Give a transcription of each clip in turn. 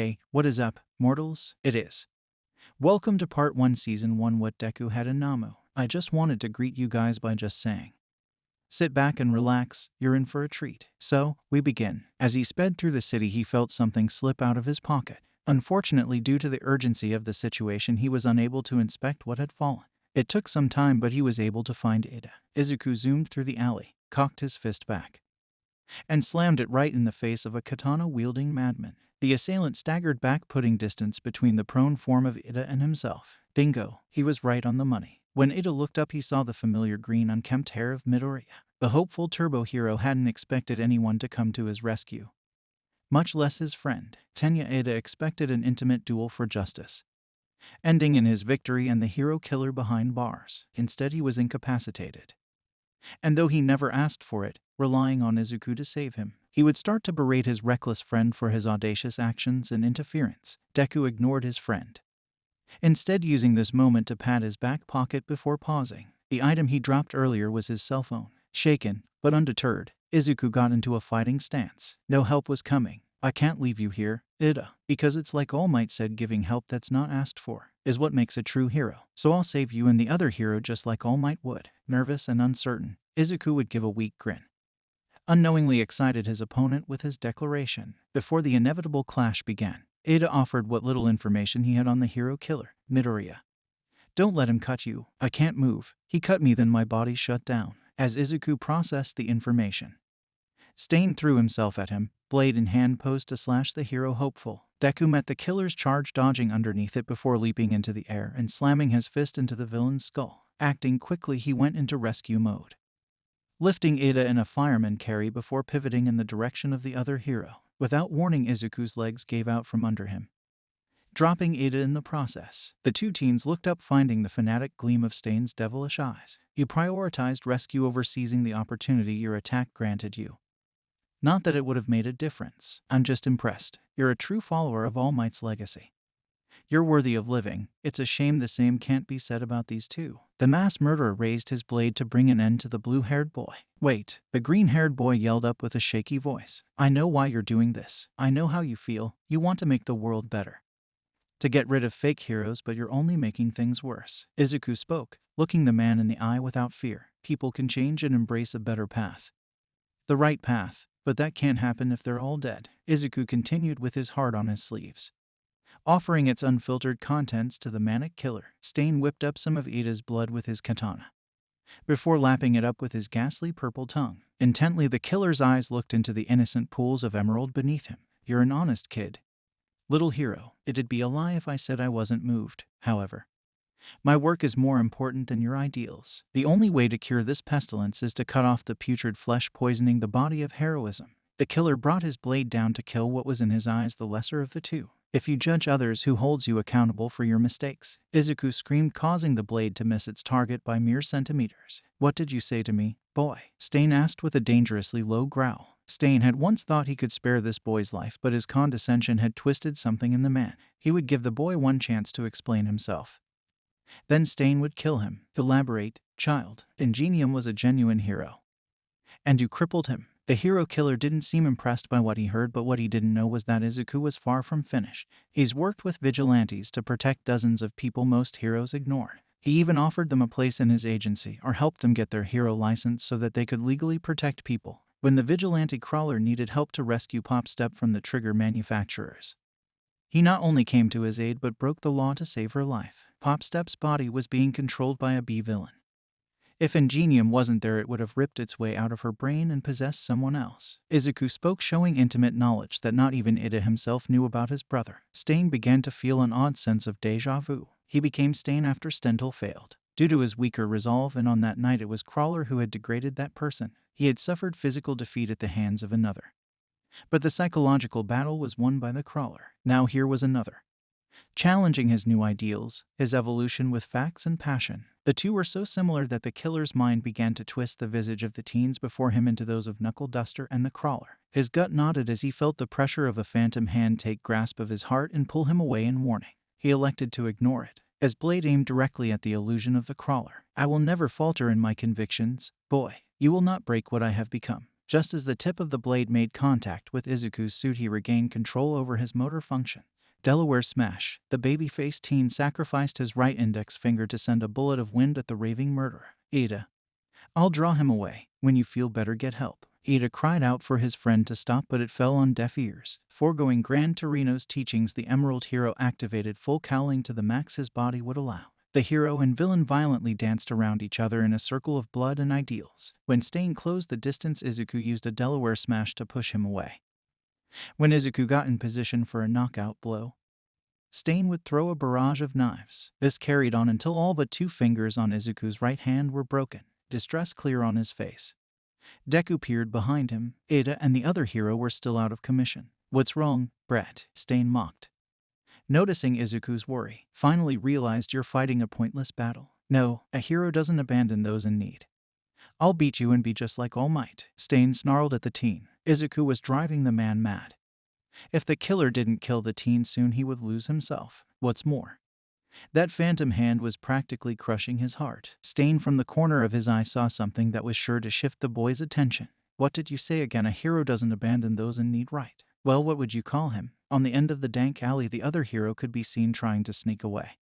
Hey, what is up, mortals? It is. Welcome to Part 1 Season 1 What Deku Had in Namu. I just wanted to greet you guys by just saying, sit back and relax, you're in for a treat. So, we begin. As he sped through the city, he felt something slip out of his pocket. Unfortunately, due to the urgency of the situation, he was unable to inspect what had fallen. It took some time, but he was able to find Ida. Izuku zoomed through the alley, cocked his fist back, and slammed it right in the face of a katana-wielding madman. The assailant staggered back, putting distance between the prone form of Ida and himself. Bingo, he was right on the money. When Ida looked up, he saw the familiar green unkempt hair of Midoriya. The hopeful turbo hero hadn't expected anyone to come to his rescue, much less his friend. Tenya Ida expected an intimate duel for justice, ending in his victory and the hero killer behind bars. Instead, he was incapacitated. And though he never asked for it, relying on Izuku to save him, he would start to berate his reckless friend for his audacious actions and interference. Deku ignored his friend, instead using this moment to pat his back pocket before pausing. The item he dropped earlier was his cell phone. Shaken, but undeterred, Izuku got into a fighting stance. No help was coming. I can't leave you here, Ida, because it's like All Might said, giving help that's not asked for is what makes a true hero. So I'll save you and the other hero just like All Might would. Nervous and uncertain, Izuku would give a weak grin, unknowingly excited his opponent with his declaration. Before the inevitable clash began, Ida offered what little information he had on the hero killer, Midoriya. Don't let him cut you. I can't move. He cut me, then my body shut down. As Izuku processed the information, Stain threw himself at him, blade in hand, posed to slash the hero hopeful. Deku met the killer's charge, dodging underneath it before leaping into the air and slamming his fist into the villain's skull. Acting quickly, he went into rescue mode, lifting Ida in a fireman carry before pivoting in the direction of the other hero. Without warning, Izuku's legs gave out from under him, dropping Ida in the process. The two teens looked up, finding the fanatic gleam of Stain's devilish eyes. You prioritized rescue over seizing the opportunity your attack granted you. Not that it would have made a difference. I'm just impressed. You're a true follower of All Might's legacy. You're worthy of living. It's a shame the same can't be said about these two. The mass murderer raised his blade to bring an end to the blue-haired boy. Wait, the green-haired boy yelled up with a shaky voice. I know why you're doing this. I know how you feel. You want to make the world better, to get rid of fake heroes, but you're only making things worse. Izuku spoke, looking the man in the eye without fear. People can change and embrace a better path. The right path, but that can't happen if they're all dead. Izuku continued with his heart on his sleeves, offering its unfiltered contents to the manic killer. Stain whipped up some of Ida's blood with his katana, before lapping it up with his ghastly purple tongue. Intently, the killer's eyes looked into the innocent pools of emerald beneath him. You're an honest kid, little hero. It'd be a lie if I said I wasn't moved. However, my work is more important than your ideals. The only way to cure this pestilence is to cut off the putrid flesh poisoning the body of heroism. The killer brought his blade down to kill what was in his eyes the lesser of the two. If you judge others, who holds you accountable for your mistakes? Izuku screamed, causing the blade to miss its target by mere centimeters. What did you say to me, boy? Stain asked with a dangerously low growl. Stain had once thought he could spare this boy's life, but his condescension had twisted something in the man. He would give the boy one chance to explain himself, then Stain would kill him. Elaborate, child. Ingenium was a genuine hero, and you crippled him. The hero killer didn't seem impressed by what he heard, but what he didn't know was that Izuku was far from finished. He's worked with vigilantes to protect dozens of people most heroes ignored. He even offered them a place in his agency, or helped them get their hero license so that they could legally protect people when the vigilante crawler needed help to rescue Pop Step from the trigger manufacturers. He not only came to his aid, but broke the law to save her life. Pop Step's body was being controlled by a B-villain. If Ingenium wasn't there, it would have ripped its way out of her brain and possessed someone else. Izuku spoke, showing intimate knowledge that not even Ida himself knew about his brother. Stain began to feel an odd sense of déjà vu. He became Stain after Stental failed, due to his weaker resolve, and on that night it was Crawler who had degraded that person. He had suffered physical defeat at the hands of another, but the psychological battle was won by the Crawler. Now here was another, challenging his new ideals, his evolution with facts and passion. The two were so similar that the killer's mind began to twist the visage of the teens before him into those of Knuckle Duster and the Crawler. His gut nodded as he felt the pressure of a phantom hand take grasp of his heart and pull him away in warning. He elected to ignore it, as blade aimed directly at the illusion of the Crawler. I will never falter in my convictions, boy. You will not break what I have become. Just as the tip of the blade made contact with Izuku's suit, he regained control over his motor function. Delaware Smash. The baby-faced teen sacrificed his right index finger to send a bullet of wind at the raving murderer. Ada. I'll draw him away. When you feel better, get help. Ada cried out for his friend to stop, but it fell on deaf ears. Foregoing Gran Torino's teachings, the Emerald Hero activated full cowling to the max his body would allow. The hero and villain violently danced around each other in a circle of blood and ideals. When Stain closed the distance, Izuku used a Delaware Smash to push him away. When Izuku got in position for a knockout blow, Stain would throw a barrage of knives. This carried on until all but 2 fingers on Izuku's right hand were broken, distress clear on his face. Deku peered behind him. Ada and the other hero were still out of commission. What's wrong, Brett? Stain mocked. Noticing Izuku's worry, finally realized you're fighting a pointless battle. No, a hero doesn't abandon those in need. I'll beat you and be just like All Might. Stain snarled at the teen. Izuku was driving the man mad. If the killer didn't kill the teen soon, he would lose himself. What's more, that phantom hand was practically crushing his heart. Stain from the corner of his eye saw something that was sure to shift the boy's attention. What did you say again? A hero doesn't abandon those in need, right? Well, what would you call him? On the end of the dank alley, the other hero could be seen trying to sneak away.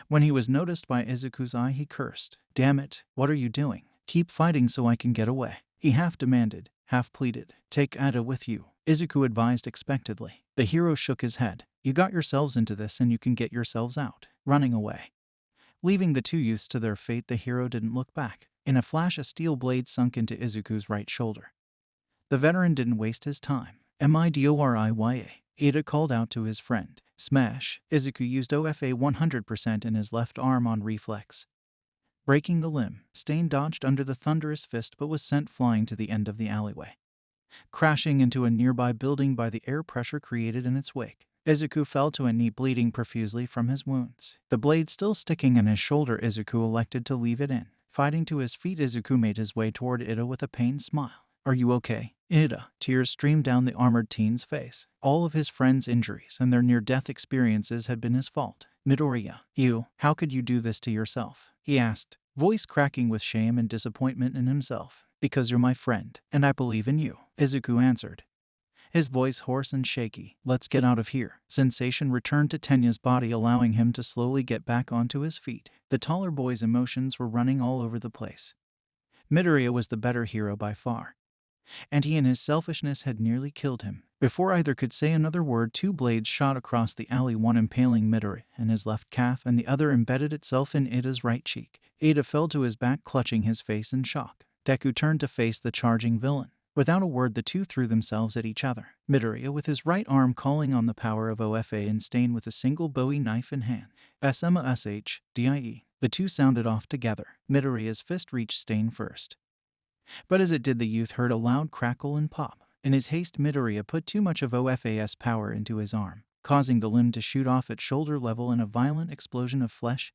When he was noticed by Izuku's eye, he cursed. Damn it, what are you doing? Keep fighting so I can get away. He half demanded, half pleaded. Take Ada with you, Izuku advised expectantly. The hero shook his head. You got yourselves into this and you can get yourselves out. Running away. Leaving the 2 youths to their fate, the hero didn't look back. In a flash, a steel blade sunk into Izuku's right shoulder. The veteran didn't waste his time. Midoriya, Ada called out to his friend. Smash. Izuku used OFA 100% in his left arm on reflex. Breaking the limb, Stain dodged under the thunderous fist but was sent flying to the end of the alleyway, crashing into a nearby building by the air pressure created in its wake. Izuku fell to a knee, bleeding profusely from his wounds. The blade still sticking in his shoulder, Izuku elected to leave it in. Fighting to his feet, Izuku made his way toward Ida with a pained smile. Are you okay, Ida? Tears streamed down the armored teen's face. All of his friend's injuries and their near-death experiences had been his fault. Midoriya, you, how could you do this to yourself? He asked, voice cracking with shame and disappointment in himself. Because you're my friend, and I believe in you, Izuku answered, his voice hoarse and shaky. Let's get out of here. Sensation returned to Tenya's body, allowing him to slowly get back onto his feet. The taller boy's emotions were running all over the place. Midoriya was the better hero by far, and he in his selfishness had nearly killed him. Before either could say another word, 2 blades shot across the alley, one impaling Midoriya in his left calf and the other embedded itself in Ida's right cheek. Ida fell to his back, clutching his face in shock. Deku turned to face the charging villain. Without a word, the 2 threw themselves at each other. Midoriya with his right arm calling on the power of OFA, and Stain with a single Bowie knife in hand. SMASHDIE. The 2 sounded off together. Midoriya's fist reached Stain first, but as it did, the youth heard a loud crackle and pop. In his haste, Midoriya put too much of OFA's power into his arm, causing the limb to shoot off at shoulder level in a violent explosion of flesh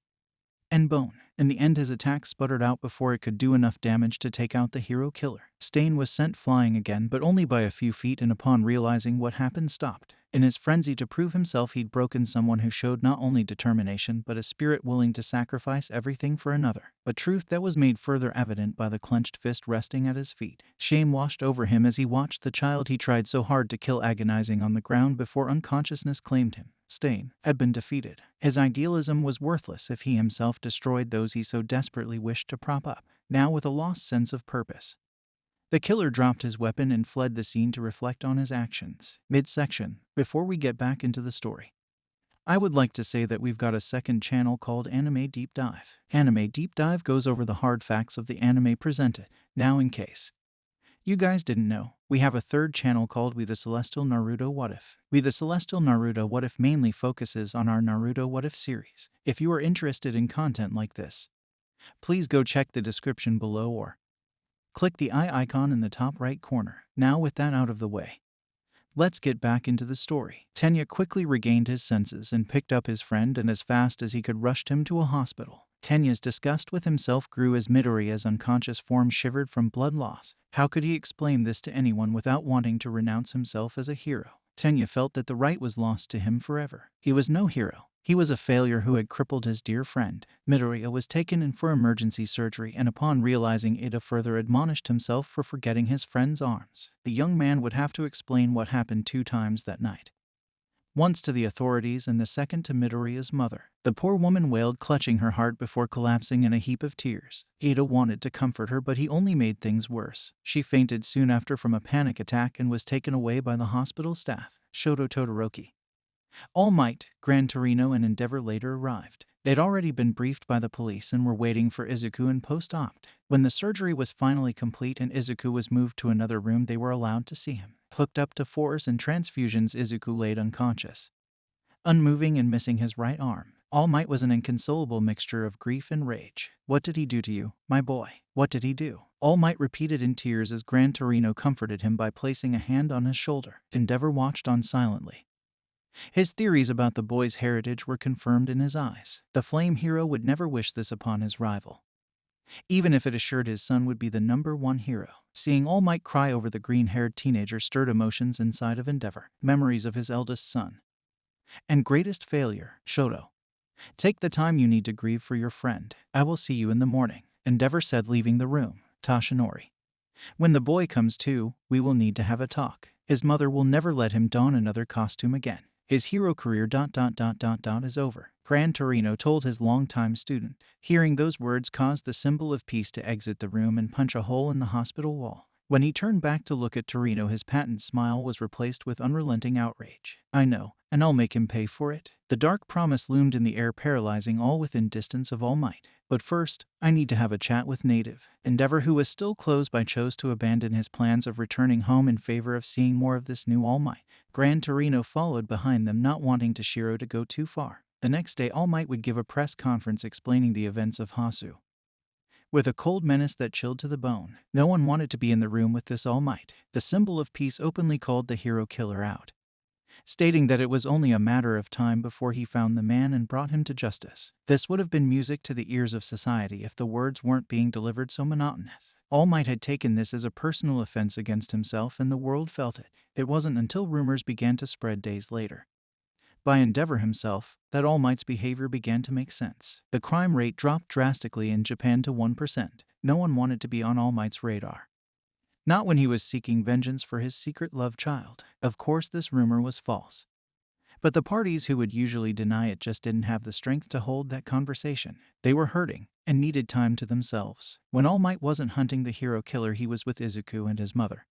and bone. In the end, his attack sputtered out before it could do enough damage to take out the hero killer. Stain was sent flying again, but only by a few feet, and upon realizing what happened, stopped. In his frenzy to prove himself, he'd broken someone who showed not only determination but a spirit willing to sacrifice everything for another. A truth that was made further evident by the clenched fist resting at his feet. Shame washed over him as he watched the child he tried so hard to kill agonizing on the ground before unconsciousness claimed him. Stain had been defeated. His idealism was worthless if he himself destroyed those he so desperately wished to prop up. Now, with a lost sense of purpose, the killer dropped his weapon and fled the scene to reflect on his actions. Midsection. Before we get back into the story, I would like to say that we've got a second channel called Anime Deep Dive. Anime Deep Dive goes over the hard facts of the anime presented. Now, in case you guys didn't know, we have a third channel called We The Celestial Naruto What If. We The Celestial Naruto What If mainly focuses on our Naruto What If series. If you are interested in content like this, please go check the description below or click the eye icon in the top right corner. Now, with that out of the way, let's get back into the story. Tenya quickly regained his senses and picked up his friend, and as fast as he could rushed him to a hospital. Tenya's disgust with himself grew as Midoriya's unconscious form shivered from blood loss. How could he explain this to anyone without wanting to renounce himself as a hero? Tenya felt that the right was lost to him forever. He was no hero. He was a failure who had crippled his dear friend. Midoriya was taken in for emergency surgery, and upon realizing it, further admonished himself for forgetting his friend's arms. The young man would have to explain what happened 2 times that night. once to the authorities and the second to Midoriya's mother. The poor woman wailed, clutching her heart before collapsing in a heap of tears. Ada wanted to comfort her, but he only made things worse. She fainted soon after from a panic attack and was taken away by the hospital staff. Shoto Todoroki. All Might, Gran Torino, and Endeavor later arrived. They'd already been briefed by the police and were waiting for Izuku in post-op. When the surgery was finally complete and Izuku was moved to another room, they were allowed to see him. Hooked up to fours and transfusions, Izuku laid unconscious, unmoving and missing his right arm. All Might was an inconsolable mixture of grief and rage. "What did he do to you, my boy? What did he do?" All Might repeated in tears as Gran Torino comforted him by placing a hand on his shoulder. Endeavor watched on silently. His theories about the boy's heritage were confirmed in his eyes. The flame hero would never wish this upon his rival, even if it assured his son would be the #1 hero. Seeing All Might cry over the green-haired teenager stirred emotions inside of Endeavor. Memories of his eldest son and greatest failure. "Shoto, take the time you need to grieve for your friend. I will see you in the morning," Endeavor said, leaving the room. Tashinori. "When the boy comes to, we will need to have a talk. His mother will never let him don another costume again. His hero career ... is over," Gran Torino told his longtime student. Hearing those words caused the symbol of peace to exit the room and punch a hole in the hospital wall. When he turned back to look at Torino, his patent smile was replaced with unrelenting outrage. "I know, and I'll make him pay for it." The dark promise loomed in the air, paralyzing all within distance of All Might. "But first, I need to have a chat with Native." Endeavor, who was still close by, chose to abandon his plans of returning home in favor of seeing more of this new All Might. Gran Torino followed behind them, not wanting Toshiro to go too far. The next day, All Might would give a press conference explaining the events of Hasu, with a cold menace that chilled to the bone. No one wanted to be in the room with this All Might. The symbol of peace openly called the hero killer out, stating that it was only a matter of time before he found the man and brought him to justice. This would have been music to the ears of society if the words weren't being delivered so monotonous. All Might had taken this as a personal offense against himself, and the world felt it. It wasn't until rumors began to spread days later, by Endeavor himself, that All Might's behavior began to make sense. The crime rate dropped drastically in Japan to 1%. No one wanted to be on All Might's radar, not when he was seeking vengeance for his secret love child. Of course, this rumor was false, but the parties who would usually deny it just didn't have the strength to hold that conversation. They were hurting and needed time to themselves. When All Might wasn't hunting the hero killer, he was with Izuku and his mother,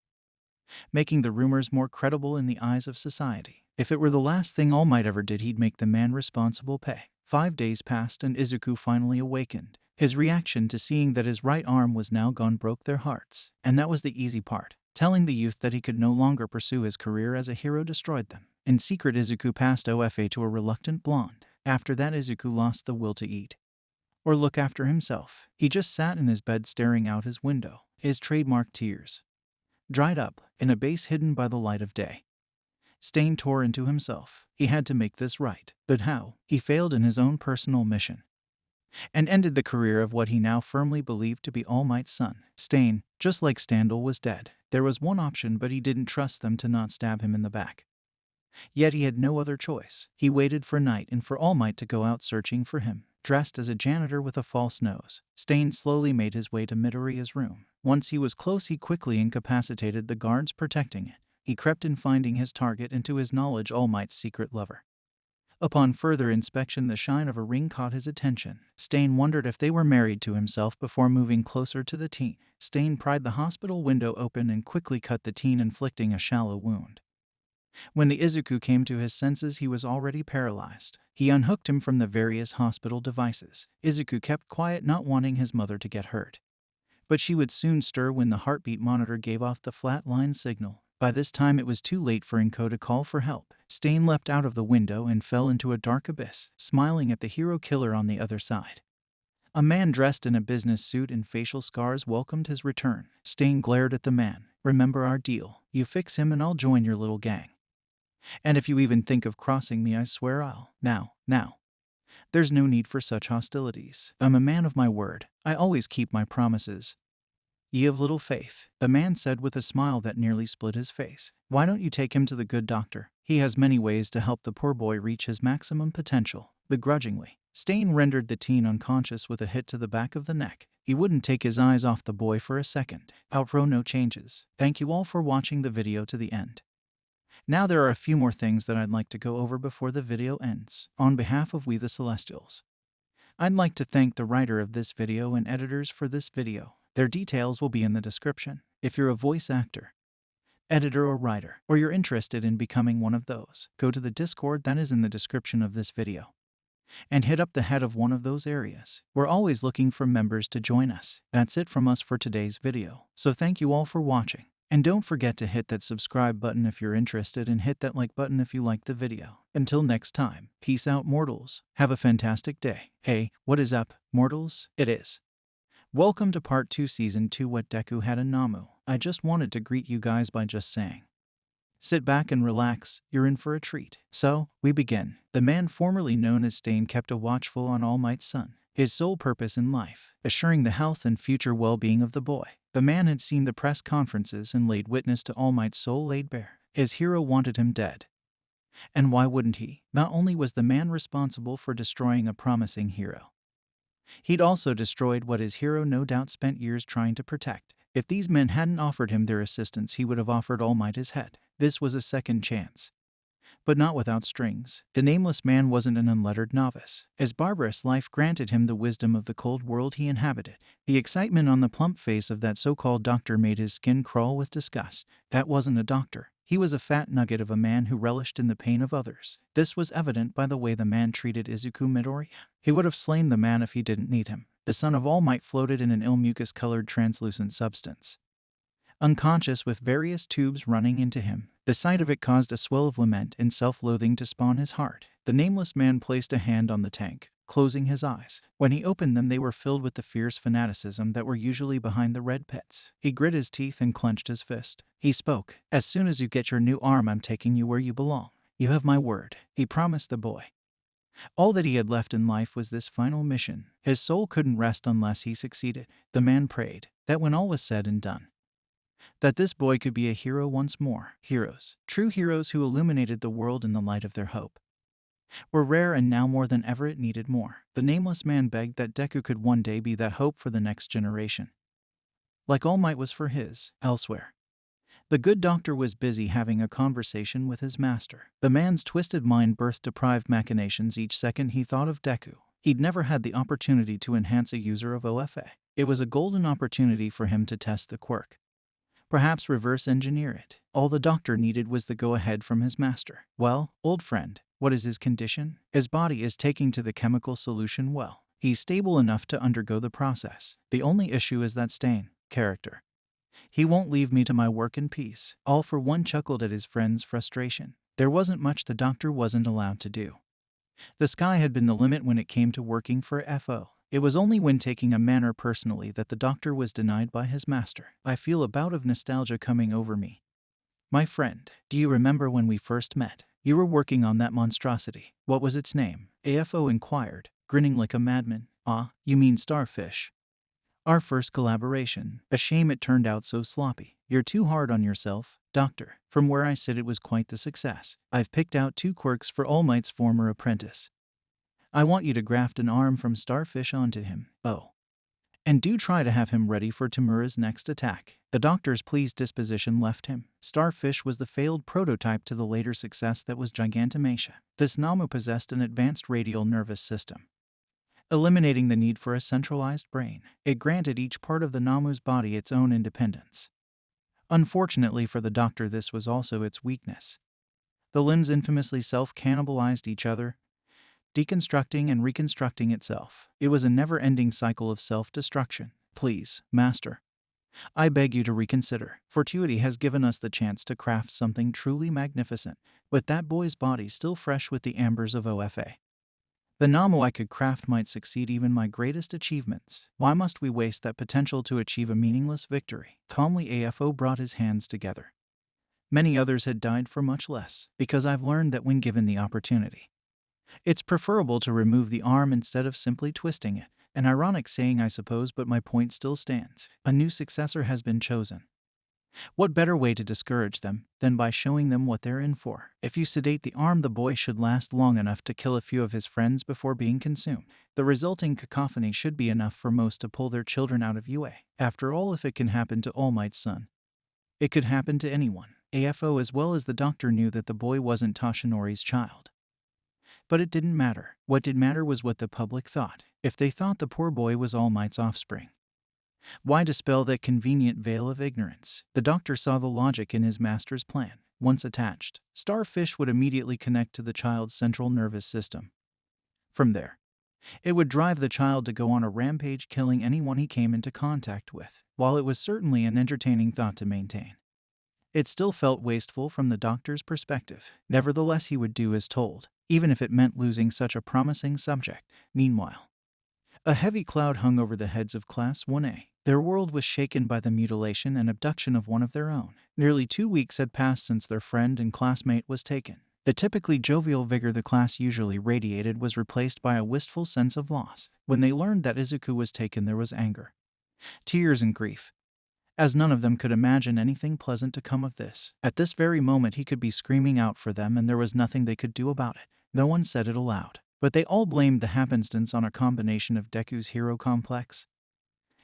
making the rumors more credible in the eyes of society. If it were the last thing All Might ever did, he'd make the man responsible pay. 5 days passed and Izuku finally awakened. His reaction to seeing that his right arm was now gone broke their hearts. And that was the easy part. Telling the youth that he could no longer pursue his career as a hero destroyed them. In secret, Izuku passed OFA to a reluctant blonde. After that, Izuku lost the will to eat or look after himself. He just sat in his bed staring out his window. His trademark tears dried up in a base hidden by the light of day. Stain tore into himself. He had to make this right. But how? He failed in his own personal mission and ended the career of what he now firmly believed to be All Might's son. Stain, just like Standal, was dead. There was one option, but he didn't trust them to not stab him in the back. Yet he had no other choice. He waited for night and for All Might to go out searching for him. Dressed as a janitor with a false nose, Stain slowly made his way to Midoriya's room. Once he was close, he quickly incapacitated the guards protecting it. He crept in, finding his target, and to his knowledge, All Might's secret lover. Upon further inspection, the shine of a ring caught his attention. Stain wondered if they were married to himself before moving closer to the teen. Stain pried the hospital window open and quickly cut the teen, inflicting a shallow wound. When the Izuku came to his senses, he was already paralyzed. He unhooked him from the various hospital devices. Izuku kept quiet, not wanting his mother to get hurt. But she would soon stir when the heartbeat monitor gave off the flatline signal. By this time, it was too late for Inko to call for help. Stain leapt out of the window and fell into a dark abyss, smiling at the hero killer on the other side. A man dressed in a business suit and facial scars welcomed his return. Stain glared at the man. "Remember our deal. You fix him and I'll join your little gang. And if you even think of crossing me, I swear I'll..." Now. There's no need for such hostilities. I'm a man of my word. I always keep my promises. Ye of little faith, the man said with a smile that nearly split his face. Why don't you take him to the good doctor? He has many ways to help the poor boy reach his maximum potential. Begrudgingly, Stain rendered the teen unconscious with a hit to the back of the neck. He wouldn't take his eyes off the boy for a second. Outro no changes. Thank you all for watching the video to the end. Now there are a few more things that I'd like to go over before the video ends. On behalf of We the Celestials, I'd like to thank the writer of this video and editors for this video. Their details will be in the description. If you're a voice actor, editor or writer, or you're interested in becoming one of those, go to the Discord that is in the description of this video and hit up the head of one of those areas. We're always looking for members to join us. That's it from us for today's video. So thank you all for watching. And don't forget to hit that subscribe button if you're interested and hit that like button if you liked the video. Until next time, peace out mortals. Have a fantastic day. Hey, what is up, mortals? It is. Welcome to part 2 season 2 What Deku Had in Nomu. I just wanted to greet you guys by just saying, sit back and relax, you're in for a treat. So, we begin. The man formerly known as Stain kept a watchful on All Might's son, his sole purpose in life, assuring the health and future well-being of the boy. The man had seen the press conferences and laid witness to All Might's soul laid bare. His hero wanted him dead. And why wouldn't he? Not only was the man responsible for destroying a promising hero, he'd also destroyed what his hero no doubt spent years trying to protect. If these men hadn't offered him their assistance, he would have offered All Might his head. This was a second chance, but not without strings. The nameless man wasn't an unlettered novice. His barbarous life granted him the wisdom of the cold world he inhabited. The excitement on the plump face of that so-called doctor made his skin crawl with disgust. That wasn't a doctor. He was a fat nugget of a man who relished in the pain of others. This was evident by the way the man treated Izuku Midoriya. He would have slain the man if he didn't need him. The son of All Might floated in an ill mucus-colored translucent substance, unconscious with various tubes running into him. The sight of it caused a swell of lament and self-loathing to spawn his heart. The nameless man placed a hand on the tank, closing his eyes. When he opened them, they were filled with the fierce fanaticism that were usually behind the red pits. He grit his teeth and clenched his fist. He spoke. As soon as you get your new arm, I'm taking you where you belong. You have my word, he promised the boy. All that he had left in life was this final mission. His soul couldn't rest unless he succeeded. The man prayed that when all was said and done, that this boy could be a hero once more. Heroes, true heroes who illuminated the world in the light of their hope, were rare, and now more than ever it needed more. The nameless man begged that Deku could one day be that hope for the next generation, like All Might was for his. Elsewhere, the good doctor was busy having a conversation with his master. The man's twisted mind birthed deprived machinations each second he thought of Deku. He'd never had the opportunity to enhance a user of OFA. It was a golden opportunity for him to test the quirk, perhaps reverse engineer it. All the doctor needed was the go-ahead from his master. Well, old friend, what is his condition? His body is taking to the chemical solution well. He's stable enough to undergo the process. The only issue is that Stain character. He won't leave me to my work in peace. All for One chuckled at his friend's frustration. There wasn't much the doctor wasn't allowed to do. The sky had been the limit when it came to working for FO. It was only when taking a manner personally that the doctor was denied by his master. I feel a bout of nostalgia coming over me. My friend, do you remember when we first met? You were working on that monstrosity. What was its name? AFO inquired, grinning like a madman. Ah, you mean Starfish. Our first collaboration. A shame it turned out so sloppy. You're too hard on yourself, doctor. From where I sit, it was quite the success. I've picked out 2 quirks for All Might's former apprentice. I want you to graft an arm from Starfish onto him. Oh, and do try to have him ready for Tamura's next attack. The doctor's pleased disposition left him. Starfish was the failed prototype to the later success that was Gigantomachia. This Nomu possessed an advanced radial nervous system, eliminating the need for a centralized brain. It granted each part of the Nomu's body its own independence. Unfortunately for the doctor, this was also its weakness. The limbs infamously self-cannibalized each other, deconstructing and reconstructing itself. It was a never-ending cycle of self-destruction. Please, master, I beg you to reconsider. Fortuity has given us the chance to craft something truly magnificent, with that boy's body still fresh with the ambers of OFA. The Nomu I could craft might succeed even my greatest achievements. Why must we waste that potential to achieve a meaningless victory? Calmly AFO brought his hands together. Many others had died for much less, because I've learned that when given the opportunity, it's preferable to remove the arm instead of simply twisting it. An ironic saying, I suppose, but my point still stands. A new successor has been chosen. What better way to discourage them than by showing them what they're in for? If you sedate the arm, the boy should last long enough to kill a few of his friends before being consumed. The resulting cacophony should be enough for most to pull their children out of UA. After all, if it can happen to All Might's son, it could happen to anyone. AFO as well as the doctor knew that the boy wasn't Toshinori's child. But it didn't matter. What did matter was what the public thought. If they thought the poor boy was All Might's offspring, why dispel that convenient veil of ignorance? The doctor saw the logic in his master's plan. Once attached, Starfish would immediately connect to the child's central nervous system. From there, it would drive the child to go on a rampage, killing anyone he came into contact with. While it was certainly an entertaining thought to maintain, it still felt wasteful from the doctor's perspective. Nevertheless, he would do as told, even if it meant losing such a promising subject. Meanwhile, a heavy cloud hung over the heads of Class 1A. Their world was shaken by the mutilation and abduction of one of their own. Nearly 2 weeks had passed since their friend and classmate was taken. The typically jovial vigor the class usually radiated was replaced by a wistful sense of loss. When they learned that Izuku was taken, there was anger, tears, and grief, as none of them could imagine anything pleasant to come of this. At this very moment he could be screaming out for them and there was nothing they could do about it. No one said it aloud, but they all blamed the happenstance on a combination of Deku's hero complex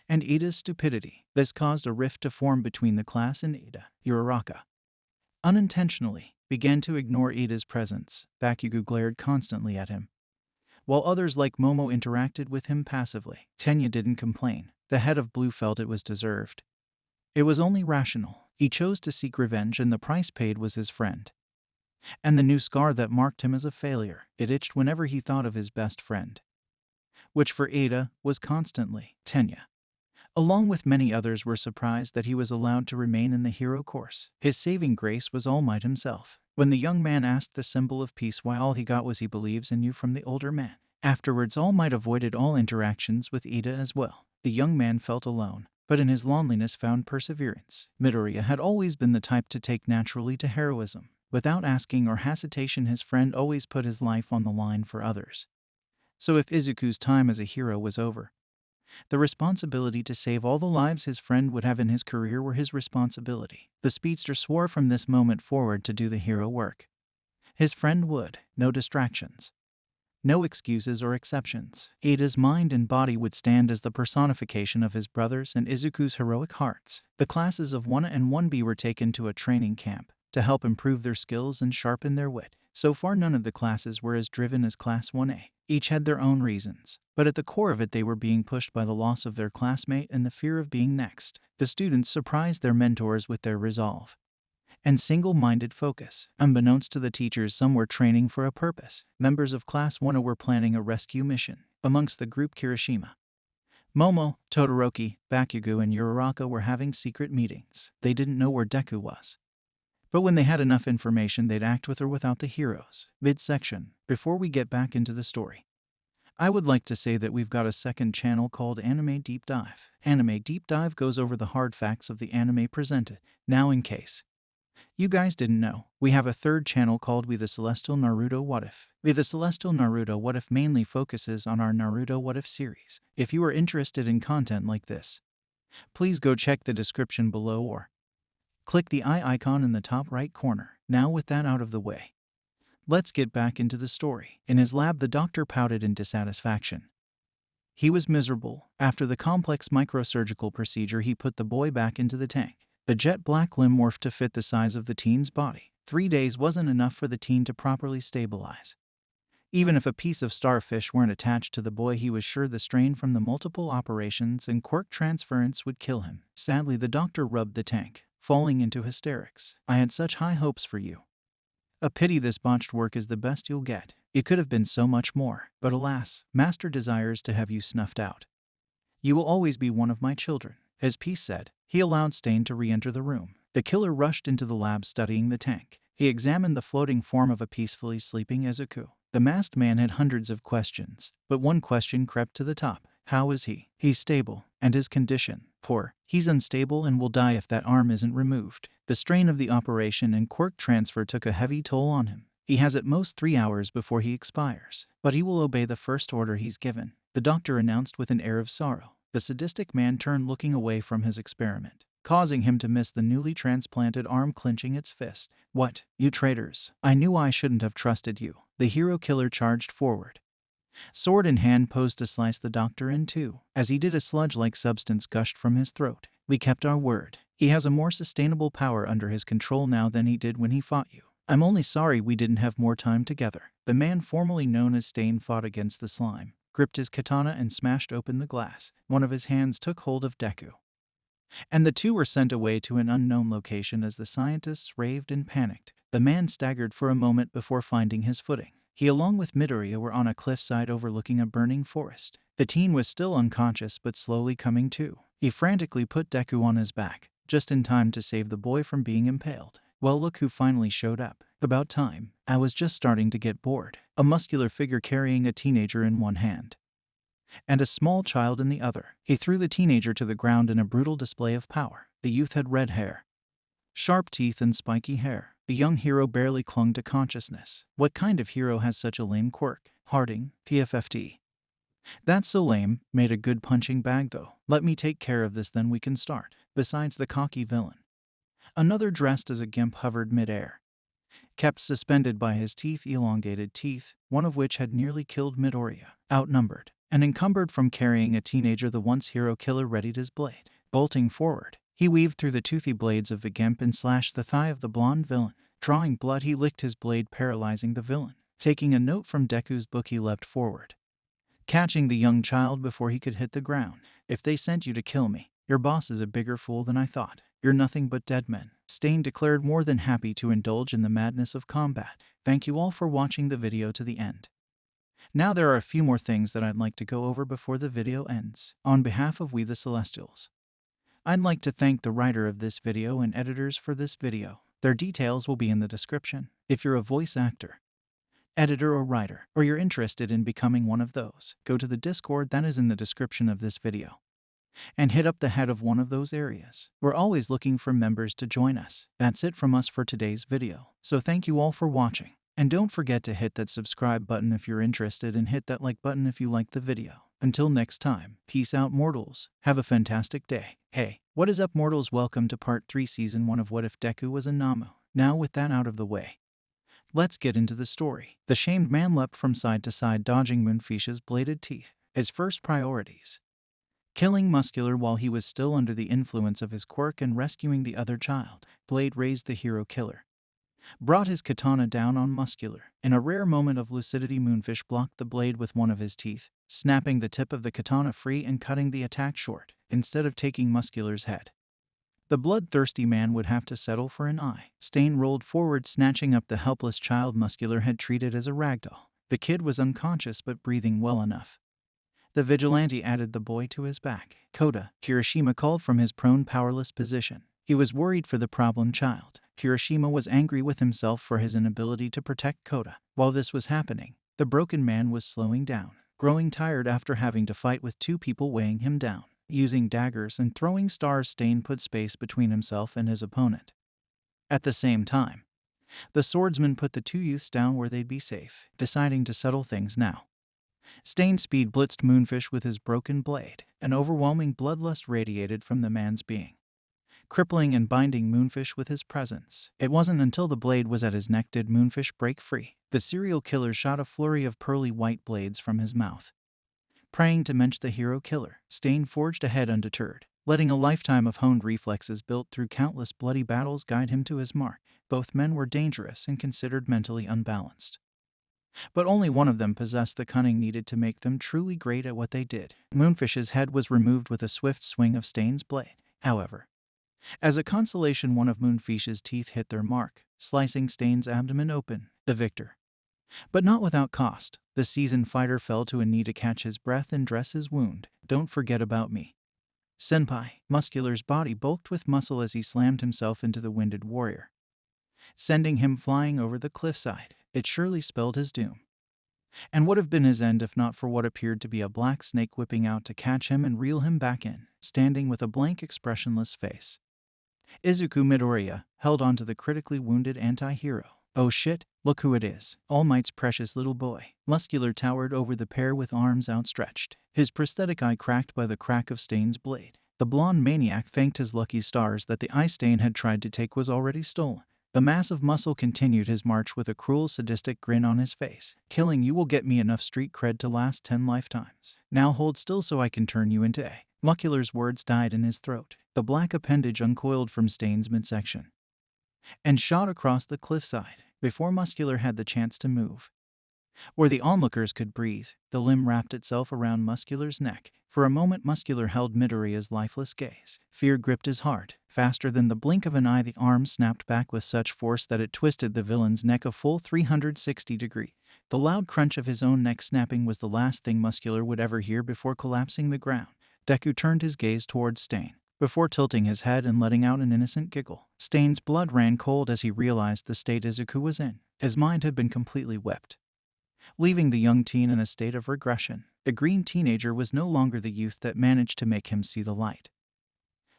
and Ida's stupidity. This caused a rift to form between the class and Ida. Uraraka, unintentionally, began to ignore Ida's presence. Bakugo glared constantly at him, while others like Momo interacted with him passively. Tenya didn't complain. The head of Blue felt it was deserved. It was only rational. He chose to seek revenge and the price paid was his friend. And the new scar that marked him as a failure. It itched whenever he thought of his best friend, which for Ida was constantly. Tenya, along with many others, were surprised that he was allowed to remain in the hero course. His saving grace was All Might himself. When the young man asked the symbol of peace why, all he got was "he believes in you" from the older man. Afterwards, All Might avoided all interactions with Ida as well. The young man felt alone, but in his loneliness found perseverance. Midoriya had always been the type to take naturally to heroism. Without asking or hesitation, his friend always put his life on the line for others. So if Izuku's time as a hero was over, the responsibility to save all the lives his friend would have in his career were his responsibility. The speedster swore from this moment forward to do the hero work. His friend would. No distractions, no excuses or exceptions. Ida's mind and body would stand as the personification of his brothers and Izuku's heroic hearts. The classes of 1A and 1B were taken to a training camp to help improve their skills and sharpen their wit. So far, none of the classes were as driven as Class 1A. Each had their own reasons, but at the core of it they were being pushed by the loss of their classmate and the fear of being next. The students surprised their mentors with their resolve and single-minded focus. Unbeknownst to the teachers, some were training for a purpose. Members of Class 1A were planning a rescue mission. Amongst the group, Kirishima, Momo, Todoroki, Bakugo, and Uraraka were having secret meetings. They didn't know where Deku was, but when they had enough information, they'd act with or without the heroes. Midsection. Before we get back into the story, I would like to say that we've got a second channel called Anime Deep Dive. Anime Deep Dive goes over the hard facts of the anime presented. Now, in case you guys didn't know, we have a third channel called We The Celestial Naruto What If. We The Celestial Naruto What If mainly focuses on our Naruto What If series. If you are interested in content like this, please go check the description below or click the eye icon in the top right corner. Now, with that out of the way, let's get back into the story. In his lab, the doctor pouted in dissatisfaction. He was miserable. After the complex microsurgical procedure, he put the boy back into the tank. The jet black limb morphed to fit the size of the teen's body. 3 days wasn't enough for the teen to properly stabilize. Even if a piece of starfish weren't attached to the boy, he was sure the strain from the multiple operations and quirk transference would kill him. Sadly, the doctor rubbed the tank, falling into hysterics. "I had such high hopes for you. A pity this botched work is the best you'll get. It could have been so much more. But alas, Master desires to have you snuffed out. You will always be one of my children." As Peace said, he allowed Stain to re-enter the room. The killer rushed into the lab, studying the tank. He examined the floating form of a peacefully sleeping Izuku. The masked man had hundreds of questions, but one question crept to the top. How is he? He's stable. And his condition? Poor. He's unstable and will die if that arm isn't removed. The strain of the operation and quirk transfer took a heavy toll on him. He has at most 3 hours before he expires, but he will obey the first order he's given, the doctor announced with an air of sorrow. The sadistic man turned, looking away from his experiment, causing him to miss the newly transplanted arm clenching its fist. "What? You traitors! I knew I shouldn't have trusted you." The hero killer charged forward, sword in hand, posed to slice the doctor in two. As he did, a sludge-like substance gushed from his throat. "We kept our word. He has a more sustainable power under his control now than he did when he fought you. I'm only sorry we didn't have more time together. The man formerly known as Stain fought against the slime, gripped his katana and smashed open the glass. One of his hands took hold of Deku, and the two were sent away to an unknown location as the scientists raved and panicked. The man staggered for a moment before finding his footing. He along with Midoriya were on a cliffside overlooking a burning forest. The teen was still unconscious but slowly coming to. He frantically put Deku on his back, just in time to save the boy from being impaled. Well, look who finally showed up. About time. I was just starting to get bored. A muscular figure carrying a teenager in one hand and a small child in the other. He threw the teenager to the ground in a brutal display of power. The youth had red hair, sharp teeth and spiky hair. The young hero barely clung to consciousness. What kind of hero has such a lame quirk? Harding, PFFT. That's so lame. Made a good punching bag though. Let me take care of this, then we can start. Besides the cocky villain, another dressed as a gimp hovered mid-air, kept suspended by his elongated teeth, one of which had nearly killed Midoriya. Outnumbered and encumbered from carrying a teenager, the once hero killer readied his blade. Bolting forward, he weaved through the toothy blades of the gimp and slashed the thigh of the blonde villain. Drawing blood, he licked his blade, paralyzing the villain. Taking a note from Deku's book, he leapt forward, catching the young child before he could hit the ground. If they sent you to kill me, your boss is a bigger fool than I thought. You're nothing but dead men. Stain declared, more than happy to indulge in the madness of combat. Thank you all for watching the video to the end. Now there are a few more things that I'd like to go over before the video ends. On behalf of We the Celestials, I'd like to thank the writer of this video and editors for this video. Their details will be in the description. If you're a voice actor, editor or writer, or you're interested in becoming one of those, go to the Discord that is in the description of this video and hit up the head of one of those areas. We're always looking for members to join us. That's it from us for today's video. So thank you all for watching. And don't forget to hit that subscribe button if you're interested, and hit that like button if you liked the video. Until next time, peace out mortals. Have a fantastic day. Hey, what is up mortals? Welcome to part 3 season 1 of What If Deku Was a Nomu. Now with that out of the way, let's get into the story. The shamed man leapt from side to side, dodging Moonfish's bladed teeth. His first priorities: killing Muscular while he was still under the influence of his quirk and rescuing the other child. Blade raised, the hero killer brought his katana down on Muscular. In a rare moment of lucidity, Moonfish blocked the blade with one of his teeth, snapping the tip of the katana free and cutting the attack short. Instead of taking Muscular's head, the bloodthirsty man would have to settle for an eye. Stain rolled forward, snatching up the helpless child Muscular had treated as a ragdoll. The kid was unconscious but breathing well enough. The vigilante added the boy to his back. Koda, Kirishima called from his prone, powerless position. He was worried for the problem child. Kirishima was angry with himself for his inability to protect Koda. While this was happening, the broken man was slowing down, growing tired after having to fight with 2 people weighing him down. Using daggers and throwing stars, Stain put space between himself and his opponent. At the same time, the swordsman put the 2 youths down where they'd be safe. Deciding to settle things now, Stain speed blitzed Moonfish with his broken blade. An overwhelming bloodlust radiated from the man's being, crippling and binding Moonfish with his presence. It wasn't until the blade was at his neck did Moonfish break free. The serial killer shot a flurry of pearly white blades from his mouth, praying to match the hero killer. Stain forged ahead undeterred, letting a lifetime of honed reflexes built through countless bloody battles guide him to his mark. Both men were dangerous and considered mentally unbalanced, but only one of them possessed the cunning needed to make them truly great at what they did. Moonfish's head was removed with a swift swing of Stain's blade. However, as a consolation, one of Moonfish's teeth hit their mark, slicing Stain's abdomen open. The victor, but not without cost, the seasoned fighter fell to a knee to catch his breath and dress his wound. Don't forget about me, senpai. Muscular's body bulked with muscle as he slammed himself into the winded warrior, sending him flying over the cliffside. It surely spelled his doom, and would have been his end if not for what appeared to be a black snake whipping out to catch him and reel him back in. Standing with a blank, expressionless face, Izuku Midoriya held onto the critically wounded anti-hero. Oh shit, look who it is. All Might's precious little boy. Muscular towered over the pair with arms outstretched, his prosthetic eye cracked by the crack of Stain's blade. The blonde maniac thanked his lucky stars that the eye Stain had tried to take was already stolen. The massive muscle continued his march with a cruel, sadistic grin on his face. Killing you will get me enough street cred to last 10 lifetimes. Now hold still so I can turn you into A. Muscular's words died in his throat. The black appendage uncoiled from Stain's midsection and shot across the cliffside before Muscular had the chance to move. Where the onlookers could breathe, the limb wrapped itself around Muscular's neck. For a moment, Muscular held Midoriya's lifeless gaze. Fear gripped his heart. Faster than the blink of an eye, the arm snapped back with such force that it twisted the villain's neck a full 360 degrees. The loud crunch of his own neck snapping was the last thing Muscular would ever hear before collapsing the ground. Deku turned his gaze towards Stain, before tilting his head and letting out an innocent giggle. Stain's blood ran cold as he realized the state Izuku was in. His mind had been completely whipped, leaving the young teen in a state of regression. The green teenager was no longer the youth that managed to make him see the light,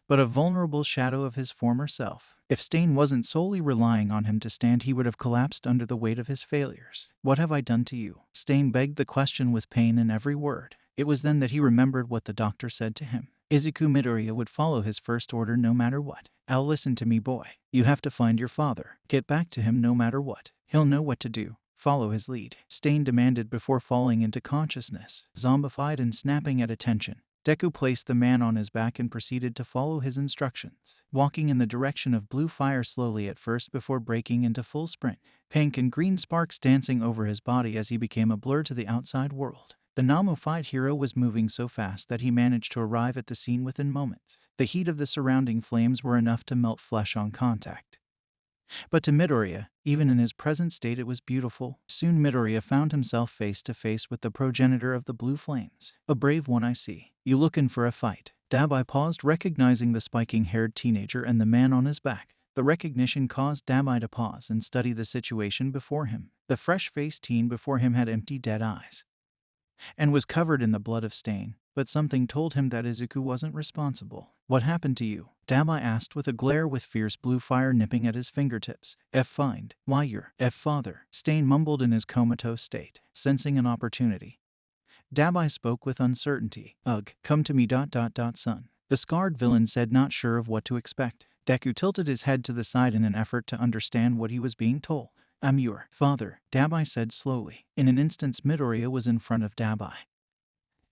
but a vulnerable shadow of his former self. If Stain wasn't solely relying on him to stand, he would have collapsed under the weight of his failures. "What have I done to you?" Stain begged the question with pain in every word. It was then that he remembered what the doctor said to him. Izuku Midoriya would follow his first order no matter what. "Al, listen to me, boy. You have to find your father. Get back to him no matter what. He'll know what to do. Follow his lead," Stain demanded before falling into consciousness. Zombified and snapping at attention, Deku placed the man on his back and proceeded to follow his instructions, walking in the direction of blue fire slowly at first before breaking into full sprint, pink and green sparks dancing over his body as he became a blur to the outside world. The Nomu fight hero was moving so fast that he managed to arrive at the scene within moments. The heat of the surrounding flames were enough to melt flesh on contact. But to Midoriya, even in his present state, it was beautiful. Soon Midoriya found himself face to face with the progenitor of the blue flames. "A brave one, I see. You lookin' for a fight?" Dabai paused, recognizing the spiking-haired teenager and the man on his back. The recognition caused Dabai to pause and study the situation before him. The fresh-faced teen before him had empty, dead eyes and was covered in the blood of Stain, but something told him that Izuku wasn't responsible. "What happened to you?" Dabai asked with a glare with fierce blue fire nipping at his fingertips. "Find. Why, your father," Stain mumbled in his comatose state, sensing an opportunity. Dabai spoke with uncertainty. "Ugh, come to me, son," the scarred villain said, not sure of what to expect. Deku tilted his head to the side in an effort to understand what he was being told. "I'm your father," Dabai said slowly. In an instant, Midoriya was in front of Dabai.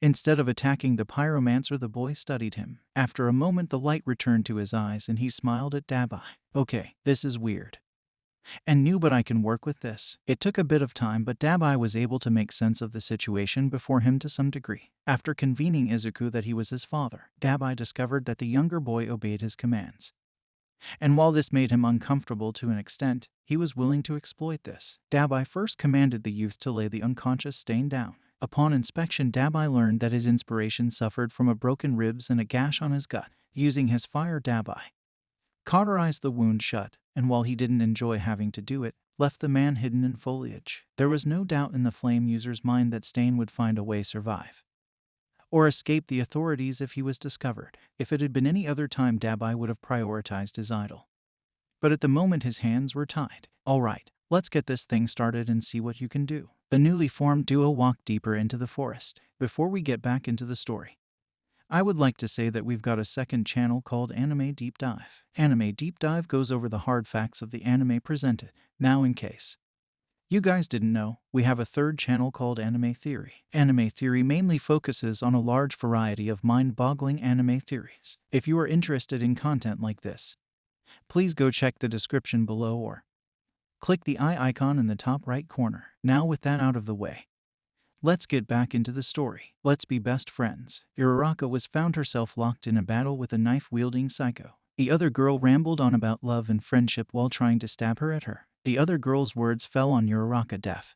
Instead of attacking the pyromancer, the boy studied him. After a moment, the light returned to his eyes and he smiled at Dabai. "Okay, this is weird and new, but I can work with this." It took a bit of time, but Dabai was able to make sense of the situation before him to some degree. After convening Izuku that he was his father, Dabai discovered that the younger boy obeyed his commands. And while this made him uncomfortable to an extent, he was willing to exploit this. Dabai first commanded the youth to lay the unconscious Stain down. Upon inspection, Dabai learned that his inspiration suffered from a broken ribs and a gash on his gut. Using his fire, Dabai cauterized the wound shut, and while he didn't enjoy having to do it, left the man hidden in foliage. There was no doubt in the flame user's mind that Stain would find a way to survive or escape the authorities if he was discovered. If it had been any other time, Dabai would have prioritized his idol. But at the moment, his hands were tied. "All right, let's get this thing started and see what you can do." The newly formed duo walked deeper into the forest. "Before we get back into the story, I would like to say that we've got a second channel called Anime Deep Dive. Anime Deep Dive goes over the hard facts of the anime presented. Now, in case you guys didn't know, we have a third channel called Anime Theory. Anime Theory mainly focuses on a large variety of mind-boggling anime theories. If you are interested in content like this, please go check the description below or click the eye icon in the top right corner. Now, with that out of the way, let's get back into the story. Let's be best friends. Uraraka was found herself locked in a battle with a knife-wielding psycho. The other girl rambled on about love and friendship while trying to stab her at her. The other girl's words fell on Uraraka deaf.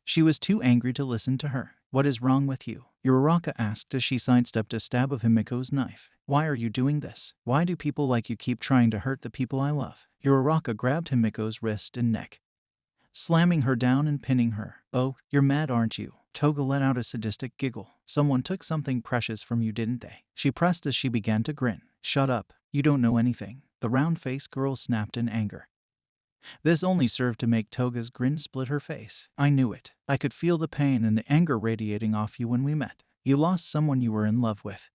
She was too angry to listen to her. "What is wrong with you?" Uraraka asked as she sidestepped a stab of Himiko's knife. "Why are you doing this? Why do people like you keep trying to hurt the people I love?" Uraraka grabbed Himiko's wrist and neck, slamming her down and pinning her. "Oh, you're mad, aren't you?" Toga let out a sadistic giggle. "Someone took something precious from you, didn't they?" She pressed as she began to grin. "Shut up. You don't know anything," the round-faced girl snapped in anger. This only served to make Toga's grin split her face. "I knew it. I could feel the pain and the anger radiating off you when we met. You lost someone you were in love with.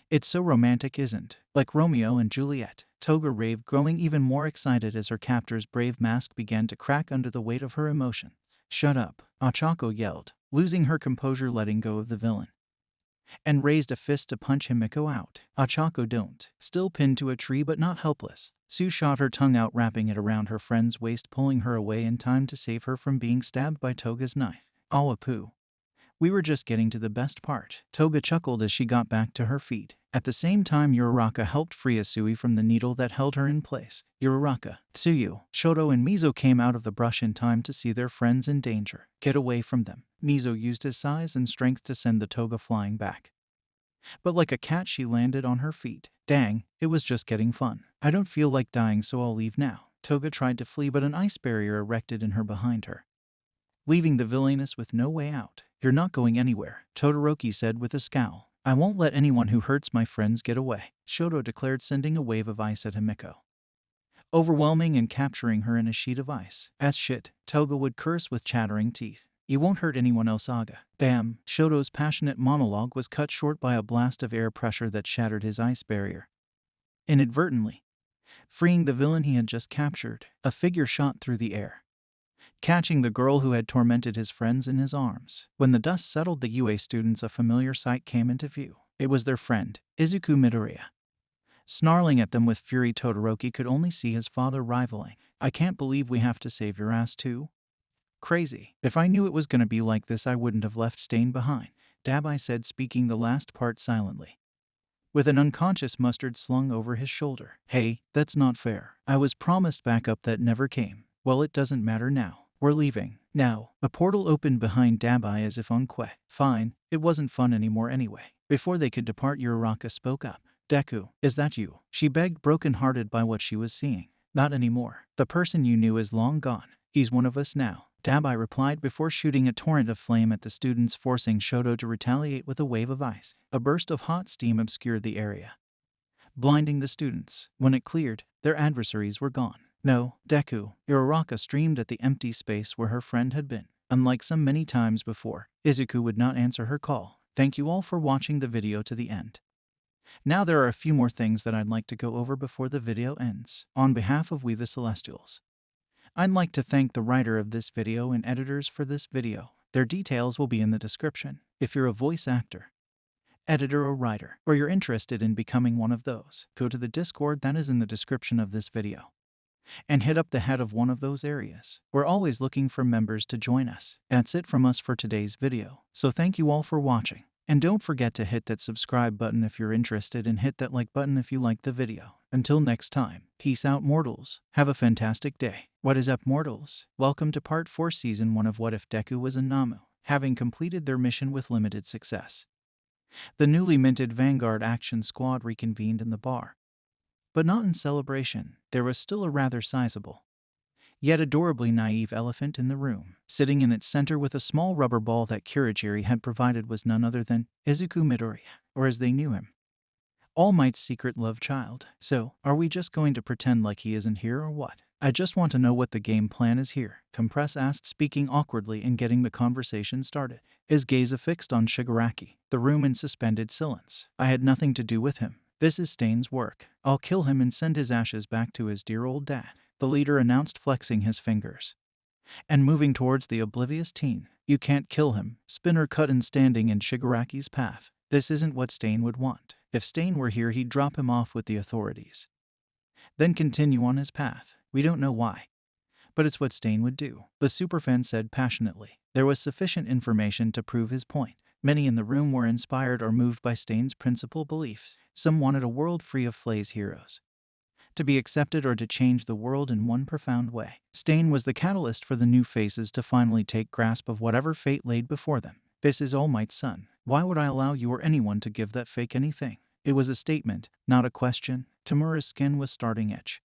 It's so romantic, isn't? Like Romeo and Juliet." Toga raved, growing even more excited as her captor's brave mask began to crack under the weight of her emotion. "Shut up," Ochako yelled, losing her composure, letting go of the villain. and raised a fist to punch Himiko out. Achako don't. Still pinned to a tree but not helpless. Sue shot her tongue out, wrapping it around her friend's waist, pulling her away in time to save her from being stabbed by Toga's knife. Awapu. We were just getting to the best part. Toga chuckled as she got back to her feet. At the same time, Uraraka helped free Asui from the needle that held her in place. Uraraka, Tsuyu, Shoto, and Mizo came out of the brush in time to see their friends in danger. Get away from them. Mizo used his size and strength to send the Toga flying back. But like a cat, she landed on her feet. Dang, it was just getting fun. I don't feel like dying, so I'll leave now. Toga tried to flee, but an ice barrier erected in her behind her, leaving the villainess with no way out. You're not going anywhere, Todoroki said with a scowl. I won't let anyone who hurts my friends get away, Shoto declared, sending a wave of ice at Himiko, overwhelming and capturing her in a sheet of ice. As shit, Toga would curse with chattering teeth. You won't hurt anyone else, Aga. Damn. Shoto's passionate monologue was cut short by a blast of air pressure that shattered his ice barrier, inadvertently freeing the villain he had just captured. A figure shot through the air, catching the girl who had tormented his friends in his arms. When the dust settled, the UA students, a familiar sight came into view. It was their friend, Izuku Midoriya. Snarling at them with fury, Todoroki could only see his father rivaling. I can't believe we have to save your ass too. Crazy. If I knew it was gonna be like this, I wouldn't have left Stain behind, Dabai said, speaking the last part silently, with an unconscious mustard slung over his shoulder. Hey, that's not fair. I was promised backup that never came. Well, it doesn't matter now. We're leaving. Now. A portal opened behind Dabai as if on quest. Fine, it wasn't fun anymore anyway. Before they could depart, Uraraka spoke up. Deku, is that you? She begged, broken-hearted by what she was seeing. Not anymore. The person you knew is long gone. He's one of us now, Dabai replied before shooting a torrent of flame at the students, forcing Shoto to retaliate with a wave of ice. A burst of hot steam obscured the area, blinding the students. When it cleared, their adversaries were gone. No, Deku, Uraraka streamed at the empty space where her friend had been. Unlike some many times before, Izuku would not answer her call. Thank you all for watching the video to the end. Now there are a few more things that I'd like to go over before the video ends. On behalf of We The Celestials, I'd like to thank the writer of this video and editors for this video. Their details will be in the description. If you're a voice actor, editor, or writer, or you're interested in becoming one of those, go to the Discord that is in the description of this video and hit up the head of one of those areas. We're always looking for members to join us. That's it from us for today's video. So thank you all for watching. And don't forget to hit that subscribe button if you're interested, and hit that like button if you liked the video. Until next time, peace out, mortals. Have a fantastic day. What is up, mortals? Welcome to part 4, season 1 of What If Deku Was a Nomu. Having completed their mission with limited success, the newly minted Vanguard Action Squad reconvened in the bar. But not in celebration. There was still a rather sizable, yet adorably naive elephant in the room. Sitting in its center with a small rubber ball that Kurogiri had provided was none other than Izuku Midoriya, or as they knew him, All Might's secret love child. So, are we just going to pretend like he isn't here or what? I just want to know what the game plan is here, Compress asked, speaking awkwardly and getting the conversation started. His gaze affixed on Shigaraki, the room in suspended silence. I had nothing to do with him. This is Stain's work. I'll kill him and send his ashes back to his dear old dad, the leader announced, flexing his fingers and moving towards the oblivious teen. You can't kill him, Spinner cut in, standing in Shigaraki's path. This isn't what Stain would want. If Stain were here, he'd drop him off with the authorities, then continue on his path. We don't know why, but it's what Stain would do, the superfan said passionately. There was sufficient information to prove his point. Many in the room were inspired or moved by Stain's principal beliefs. Some wanted a world free of Flay's heroes to be accepted, or to change the world in one profound way. Stain was the catalyst for the new faces to finally take grasp of whatever fate laid before them. This is All Might's son. Why would I allow you or anyone to give that fake anything? It was a statement, not a question. Tamura's skin was starting itch.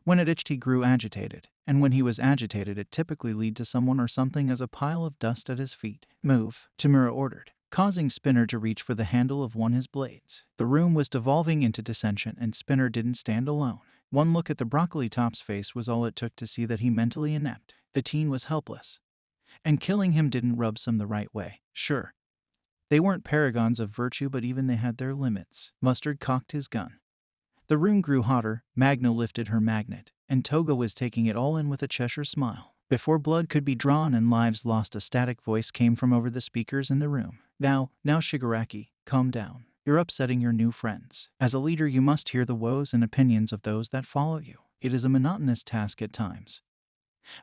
When it itched, he grew agitated, and when he was agitated, it typically led to someone or something as a pile of dust at his feet. Move, Tamura ordered, causing Spinner to reach for the handle of one of his blades. The room was devolving into dissension, and Spinner didn't stand alone. One look at the broccoli top's face was all it took to see that he mentally inept. The teen was helpless, and killing him didn't rub some the right way. Sure, they weren't paragons of virtue, but even they had their limits. Mustard cocked his gun. The room grew hotter. Magna lifted her magnet, and Toga was taking it all in with a Cheshire smile. Before blood could be drawn and lives lost, a static voice came from over the speakers in the room. Now, Shigaraki, calm down. You're upsetting your new friends. As a leader, you must hear the woes and opinions of those that follow you. It is a monotonous task at times,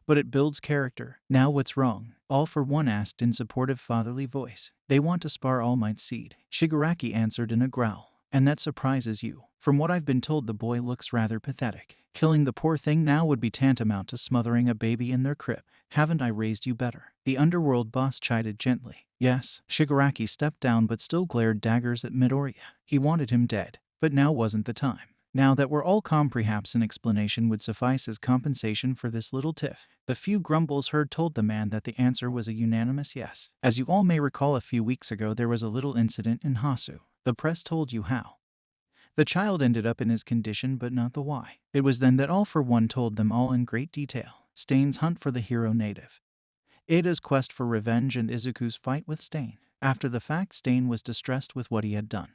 but it builds character. Now what's wrong? All for One asked in supportive fatherly voice. They want to spar All Might's seed. Shigaraki answered in a growl. And that surprises you. From what I've been told, the boy looks rather pathetic. Killing the poor thing now would be tantamount to smothering a baby in their crib. Haven't I raised you better? The underworld boss chided gently. Yes, Shigaraki stepped down but still glared daggers at Midoriya. He wanted him dead, but now wasn't the time. Now that we're all calm, perhaps an explanation would suffice as compensation for this little tiff. The few grumbles heard told the man that the answer was a unanimous yes. As you all may recall, a few weeks ago there was a little incident in Hasu. The press told you how the child ended up in his condition, but not the why. It was then that All for One told them all in great detail. Stain's hunt for the hero native, Ada's quest for revenge, and Izuku's fight with Stain. After the fact, Stain was distressed with what he had done,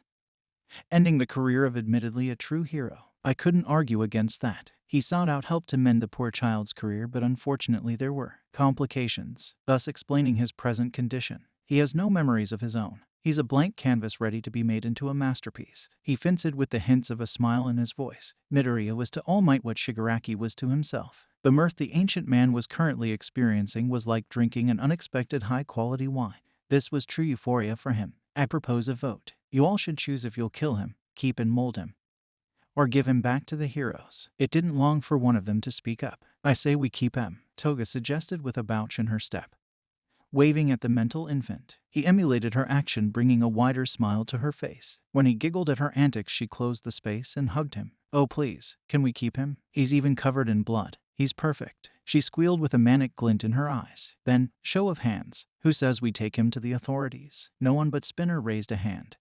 ending the career of admittedly a true hero. I couldn't argue against that. He sought out help to mend the poor child's career, but unfortunately there were complications, thus explaining his present condition. He has no memories of his own. He's a blank canvas ready to be made into a masterpiece. He fenced with the hints of a smile in his voice. Midoriya was to All Might what Shigaraki was to himself. The mirth the ancient man was currently experiencing was like drinking an unexpected high-quality wine. This was true euphoria for him. I propose a vote. You all should choose if you'll kill him, keep and mold him, or give him back to the heroes. It didn't long for one of them to speak up. I say we keep him, Toga suggested with a bouch in her step, waving at the mental infant. He emulated her action, bringing a wider smile to her face. When he giggled at her antics, she closed the space and hugged him. Oh please, can we keep him? He's even covered in blood. He's perfect, she squealed with a manic glint in her eyes. Then, show of hands. Who says we take him to the authorities? No one but Spinner raised a hand,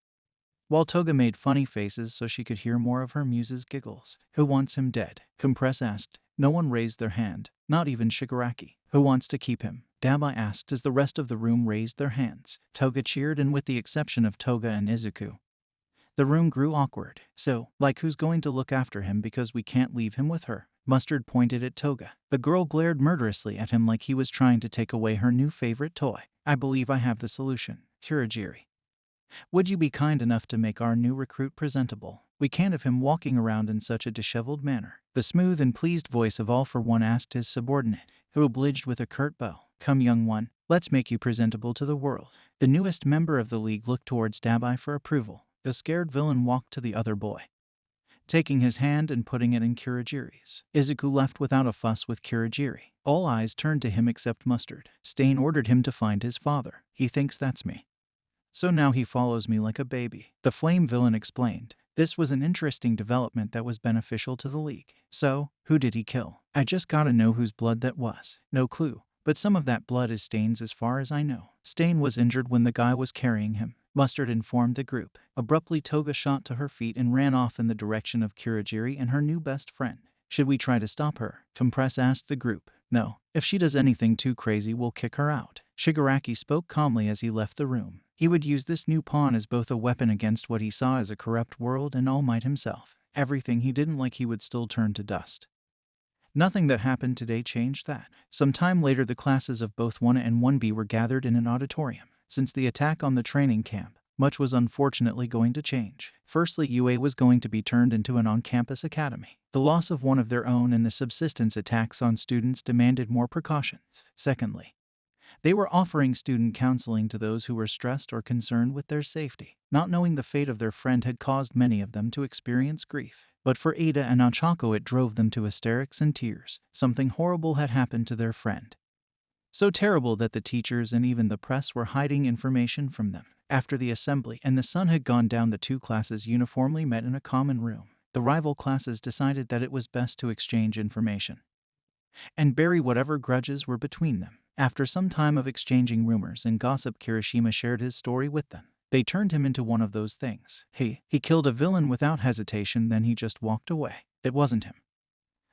while Toga made funny faces so she could hear more of her muse's giggles. Who wants him dead? Compress asked. No one raised their hand, not even Shigaraki. Who wants to keep him? Dabai asked as the rest of the room raised their hands. Toga cheered, and with the exception of Toga and Izuku, the room grew awkward. So, like, who's going to look after him because we can't leave him with her? Mustard pointed at Toga. The girl glared murderously at him like he was trying to take away her new favorite toy. I believe I have the solution. Kurogiri, would you be kind enough to make our new recruit presentable? We can't have him walking around in such a disheveled manner. The smooth and pleased voice of All for One asked his subordinate, who obliged with a curt bow. Come, young one, let's make you presentable to the world. The newest member of the league looked towards Dabai for approval. The scared villain walked to the other boy, taking his hand and putting it in Kurogiri's. Izuku left without a fuss with Kurogiri. All eyes turned to him except Mustard. Stain ordered him to find his father. He thinks that's me, so now he follows me like a baby, the flame villain explained. This was an interesting development that was beneficial to the league. So, who did he kill? I just gotta know whose blood that was. No clue, but some of that blood is Stain's as far as I know. Stain was injured when the guy was carrying him, Mustard informed the group. Abruptly, Toga shot to her feet and ran off in the direction of Kurogiri and her new best friend. Should we try to stop her? Compress asked the group. No. If she does anything too crazy, we'll kick her out. Shigaraki spoke calmly as he left the room. He would use this new pawn as both a weapon against what he saw as a corrupt world and All Might himself. Everything he didn't like he would still turn to dust. Nothing that happened today changed that. Some time later, the classes of both 1A and 1B were gathered in an auditorium. Since the attack on the training camp, much was unfortunately going to change. Firstly, UA was going to be turned into an on-campus academy. The loss of one of their own and the subsistence attacks on students demanded more precautions. Secondly, they were offering student counseling to those who were stressed or concerned with their safety. Not knowing the fate of their friend had caused many of them to experience grief. But for Ada and Ochako, it drove them to hysterics and tears. Something horrible had happened to their friend, so terrible that the teachers and even the press were hiding information from them. After the assembly and the sun had gone down, the two classes uniformly met in a common room. The rival classes decided that it was best to exchange information and bury whatever grudges were between them. After some time of exchanging rumors and gossip, Kirishima shared his story with them. They turned him into one of those things. He killed a villain without hesitation, then he just walked away. It wasn't him.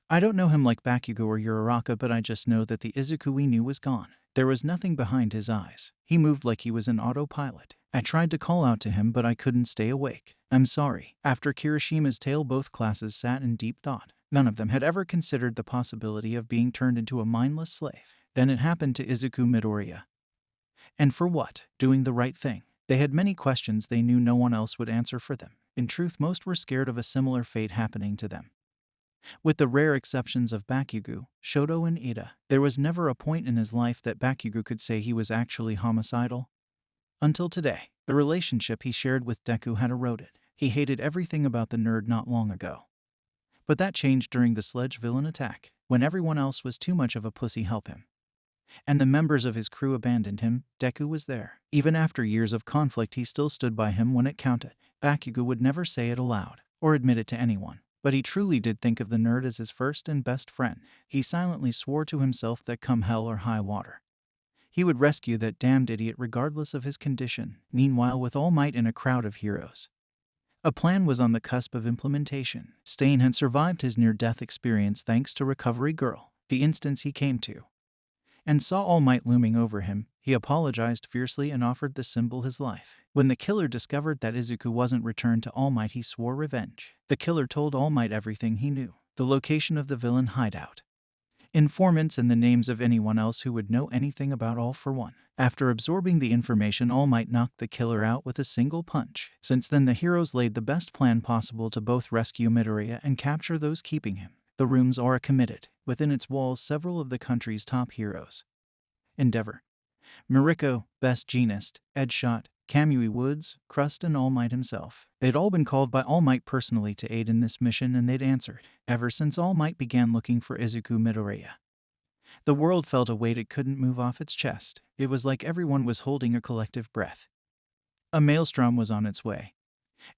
I don't know him like Bakugo or Uraraka, but I just know that the Izuku we knew was gone. There was nothing behind his eyes. He moved like he was an autopilot. I tried to call out to him, but I couldn't stay awake. I'm sorry. After Kirishima's tale, both classes sat in deep thought. None of them had ever considered the possibility of being turned into a mindless slave. Then it happened to Izuku Midoriya. And for what? Doing the right thing. They had many questions they knew no one else would answer for them. In truth, most were scared of a similar fate happening to them. With the rare exceptions of Bakugo, Shoto, and Ida, there was never a point in his life that Bakugo could say he was actually homicidal. Until today, the relationship he shared with Deku had eroded. He hated everything about the nerd not long ago. But that changed during the sledge villain attack, when everyone else was too much of a pussy help him. And the members of his crew abandoned him. Deku was there. Even after years of conflict, he still stood by him when it counted. Bakugo would never say it aloud, or admit it to anyone. But he truly did think of the nerd as his first and best friend. He silently swore to himself that come hell or high water, he would rescue that damned idiot regardless of his condition. Meanwhile, with All Might and a crowd of heroes, a plan was on the cusp of implementation. Stain had survived his near-death experience thanks to Recovery Girl. The instance he came to and saw All Might looming over him, he apologized fiercely and offered the symbol his life. When the killer discovered that Izuku wasn't returned to All Might, he swore revenge. The killer told All Might everything he knew, the location of the villain hideout, informants, and the names of anyone else who would know anything about All for One. After absorbing the information, All Might knocked the killer out with a single punch. Since then, the heroes laid the best plan possible to both rescue Midoriya and capture those keeping him. The room's aura committed within its walls several of the country's top heroes: Endeavor, Mariko, Best Jeanist, Edgeshot, Kamui Woods, Crust, and All Might himself. They'd all been called by All Might personally to aid in this mission, and they'd answered. Ever since All Might began looking for Izuku Midoriya, the world felt a weight it couldn't move off its chest. It was like everyone was holding a collective breath. A maelstrom was on its way,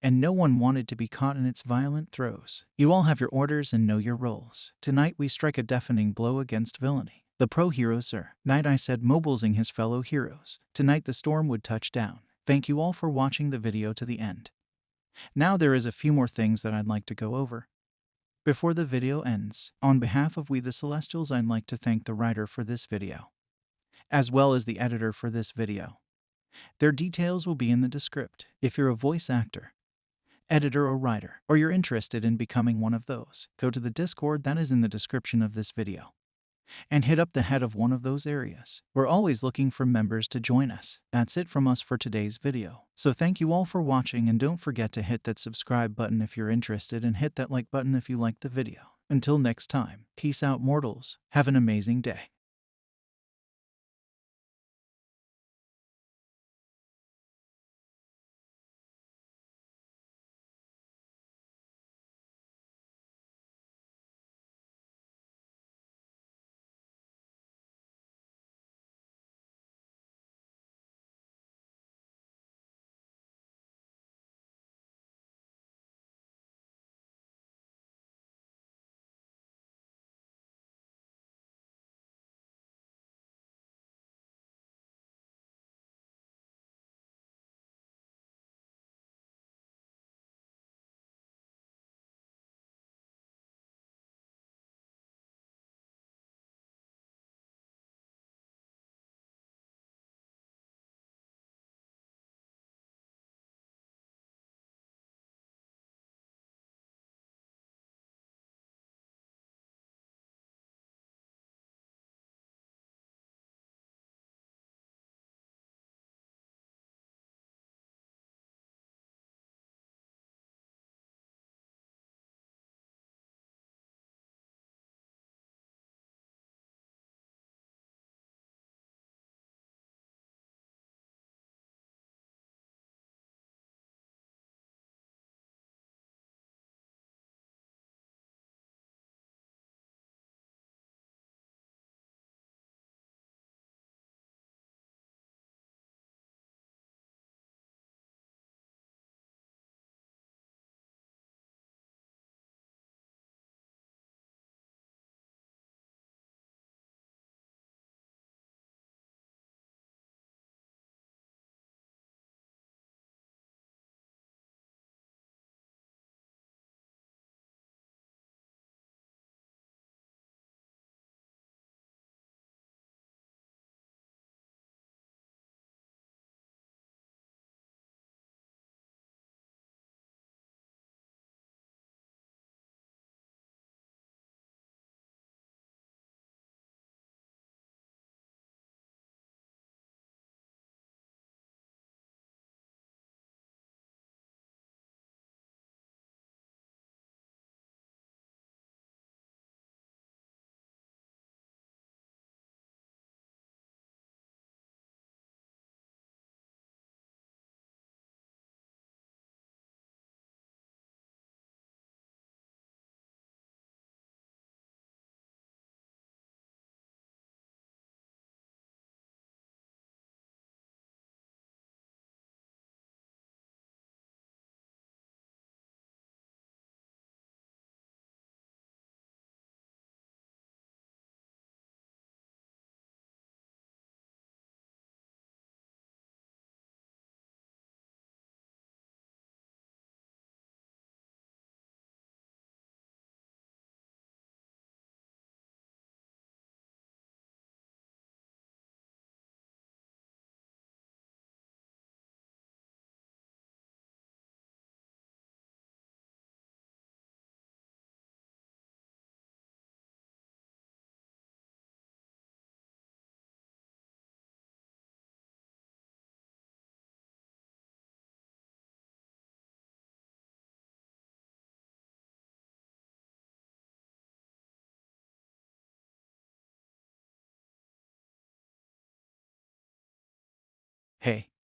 and no one wanted to be caught in its violent throes. You all have your orders and know your roles. Tonight we strike a deafening blow against villainy. The pro-heroes, sir. Night, I said, mobilizing his fellow heroes. Tonight the storm would touch down. Thank you all for watching the video to the end. Now there is a few more things that I'd like to go over before the video ends. On behalf of We the Celestials, I'd like to thank the writer for this video, as well as the editor for this video. Their details will be in the description. If you're a voice actor, editor, or writer, or you're interested in becoming one of those, go to the Discord that is in the description of this video and hit up the head of one of those areas. We're always looking for members to join us. That's it from us for today's video. So thank you all for watching, and don't forget to hit that subscribe button if you're interested, and hit that like button if you liked the video. Until next time, peace out, mortals. Have an amazing day.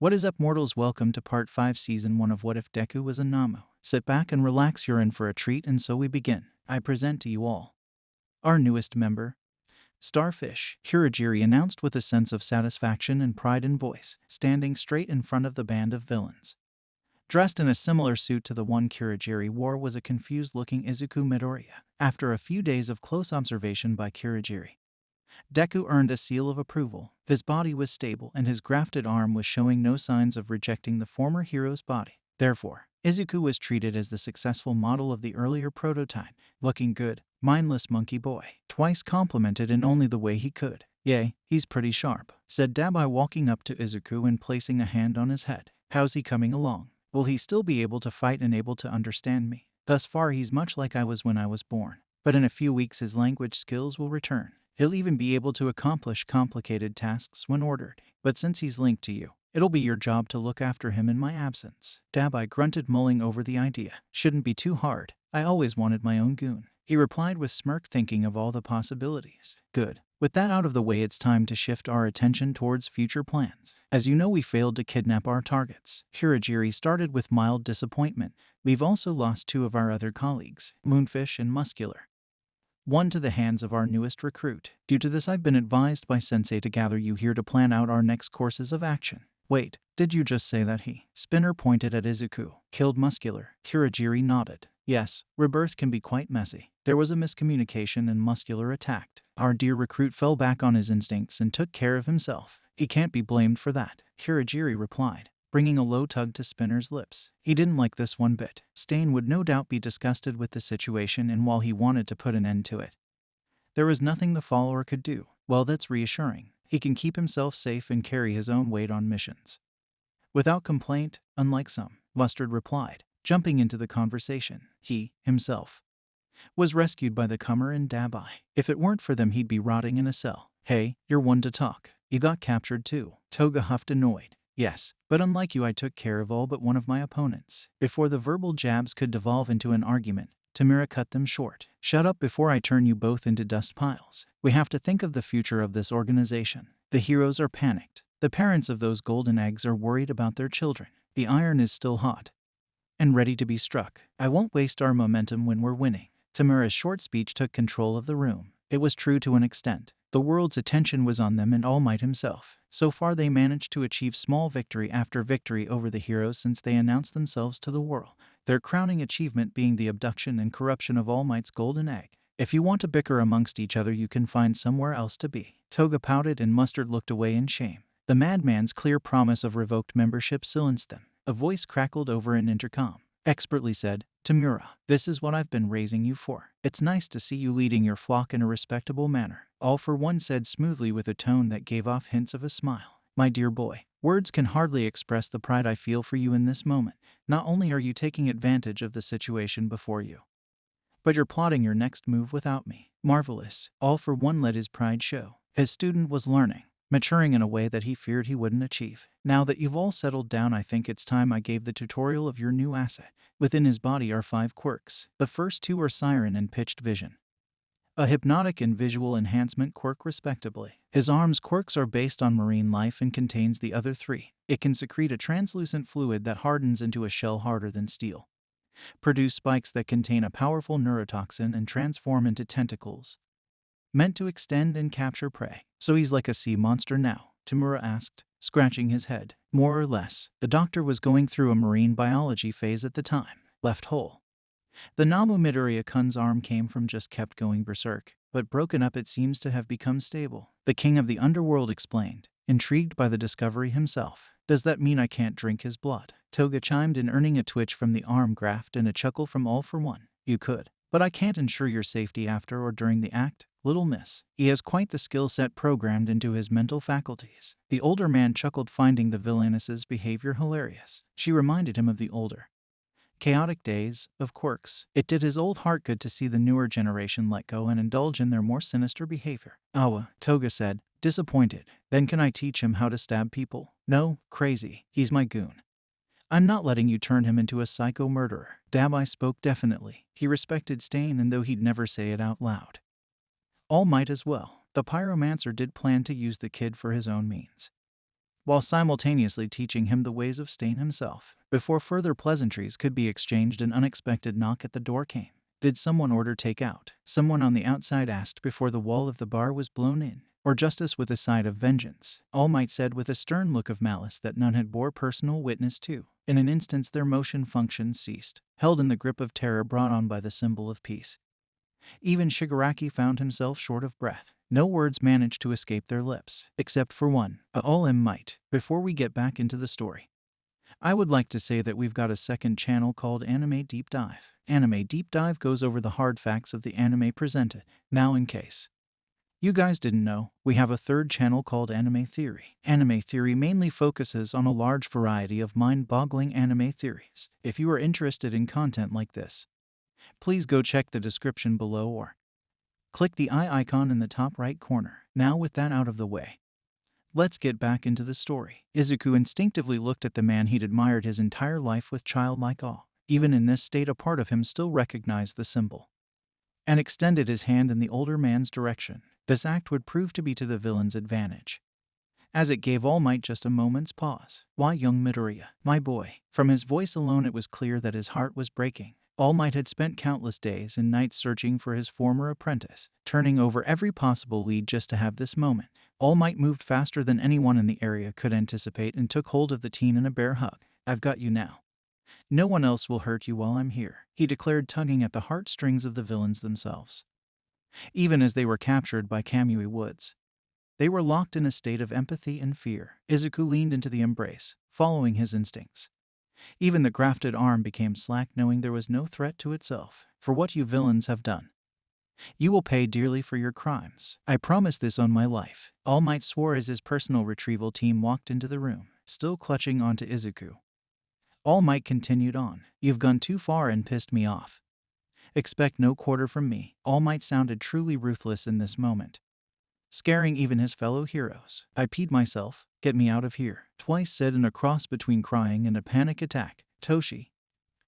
What is up, mortals? Welcome to Part 5 Season 1 of What If Deku Was a Namu. Sit back and relax, you're in for a treat, and so we begin. I present to you all our newest member, Starfish. Kurogiri announced with a sense of satisfaction and pride in voice, standing straight in front of the band of villains. Dressed in a similar suit to the one Kurogiri wore was a confused-looking Izuku Midoriya. After a few days of close observation by Kurogiri, Deku earned a seal of approval. His body was stable and his grafted arm was showing no signs of rejecting the former hero's body. Therefore, Izuku was treated as the successful model of the earlier prototype, looking good, mindless monkey boy, twice complimented in only the way he could. "Yay, he's pretty sharp," said Dabai, walking up to Izuku and placing a hand on his head. "How's he coming along? Will he still be able to fight and able to understand me? Thus far he's much like I was when I was born, but in a few weeks his language skills will return. He'll even be able to accomplish complicated tasks when ordered. But since he's linked to you, it'll be your job to look after him in my absence." Dabai grunted, mulling over the idea. "Shouldn't be too hard. I always wanted my own goon," he replied with smirk, thinking of all the possibilities. "Good. With that out of the way, it's time to shift our attention towards future plans. As you know, we failed to kidnap our targets." Kurogiri started with mild disappointment. "We've also lost two of our other colleagues, Moonfish and Muscular. One to the hands of our newest recruit. Due to this, I've been advised by Sensei to gather you here to plan out our next courses of action." "Wait, did you just say that he?" Spinner pointed at Izuku. "Killed Muscular?" Kurogiri nodded. "Yes, rebirth can be quite messy. There was a miscommunication and Muscular attacked. Our dear recruit fell back on his instincts and took care of himself. He can't be blamed for that," Kurogiri replied, bringing a low tug to Spinner's lips. He didn't like this one bit. Stain would no doubt be disgusted with the situation, and while he wanted to put an end to it, there was nothing the follower could do. Well, that's reassuring. He can keep himself safe and carry his own weight on missions without complaint, unlike some, Mustard replied, jumping into the conversation. He, himself, was rescued by the comer and Dabai. If it weren't for them, he'd be rotting in a cell. "Hey, you're one to talk. You got captured too." Toga huffed, annoyed. "Yes, but unlike you, I took care of all but one of my opponents." Before the verbal jabs could devolve into an argument, Tamura cut them short. "Shut up before I turn you both into dust piles. We have to think of the future of this organization. The heroes are panicked. The parents of those golden eggs are worried about their children. The iron is still hot and ready to be struck. I won't waste our momentum when we're winning." Tamura's short speech took control of the room. It was true to an extent. The world's attention was on them and All Might himself. So far they managed to achieve small victory after victory over the heroes since they announced themselves to the world, their crowning achievement being the abduction and corruption of All Might's golden egg. "If you want to bicker amongst each other, you can find somewhere else to be." Toga pouted and Mustard looked away in shame. The madman's clear promise of revoked membership silenced them. A voice crackled over an intercom. Expertly said, "Tamura, this is what I've been raising you for. It's nice to see you leading your flock in a respectable manner." All for One said smoothly with a tone that gave off hints of a smile. "My dear boy, words can hardly express the pride I feel for you in this moment. Not only are you taking advantage of the situation before you, but you're plotting your next move without me. Marvelous." All for One let his pride show. His student was learning, maturing in a way that he feared he wouldn't achieve. "Now that you've all settled down, I think it's time I gave the tutorial of your new asset." Within his body are 5 quirks. The first 2 are Siren and Pitched Vision, a hypnotic and visual enhancement quirk respectively. His arm's quirks are based on marine life and contains the other 3. It can secrete a translucent fluid that hardens into a shell harder than steel, produce spikes that contain a powerful neurotoxin, and transform into tentacles meant to extend and capture prey. "So he's like a sea monster now?" Tamura asked, scratching his head. "More or less. The doctor was going through a marine biology phase at the time. Left whole. The Namu Midoriya-kun's arm came from just kept going berserk, but broken up it seems to have become stable." The king of the underworld explained, intrigued by the discovery himself. "Does that mean I can't drink his blood?" Toga chimed in, earning a twitch from the arm graft and a chuckle from All for One. "You could, but I can't ensure your safety after or during the act, little miss." He has quite the skill set programmed into his mental faculties. The older man chuckled, finding the villainess's behavior hilarious. She reminded him of the older, chaotic days of quirks. It did his old heart good to see the newer generation let go and indulge in their more sinister behavior. "Awa," Toga said, disappointed. "Then can I teach him how to stab people?" "No, crazy. He's my goon. I'm not letting you turn him into a psycho murderer." Dabai spoke definitely. He respected Stain, and though he'd never say it out loud, All Might as well. The pyromancer did plan to use the kid for his own means. while simultaneously teaching him the ways of staying himself. Before further pleasantries could be exchanged, an unexpected knock at the door came. Did someone order takeout? Someone on the outside asked before the wall of the bar was blown in. Or justice with a side of vengeance? All Might said with a stern look of malice that none had bore personal witness to. In an instant their motion functions ceased, held in the grip of terror brought on by the symbol of peace. Even Shigaraki found himself short of breath. No words managed to escape their lips, except for one. All Might. Before we get back into the story, I would like to say that we've got a second channel called Anime Deep Dive. Anime Deep Dive goes over the hard facts of the anime presented. Now, in case you guys didn't know, we have a third channel called Anime Theory. Anime Theory mainly focuses on a large variety of mind-boggling anime theories. If you are interested in content like this, please go check the description below or click the eye icon in the top right corner. Now, with that out of the way, let's get back into the story. Izuku instinctively looked at the man he'd admired his entire life with childlike awe. Even in this state, a part of him still recognized the symbol and extended his hand in the older man's direction. This act would prove to be to the villain's advantage, as it gave All Might just a moment's pause. Why, young Midoriya, my boy. From his voice alone it was clear that his heart was breaking. All Might had spent countless days and nights searching for his former apprentice, turning over every possible lead just to have this moment. All Might moved faster than anyone in the area could anticipate and took hold of the teen in a bear hug. I've got you now. No one else will hurt you while I'm here, he declared, tugging at the heartstrings of the villains themselves. Even as they were captured by Kamui Woods, they were locked in a state of empathy and fear. Izuku leaned into the embrace, following his instincts. Even the grafted arm became slack, knowing there was no threat to itself. For what you villains have done, you will pay dearly for your crimes. I promise this on my life, All Might swore as his personal retrieval team walked into the room, still clutching onto Izuku. All Might continued on. You've gone too far and pissed me off. Expect no quarter from me. All Might sounded truly ruthless in this moment, scaring even his fellow heroes. I peed myself. Get me out of here, twice said in a cross between crying and a panic attack. Toshi,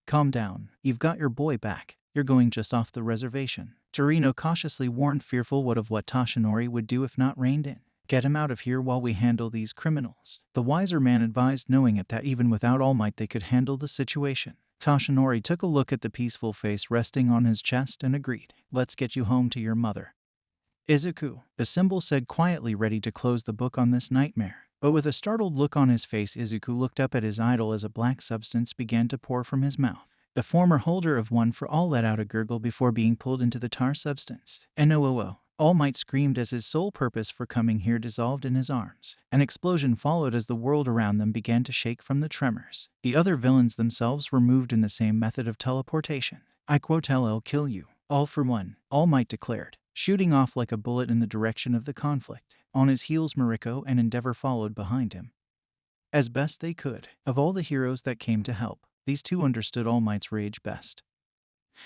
calm down. You've got your boy back. You're going just off the reservation, Torino cautiously warned, fearful what Toshinori would do if not reined in. Get him out of here while we handle these criminals, the wiser man advised, knowing it that even without All Might they could handle the situation. Toshinori took a look at the peaceful face resting on his chest and agreed. Let's get you home to your mother, Izuku, the symbol said quietly, ready to close the book on this nightmare. But with a startled look on his face, Izuku looked up at his idol as a black substance began to pour from his mouth. The former holder of One for All let out a gurgle before being pulled into the tar substance. NOOO. All Might screamed as his sole purpose for coming here dissolved in his arms. An explosion followed as the world around them began to shake from the tremors. The other villains themselves were moved in the same method of teleportation. I quote, I'll kill you, all for one, All Might declared, shooting off like a bullet in the direction of the conflict. On his heels, Mariko and Endeavor followed behind him, as best they could. Of all the heroes that came to help, these two understood All Might's rage best,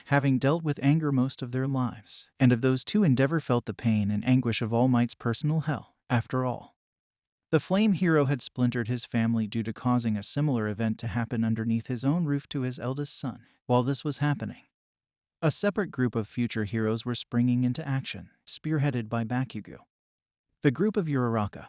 having dealt with anger most of their lives. And of those two, Endeavor felt the pain and anguish of All Might's personal hell. After all, the flame hero had splintered his family due to causing a similar event to happen underneath his own roof to his eldest son. While this was happening, a separate group of future heroes were springing into action, spearheaded by Bakugo. The group of Uraraka,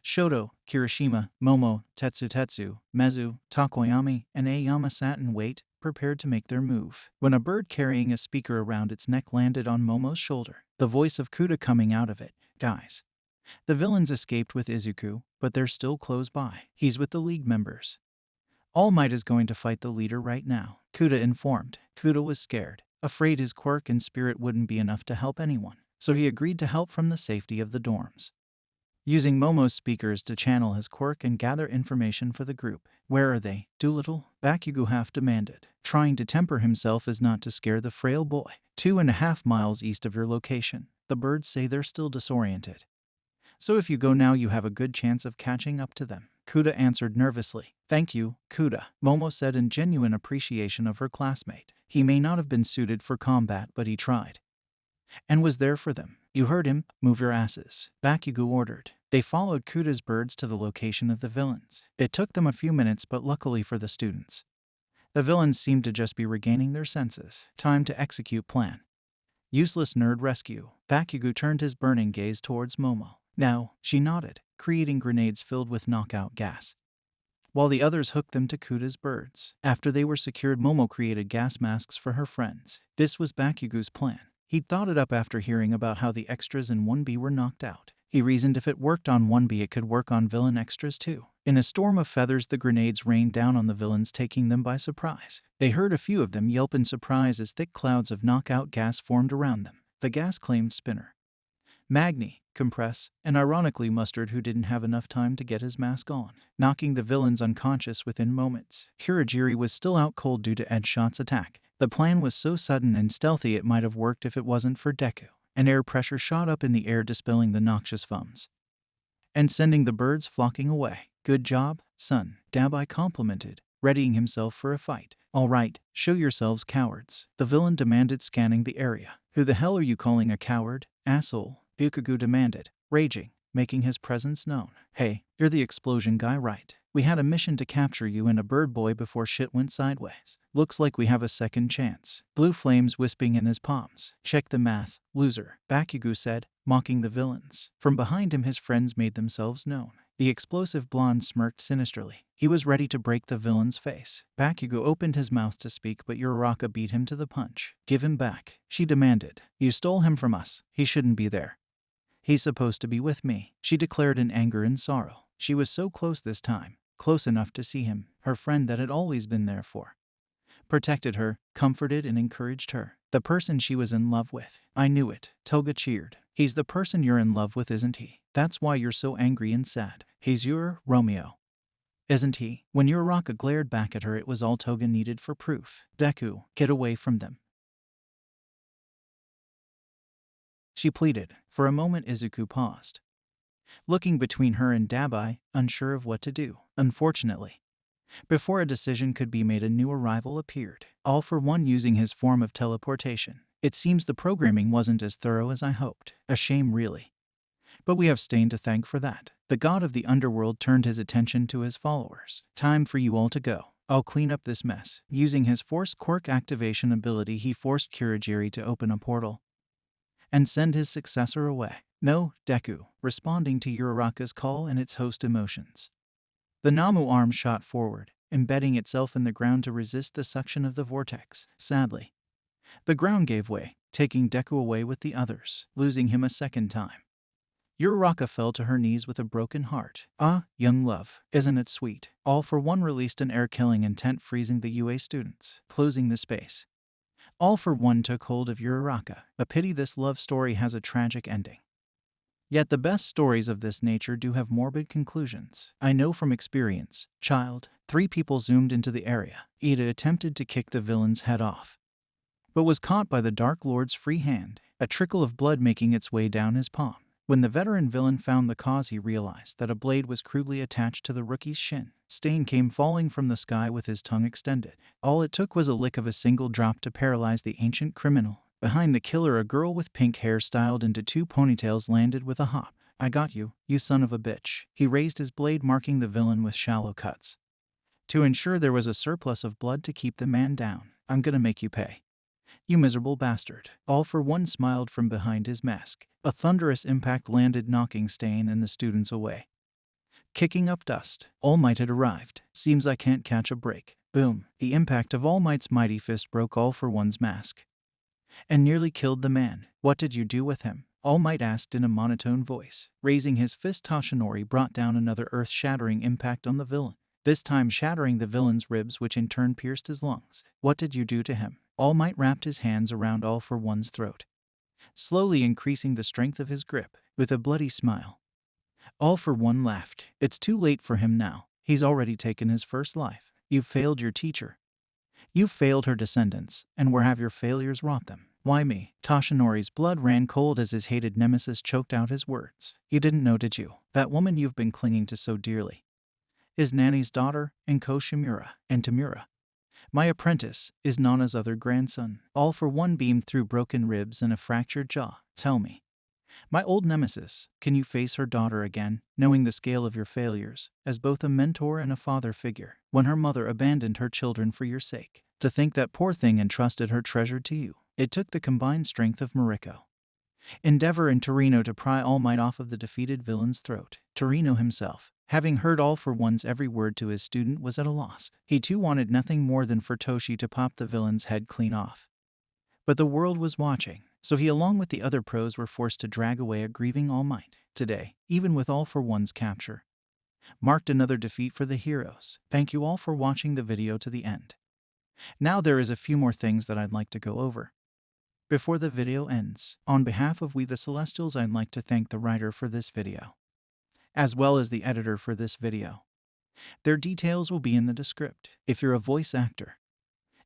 Shoto, Kirishima, Momo, Tetsu, Mezu, Takoyami, and Aoyama sat in wait, prepared to make their move, when a bird carrying a speaker around its neck landed on Momo's shoulder, the voice of Kuda coming out of it. Guys, the villains escaped with Izuku, but they're still close by. He's with the League members. All Might is going to fight the leader right now, Kuda informed. Kuda was scared, afraid his quirk and spirit wouldn't be enough to help anyone, so he agreed to help from the safety of the dorms, using Momo's speakers to channel his quirk and gather information for the group. Where are they, Doolittle? Bakugo half demanded, trying to temper himself as not to scare the frail boy. 2.5 miles east of your location. The birds say they're still disoriented, so if you go now you have a good chance of catching up to them, Kuda answered nervously. Thank you, Kuda, Momo said in genuine appreciation of her classmate. He may not have been suited for combat, but he tried and was there for them. You heard him. Move your asses, Bakugo ordered. They followed Kuda's birds to the location of the villains. It took them a few minutes, but luckily for the students, the villains seemed to just be regaining their senses. Time to execute plan. Useless nerd rescue. Bakugo turned his burning gaze towards Momo. Now, she nodded, creating grenades filled with knockout gas, while the others hooked them to Kuta's birds. After they were secured, Momo created gas masks for her friends. This was Bakugo's plan. He'd thought it up after hearing about how the extras in 1B were knocked out. He reasoned if it worked on 1B, it could work on villain extras too. In a storm of feathers, the grenades rained down on the villains, taking them by surprise. They heard a few of them yelp in surprise as thick clouds of knockout gas formed around them. The gas claimed Spinner, Magni, Compress, and ironically Mustard, who didn't have enough time to get his mask on, knocking the villains unconscious within moments. Kurogiri was still out cold due to Edshot's attack. The plan was so sudden and stealthy it might have worked if it wasn't for Deku. An air pressure shot up in the air, dispelling the noxious fumes and sending the birds flocking away. "Good job, son," Dabai complimented, readying himself for a fight. "All right, show yourselves, cowards," the villain demanded, scanning the area. "Who the hell are you calling a coward, asshole?" Byakugo demanded, raging, making his presence known. "Hey, you're the explosion guy, right? We had a mission to capture you and a bird boy before shit went sideways. Looks like we have a second chance." Blue flames wisping in his palms. "Check the math, loser," Bakugo said, mocking the villains. From behind him, his friends made themselves known. The explosive blonde smirked sinisterly. He was ready to break the villain's face. Bakugo opened his mouth to speak, but Uraraka beat him to the punch. "Give him back," she demanded. "You stole him from us. He shouldn't be there. He's supposed to be with me," she declared in anger and sorrow. She was so close this time, close enough to see him, her friend that had always been there for, protected her, comforted and encouraged her. The person she was in love with. "I knew it," Toga cheered. "He's the person you're in love with, isn't he? That's why you're so angry and sad. He's your Romeo, isn't he?" When Uraraka glared back at her, it was all Toga needed for proof. "Deku, get away from them," she pleaded. For a moment, Izuku paused, looking between her and Dabai, unsure of what to do. Unfortunately, before a decision could be made, a new arrival appeared, all for one using his form of teleportation. "It seems the programming wasn't as thorough as I hoped. A shame, really. But we have Stain to thank for that." The god of the underworld turned his attention to his followers. "Time for you all to go. I'll clean up this mess." Using his Force Quirk activation ability, he forced Kurogiri to open a portal and send his successor away. "No, Deku," responding to Uraraka's call and its host emotions. The Nomu arm shot forward, embedding itself in the ground to resist the suction of the vortex. Sadly, the ground gave way, taking Deku away with the others, losing him a second time. Uraraka fell to her knees with a broken heart. "Ah, young love, isn't it sweet?" All for One released an air-killing intent, freezing the UA students, closing the space. All for One took hold of Uraraka. A pity this love story has a tragic ending. Yet the best stories of this nature do have morbid conclusions. I know from experience, child. 3 people zoomed into the area. Ida attempted to kick the villain's head off, but was caught by the Dark Lord's free hand, a trickle of blood making its way down his palm. When the veteran villain found the cause, he realized that a blade was crudely attached to the rookie's shin. Stain came falling from the sky with his tongue extended. All it took was a lick of a single drop to paralyze the ancient criminal. Behind the killer, a girl with pink hair styled into 2 ponytails landed with a hop. "I got you, you son of a bitch." He raised his blade, marking the villain with shallow cuts to ensure there was a surplus of blood to keep the man down. "I'm gonna make you pay, you miserable bastard." All for One smiled from behind his mask. A thunderous impact landed, knocking Stain and the students away, kicking up dust. All Might had arrived. "Seems I can't catch a break." Boom. The impact of All Might's mighty fist broke All for One's mask and nearly killed the man. "What did you do with him?" All Might asked in a monotone voice. Raising his fist, Toshinori brought down another earth-shattering impact on the villain, this time shattering the villain's ribs, which in turn pierced his lungs. "What did you do to him?" All Might wrapped his hands around All for One's throat, slowly increasing the strength of his grip. With a bloody smile, All for One laughed. "It's too late for him now. He's already taken his first life. You've failed your teacher. You've failed her descendants, and where have your failures wrought them?" "Why me?" Toshinori's blood ran cold as his hated nemesis choked out his words. "You didn't know, did you? That woman you've been clinging to so dearly is Nani's daughter, and Koshimura, and Tamura, my apprentice, is Nana's other grandson." All for One beamed through broken ribs and a fractured jaw. "Tell me, my old nemesis, can you face her daughter again, knowing the scale of your failures, as both a mentor and a father figure, when her mother abandoned her children for your sake? To think that poor thing entrusted her treasure to you." It took the combined strength of Mariko endeavor in Torino to pry All Might off of the defeated villain's throat. Torino himself, having heard All for One's every word to his student, was at a loss. He too wanted nothing more than for Toshi to pop the villain's head clean off. But the world was watching, so he along with the other pros were forced to drag away a grieving All Might. Today, even with All for One's capture, marked another defeat for the heroes. Thank you all for watching the video to the end. Now there is a few more things that I'd like to go over before the video ends. On behalf of We the Celestials, I'd like to thank the writer for this video, as well as the editor for this video. Their details will be in the description. If you're a voice actor,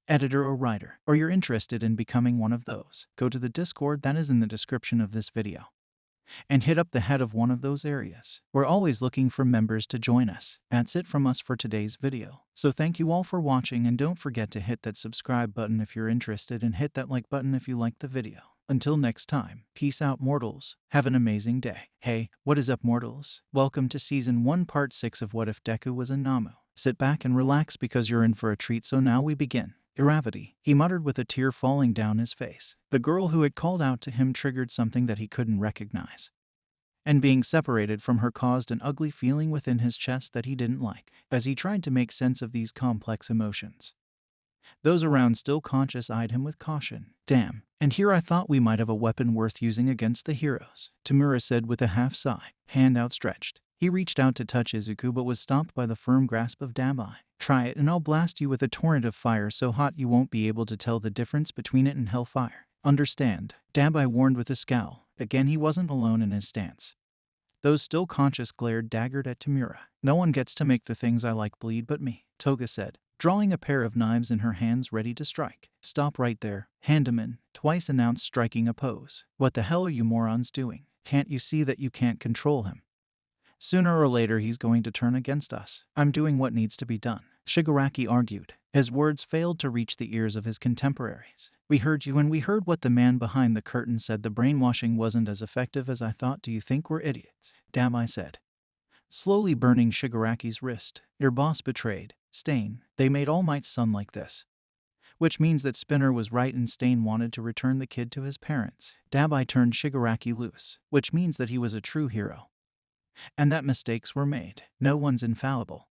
editor or writer, or you're interested in becoming one of those, go to the Discord that is in the description of this video and hit up the head of one of those areas. We're always looking for members to join us. That's it from us for today's video. So thank you all for watching, and don't forget to hit that subscribe button if you're interested, and hit that like button if you liked the video. Until next time, peace out mortals, have an amazing day. Hey, what is up mortals? Welcome to Season 1 Part 6 of What If Deku Was a Nomu. Sit back and relax because you're in for a treat, so now we begin. Iravati, he muttered with a tear falling down his face. The girl who had called out to him triggered something that he couldn't recognize, and being separated from her caused an ugly feeling within his chest that he didn't like. As he tried to make sense of these complex emotions, those around still conscious eyed him with caution. Damn, and here I thought we might have a weapon worth using against the heroes, Tamura said with a half sigh, hand outstretched. He reached out to touch Izuku but was stopped by the firm grasp of Dabai. Try it and I'll blast you with a torrent of fire so hot you won't be able to tell the difference between it and hellfire. Understand? Dabai warned with a scowl. Again, he wasn't alone in his stance. Those still conscious glared daggered at Tamura. No one gets to make the things I like bleed but me, Toga said, drawing a pair of knives in her hands ready to strike. Stop right there, hand 'em in, twice announced, striking a pose. What the hell are you morons doing? Can't you see that you can't control him? Sooner or later he's going to turn against us. I'm doing what needs to be done, Shigaraki argued. His words failed to reach the ears of his contemporaries. We heard you, and we heard what the man behind the curtain said. The brainwashing wasn't as effective as I thought. Do you think we're idiots? Dabai said, slowly burning Shigaraki's wrist. Your boss betrayed Stain. They made All Might's son like this. Which means that Spinner was right and Stain wanted to return the kid to his parents. Dabai turned Shigaraki loose, which means that he was a true hero, and that mistakes were made. No one's infallible.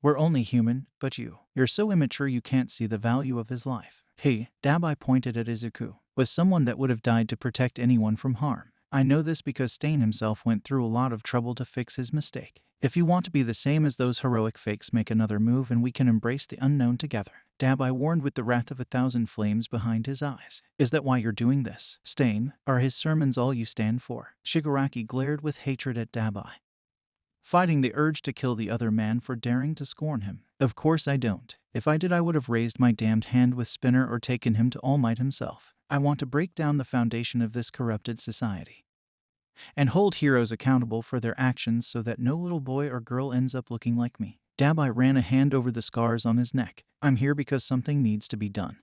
We're only human, but you're so immature you can't see the value of his life. He, Dabai pointed at Izuku, was someone that would have died to protect anyone from harm. I know this because Stain himself went through a lot of trouble to fix his mistake. If you want to be the same as those heroic fakes, make another move and we can embrace the unknown together. Dabai warned with the wrath of 1,000 flames behind his eyes. Is that why you're doing this, Stain? Are his sermons all you stand for? Shigaraki glared with hatred at Dabai, fighting the urge to kill the other man for daring to scorn him. Of course I don't. If I did, I would have raised my damned hand with Spinner or taken him to All Might himself. I want to break down the foundation of this corrupted society and hold heroes accountable for their actions so that no little boy or girl ends up looking like me. Dabai ran a hand over the scars on his neck. I'm here because something needs to be done,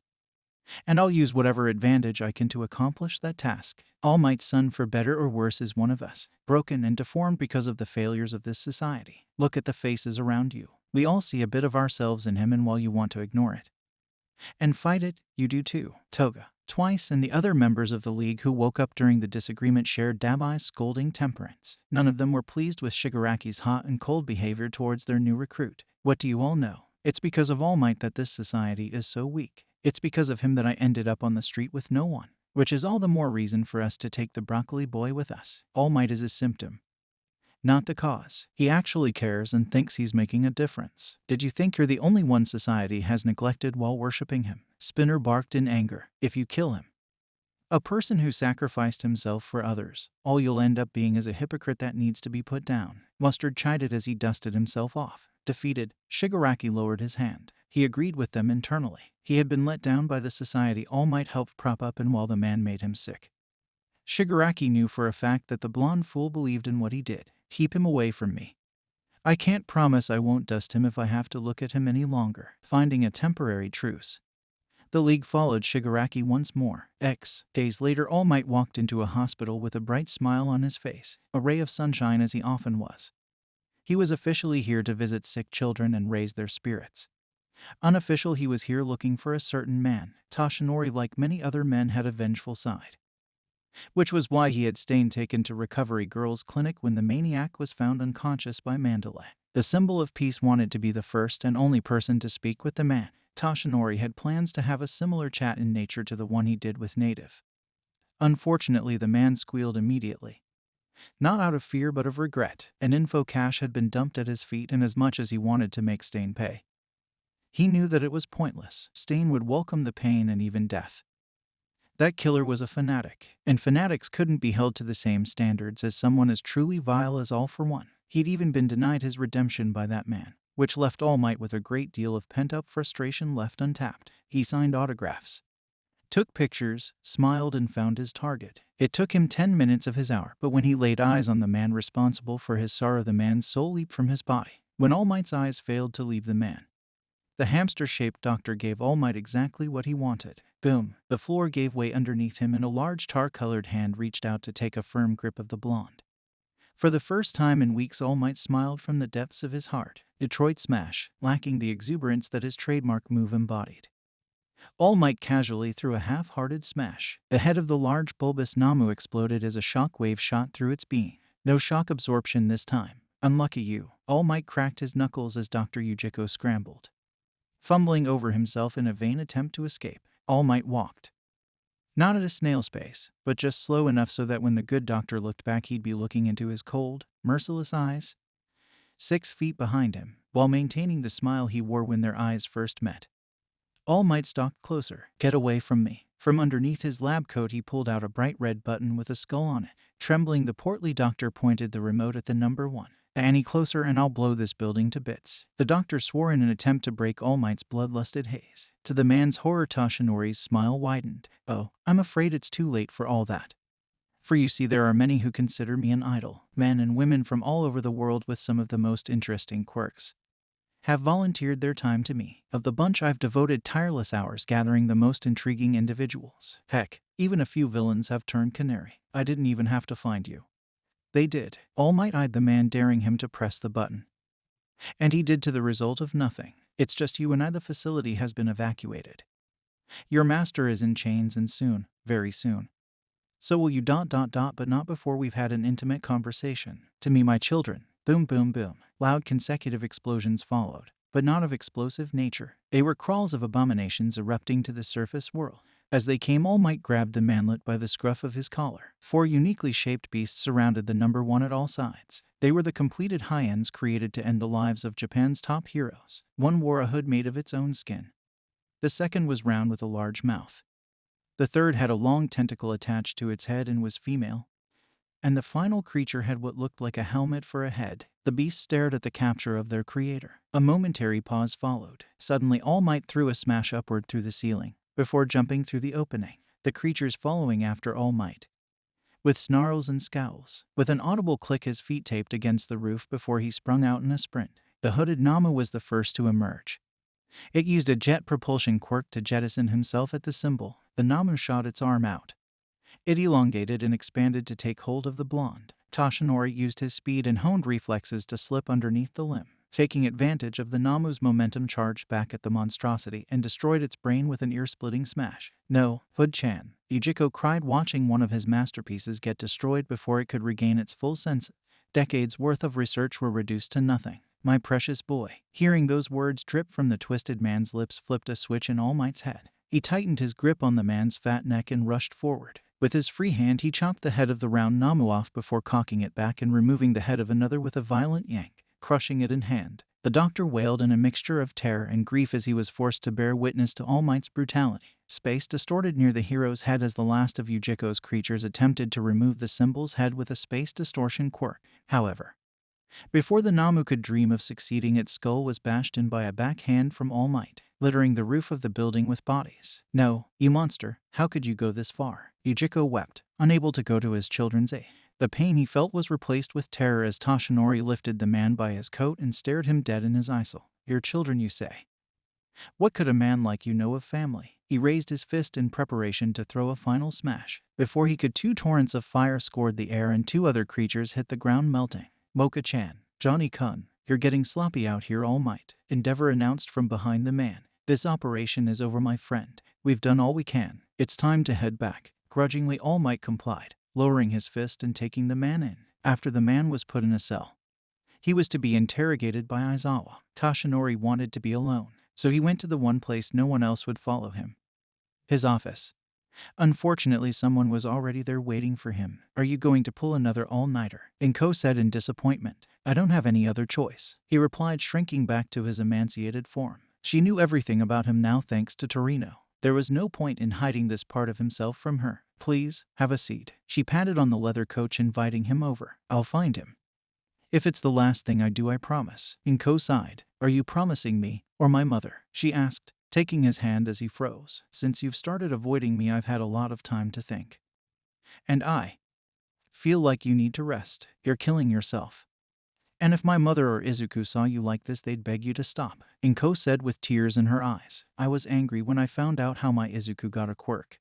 and I'll use whatever advantage I can to accomplish that task. All Might's son, for better or worse, is one of us, broken and deformed because of the failures of this society. Look at the faces around you. We all see a bit of ourselves in him, and while you want to ignore it and fight it, you do too. Toga, Twice, and the other members of the League who woke up during the disagreement shared Dabai's scolding temperance. None of them were pleased with Shigaraki's hot and cold behavior towards their new recruit. What do you all know? It's because of All Might that this society is so weak. It's because of him that I ended up on the street with no one, which is all the more reason for us to take the broccoli boy with us. All Might is a symptom, not the cause. He actually cares and thinks he's making a difference. Did you think you're the only one society has neglected while worshipping him? Spinner barked in anger. If you kill him, a person who sacrificed himself for others, all you'll end up being is a hypocrite that needs to be put down. Mustard chided as he dusted himself off. Defeated, Shigaraki lowered his hand. He agreed with them internally. He had been let down by the society All Might helped prop up, and while the man made him sick, Shigaraki knew for a fact that the blonde fool believed in what he did. Keep him away from me. I can't promise I won't dust him if I have to look at him any longer. Finding a temporary truce, the League followed Shigaraki once more. Days later, All Might walked into a hospital with a bright smile on his face, a ray of sunshine as he often was. He was officially here to visit sick children and raise their spirits. Unofficial, he was here looking for a certain man. Toshinori, like many other men, had a vengeful side. which was why he had Stain taken to Recovery Girls Clinic when the maniac was found unconscious by Mandalay. The symbol of peace wanted to be the first and only person to speak with the man. Toshinori had plans to have a similar chat in nature to the one he did with Native. Unfortunately, the man squealed immediately. Not out of fear but of regret. An info cache had been dumped at his feet, and as much as he wanted to make Stain pay, he knew that it was pointless. Stain would welcome the pain and even death. That killer was a fanatic, and fanatics couldn't be held to the same standards as someone as truly vile as All for One. He'd even been denied his redemption by that man, which left All Might with a great deal of pent-up frustration left untapped. He signed autographs, took pictures, smiled, and found his target. It took him 10 minutes of his hour, but when he laid eyes on the man responsible for his sorrow, the man's soul leaped from his body. When All Might's eyes failed to leave the man, the hamster-shaped doctor gave All Might exactly what he wanted. Boom! The floor gave way underneath him and a large tar-colored hand reached out to take a firm grip of the blonde. For the first time in weeks, All Might smiled from the depths of his heart. Detroit Smash, lacking the exuberance that his trademark move embodied. All Might casually threw a half-hearted smash. The head of the large bulbous Nomu exploded as a shockwave shot through its being. No shock absorption this time. Unlucky you. All Might cracked his knuckles as Dr. Yujiko scrambled, fumbling over himself in a vain attempt to escape. All Might walked, not at a snail's pace, but just slow enough so that when the good doctor looked back, he'd be looking into his cold, merciless eyes, 6 feet behind him, while maintaining the smile he wore when their eyes first met. All Might stalked closer. Get away from me. From underneath his lab coat, he pulled out a bright red button with a skull on it. Trembling, the portly doctor pointed the remote at the number 1. Any closer and I'll blow this building to bits. The doctor swore in an attempt to break All Might's bloodlusted haze. To the man's horror, Toshinori's smile widened. Oh, I'm afraid it's too late for all that. For you see, there are many who consider me an idol. Men and women from all over the world with some of the most interesting quirks have volunteered their time to me. Of the bunch, I've devoted tireless hours gathering the most intriguing individuals. Heck, even a few villains have turned canary. I didn't even have to find you. They did. All Might eyed the man, daring him to press the button. And he did, to the result of nothing. It's just you and I. The facility has been evacuated. Your master is in chains, and soon, very soon, so will you ... but not before we've had an intimate conversation. To me, my children. Boom, boom, boom. Loud consecutive explosions followed, but not of explosive nature. They were crawls of abominations erupting to the surface world. As they came, All Might grabbed the manlet by the scruff of his collar. 4 uniquely shaped beasts surrounded the number 1 at all sides. They were the completed high-ends created to end the lives of Japan's top heroes. One wore a hood made of its own skin. The second was round with a large mouth. The third had a long tentacle attached to its head and was female. And the final creature had what looked like a helmet for a head. The beasts stared at the capture of their creator. A momentary pause followed. Suddenly, All Might threw a smash upward through the ceiling, before jumping through the opening, the creatures following after All Might, with snarls and scowls. With an audible click, his feet taped against the roof before he sprung out in a sprint. The hooded Nomu was the first to emerge. It used a jet propulsion quirk to jettison himself at the symbol. The Nomu shot its arm out. It elongated and expanded to take hold of the blonde. Toshinori used his speed and honed reflexes to slip underneath the limb, taking advantage of the Namu's momentum, charged back at the monstrosity and destroyed its brain with an ear-splitting smash. No, Hood-chan, Yujiko cried, watching one of his masterpieces get destroyed before it could regain its full senses. Decades worth of research were reduced to nothing. My precious boy. Hearing those words drip from the twisted man's lips flipped a switch in All Might's head. He tightened his grip on the man's fat neck and rushed forward. With his free hand, he chopped the head of the round Namu off before cocking it back and removing the head of another with a violent yank, crushing it in hand. The doctor wailed in a mixture of terror and grief as he was forced to bear witness to All Might's brutality. Space distorted near the hero's head as the last of Yujiko's creatures attempted to remove the symbol's head with a space distortion quirk. However, before the Namu could dream of succeeding, its skull was bashed in by a backhand from All Might, littering the roof of the building with bodies. No, you monster, how could you go this far? Yujiko wept, unable to go to his children's aid. The pain he felt was replaced with terror as Toshinori lifted the man by his coat and stared him dead in his eyesole. Your children, you say? What could a man like you know of family? He raised his fist in preparation to throw a final smash. Before he could, 2 torrents of fire scored the air and 2 other creatures hit the ground, melting. Mocha-chan, Johnny-kun, you're getting sloppy out here, All Might, Endeavor announced from behind the man. This operation is over, my friend. We've done all we can. It's time to head back. Grudgingly, All Might complied, lowering his fist and taking the man in. After the man was put in a cell, he was to be interrogated by Aizawa. Toshinori wanted to be alone, so he went to the one place no one else would follow him: his office. Unfortunately, someone was already there waiting for him. "Are you going to pull another all-nighter?" Inko said in disappointment. "I don't have any other choice," he replied, shrinking back to his emaciated form. She knew everything about him now thanks to Torino. There was no point in hiding this part of himself from her. "Please, have a seat." She patted on the leather coach, inviting him over. "I'll find him. If it's the last thing I do, I promise." Inko sighed. "Are you promising me, or my mother?" she asked, taking his hand as he froze. "Since you've started avoiding me, I've had a lot of time to think. And I feel like you need to rest. You're killing yourself. And if my mother or Izuku saw you like this, they'd beg you to stop." Inko said with tears in her eyes. "I was angry when I found out how my Izuku got a quirk,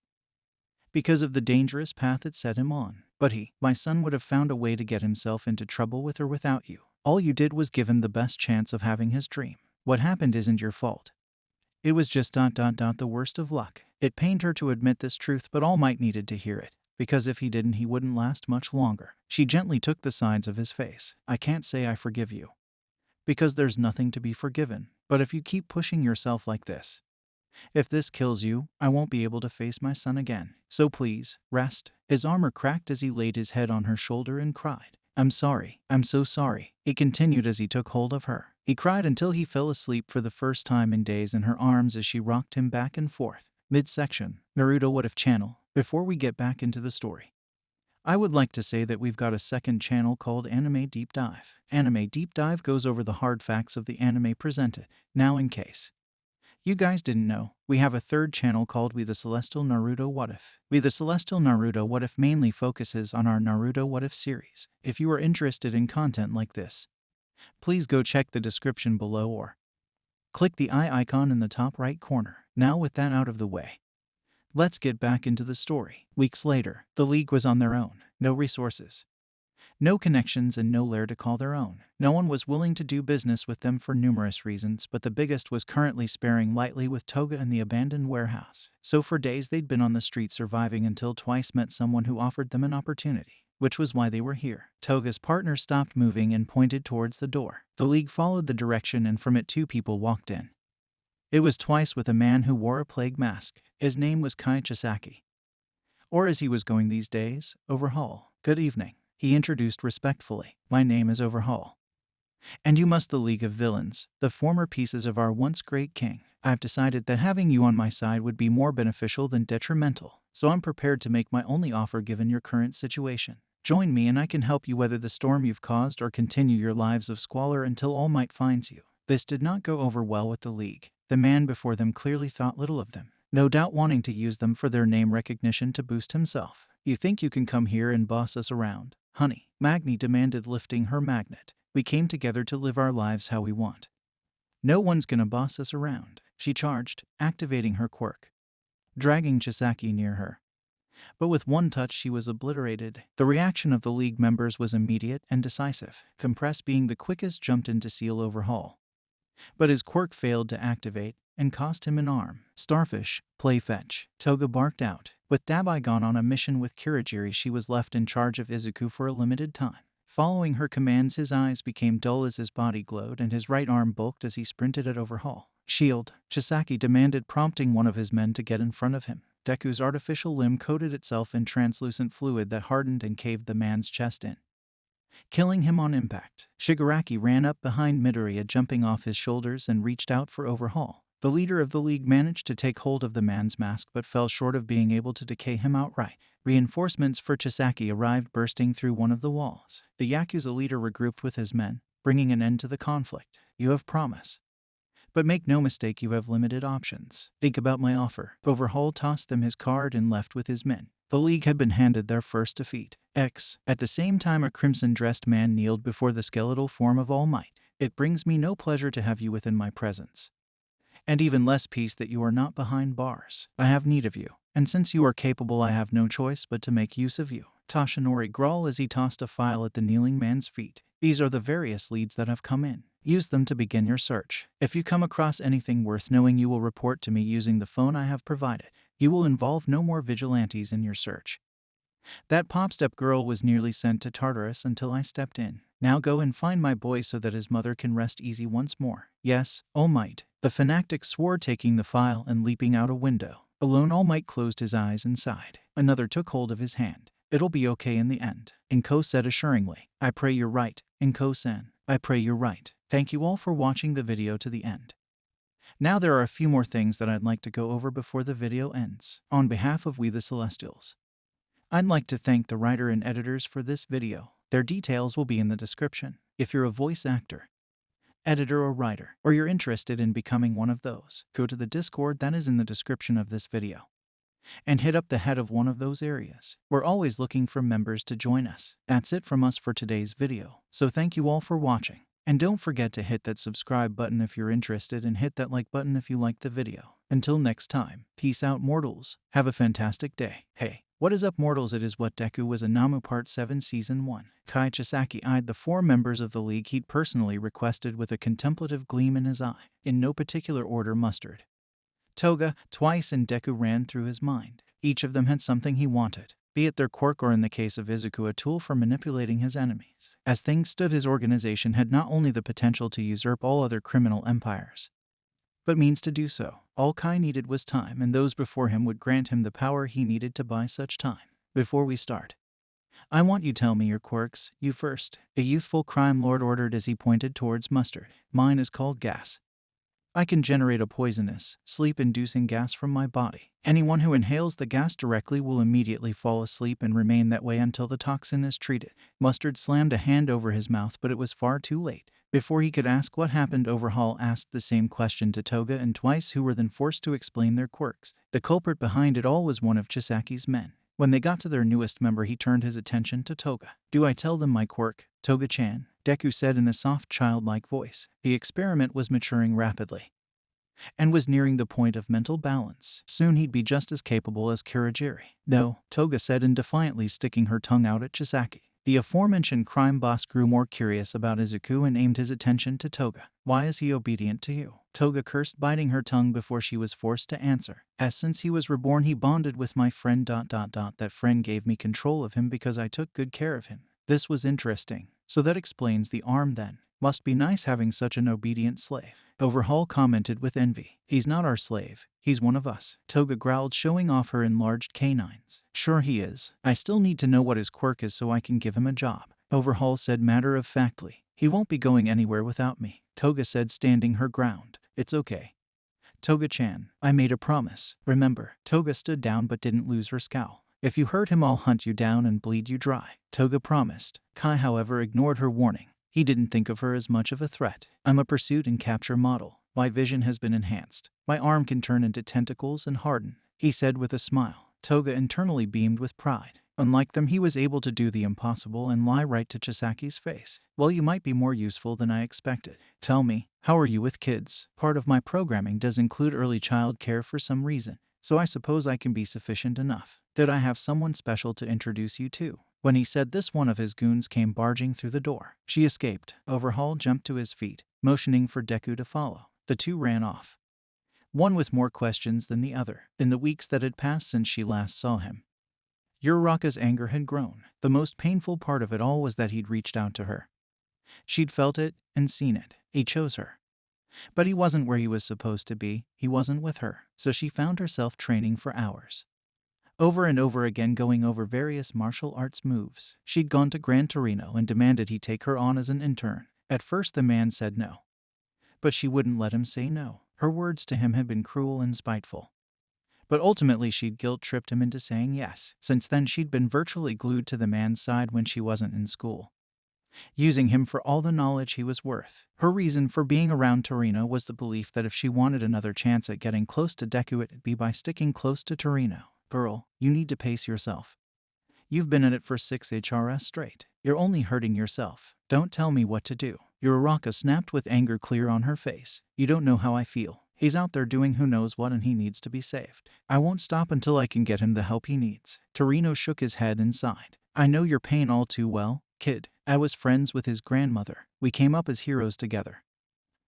because of the dangerous path it set him on. But my son would have found a way to get himself into trouble with or without you. All you did was give him the best chance of having his dream. What happened isn't your fault. It was just the worst of luck." It pained her to admit this truth, but All Might needed to hear it, because if he didn't, he wouldn't last much longer. She gently took the sides of his face. "I can't say I forgive you, because there's nothing to be forgiven. But if you keep pushing yourself like this, if this kills you, I won't be able to face my son again. So please, rest." His armor cracked as he laid his head on her shoulder and cried. "I'm sorry. I'm so sorry," he continued as he took hold of her. He cried until he fell asleep for the first time in days in her arms as she rocked him back and forth. Midsection, Naruto What If channel. Before we get back into the story, I would like to say that we've got a second channel called Anime Deep Dive. Anime Deep Dive goes over the hard facts of the anime presented. Now, in case you guys didn't know, we have a third channel called We The Celestial Naruto What If. We The Celestial Naruto What If mainly focuses on our Naruto What If series. If you are interested in content like this, please go check the description below or click the eye icon in the top right corner. Now, with that out of the way, let's get back into the story. Weeks later, the League was on their own. No resources, no connections, and no lair to call their own. No one was willing to do business with them for numerous reasons, but the biggest was currently sparing lightly with Toga and the abandoned warehouse. So for days they'd been on the street surviving until twice met someone who offered them an opportunity, which was why they were here. Toga's partner stopped moving and pointed towards the door. The League followed the direction, and from it 2 people walked in. It was Twice with a man who wore a plague mask. His name was Kai Chisaki, or as he was going these days, Overhaul. "Good evening," he introduced respectfully. "My name is Overhaul, and you must the League of Villains, the former pieces of our once great king. I've decided that having you on my side would be more beneficial than detrimental, so I'm prepared to make my only offer given your current situation. Join me and I can help you weather the storm you've caused or continue your lives of squalor until All Might finds you." This did not go over well with the League. The man before them clearly thought little of them, no doubt wanting to use them for their name recognition to boost himself. "You think you can come here and boss us around, honey?" Magni demanded, lifting her magnet. "We came together to live our lives how we want. No one's gonna boss us around," she charged, activating her quirk, dragging Chisaki near her. But with one touch she was obliterated. The reaction of the League members was immediate and decisive. Compress, being the quickest, jumped in to seal Overhaul, but his quirk failed to activate and cost him an arm. "Starfish, play fetch," Toga barked out. With Dabai gone on a mission with Kirigiri, she was left in charge of Izuku for a limited time. Following her commands, his eyes became dull as his body glowed and his right arm bulked as he sprinted at Overhaul. "Shield," Chisaki demanded, prompting one of his men to get in front of him. Deku's artificial limb coated itself in translucent fluid that hardened and caved the man's chest in, killing him on impact. Shigaraki ran up behind Midoriya, jumping off his shoulders, and reached out for Overhaul. The leader of the League managed to take hold of the man's mask but fell short of being able to decay him outright. Reinforcements for Chisaki arrived, bursting through one of the walls. The Yakuza leader regrouped with his men, bringing an end to the conflict. "You have promise, but make no mistake, you have limited options. Think about my offer." Overhaul tossed them his card and left with his men. The League had been handed their first defeat. At the same time, a crimson-dressed man kneeled before the skeletal form of All Might. "It brings me no pleasure to have you within my presence, and even less peace that you are not behind bars. I have need of you, and since you are capable, I have no choice but to make use of you." Toshinori growled as he tossed a file at the kneeling man's feet. "These are the various leads that have come in. Use them to begin your search. If you come across anything worth knowing, you will report to me using the phone I have provided." You will involve no more vigilantes in your search. That pop-step girl was nearly sent to Tartarus until I stepped in. Now go and find my boy so that his mother can rest easy once more. Yes, All Might. The fanatic swore, taking the file and leaping out a window. Alone, All Might closed his eyes and sighed. Another took hold of his hand. It'll be okay in the end, Inko said assuringly. I pray you're right, Inko-san. I pray you're right. Thank you all for watching the video to the end. Now there are a few more things that I'd like to go over before the video ends. On behalf of We the Celestials, I'd like to thank the writer and editors for this video. Their details will be in the description. If you're a voice actor, editor or writer, or you're interested in becoming one of those, go to the Discord that is in the description of this video and hit up the head of one of those areas. We're always looking for members to join us. That's it from us for today's video. So thank you all for watching. And don't forget to hit that subscribe button if you're interested, and hit that like button if you liked the video. Until next time, peace out, mortals. Have a fantastic day. Hey, what is up, mortals? It is What Deku Was a Nomu Part 7 Season 1. Kai Chisaki eyed the 4 members of the league he'd personally requested with a contemplative gleam in his eye. In no particular order: Mustard, Toga, Twice, and Deku ran through his mind. Each of them had something he wanted, be it their quirk or, in the case of Izuku, a tool for manipulating his enemies. As things stood, his organization had not only the potential to usurp all other criminal empires, but means to do so. All Kai needed was time, and those before him would grant him the power he needed to buy such time. Before we start, I want you to tell me your quirks. You first, a youthful crime lord ordered as he pointed towards Mustard. Mine is called gas. I can generate a poisonous, sleep-inducing gas from my body. Anyone who inhales the gas directly will immediately fall asleep and remain that way until the toxin is treated. Mustard slammed a hand over his mouth, but it was far too late. Before he could ask what happened, Overhaul asked the same question to Toga and Twice, who were then forced to explain their quirks. The culprit behind it all was one of Chisaki's men. When they got to their newest member, he turned his attention to Toga. Do I tell them my quirk, Toga-chan? Deku said in a soft, childlike voice. The experiment was maturing rapidly and was nearing the point of mental balance. Soon he'd be just as capable as Kurogiri. No, Toga said, and defiantly sticking her tongue out at Chisaki. The aforementioned crime boss grew more curious about Izuku and aimed his attention to Toga. Why is he obedient to you? Toga cursed, biting her tongue before she was forced to answer. As since he was reborn, he bonded with my friend ... That friend gave me control of him because I took good care of him. This was interesting. So that explains the arm then. Must be nice having such an obedient slave. Overhaul commented with envy. He's not our slave. He's one of us. Toga growled, showing off her enlarged canines. Sure he is. I still need to know what his quirk is so I can give him a job. Overhaul said matter-of-factly. He won't be going anywhere without me. Toga said, standing her ground. It's okay, Toga-chan. I made a promise. Remember? Toga stood down but didn't lose her scowl. If you hurt him, I'll hunt you down and bleed you dry. Toga promised. Kai, however, ignored her warning. He didn't think of her as much of a threat. I'm a pursuit and capture model. My vision has been enhanced. My arm can turn into tentacles and harden, he said with a smile. Toga internally beamed with pride. Unlike them, he was able to do the impossible and lie right to Chisaki's face. Well, you might be more useful than I expected. Tell me, how are you with kids? Part of my programming does include early child care for some reason, so I suppose I can be sufficient enough. Did I have someone special to introduce you to? When he said this, one of his goons came barging through the door. She escaped. Overhaul jumped to his feet, motioning for Deku to follow. The two ran off, one with more questions than the other. In the weeks that had passed since she last saw him, Uraraka's anger had grown. The most painful part of it all was that he'd reached out to her. She'd felt it and seen it. He chose her. But he wasn't where he was supposed to be. He wasn't with her. So she found herself training for hours, over and over again, going over various martial arts moves. She'd gone to Gran Torino and demanded he take her on as an intern. At first the man said no, but she wouldn't let him say no. Her words to him had been cruel and spiteful, but ultimately she'd guilt-tripped him into saying yes. Since then she'd been virtually glued to the man's side when she wasn't in school, using him for all the knowledge he was worth. Her reason for being around Torino was the belief that if she wanted another chance at getting close to Deku, it'd be by sticking close to Torino. Girl, you need to pace yourself. You've been at it for 6 HRS straight. You're only hurting yourself. Don't tell me what to do. Uraraka snapped with anger clear on her face. You don't know how I feel. He's out there doing who knows what and he needs to be saved. I won't stop until I can get him the help he needs. Torino shook his head and sighed. I know your pain all too well, kid. I was friends with his grandmother. We came up as heroes together.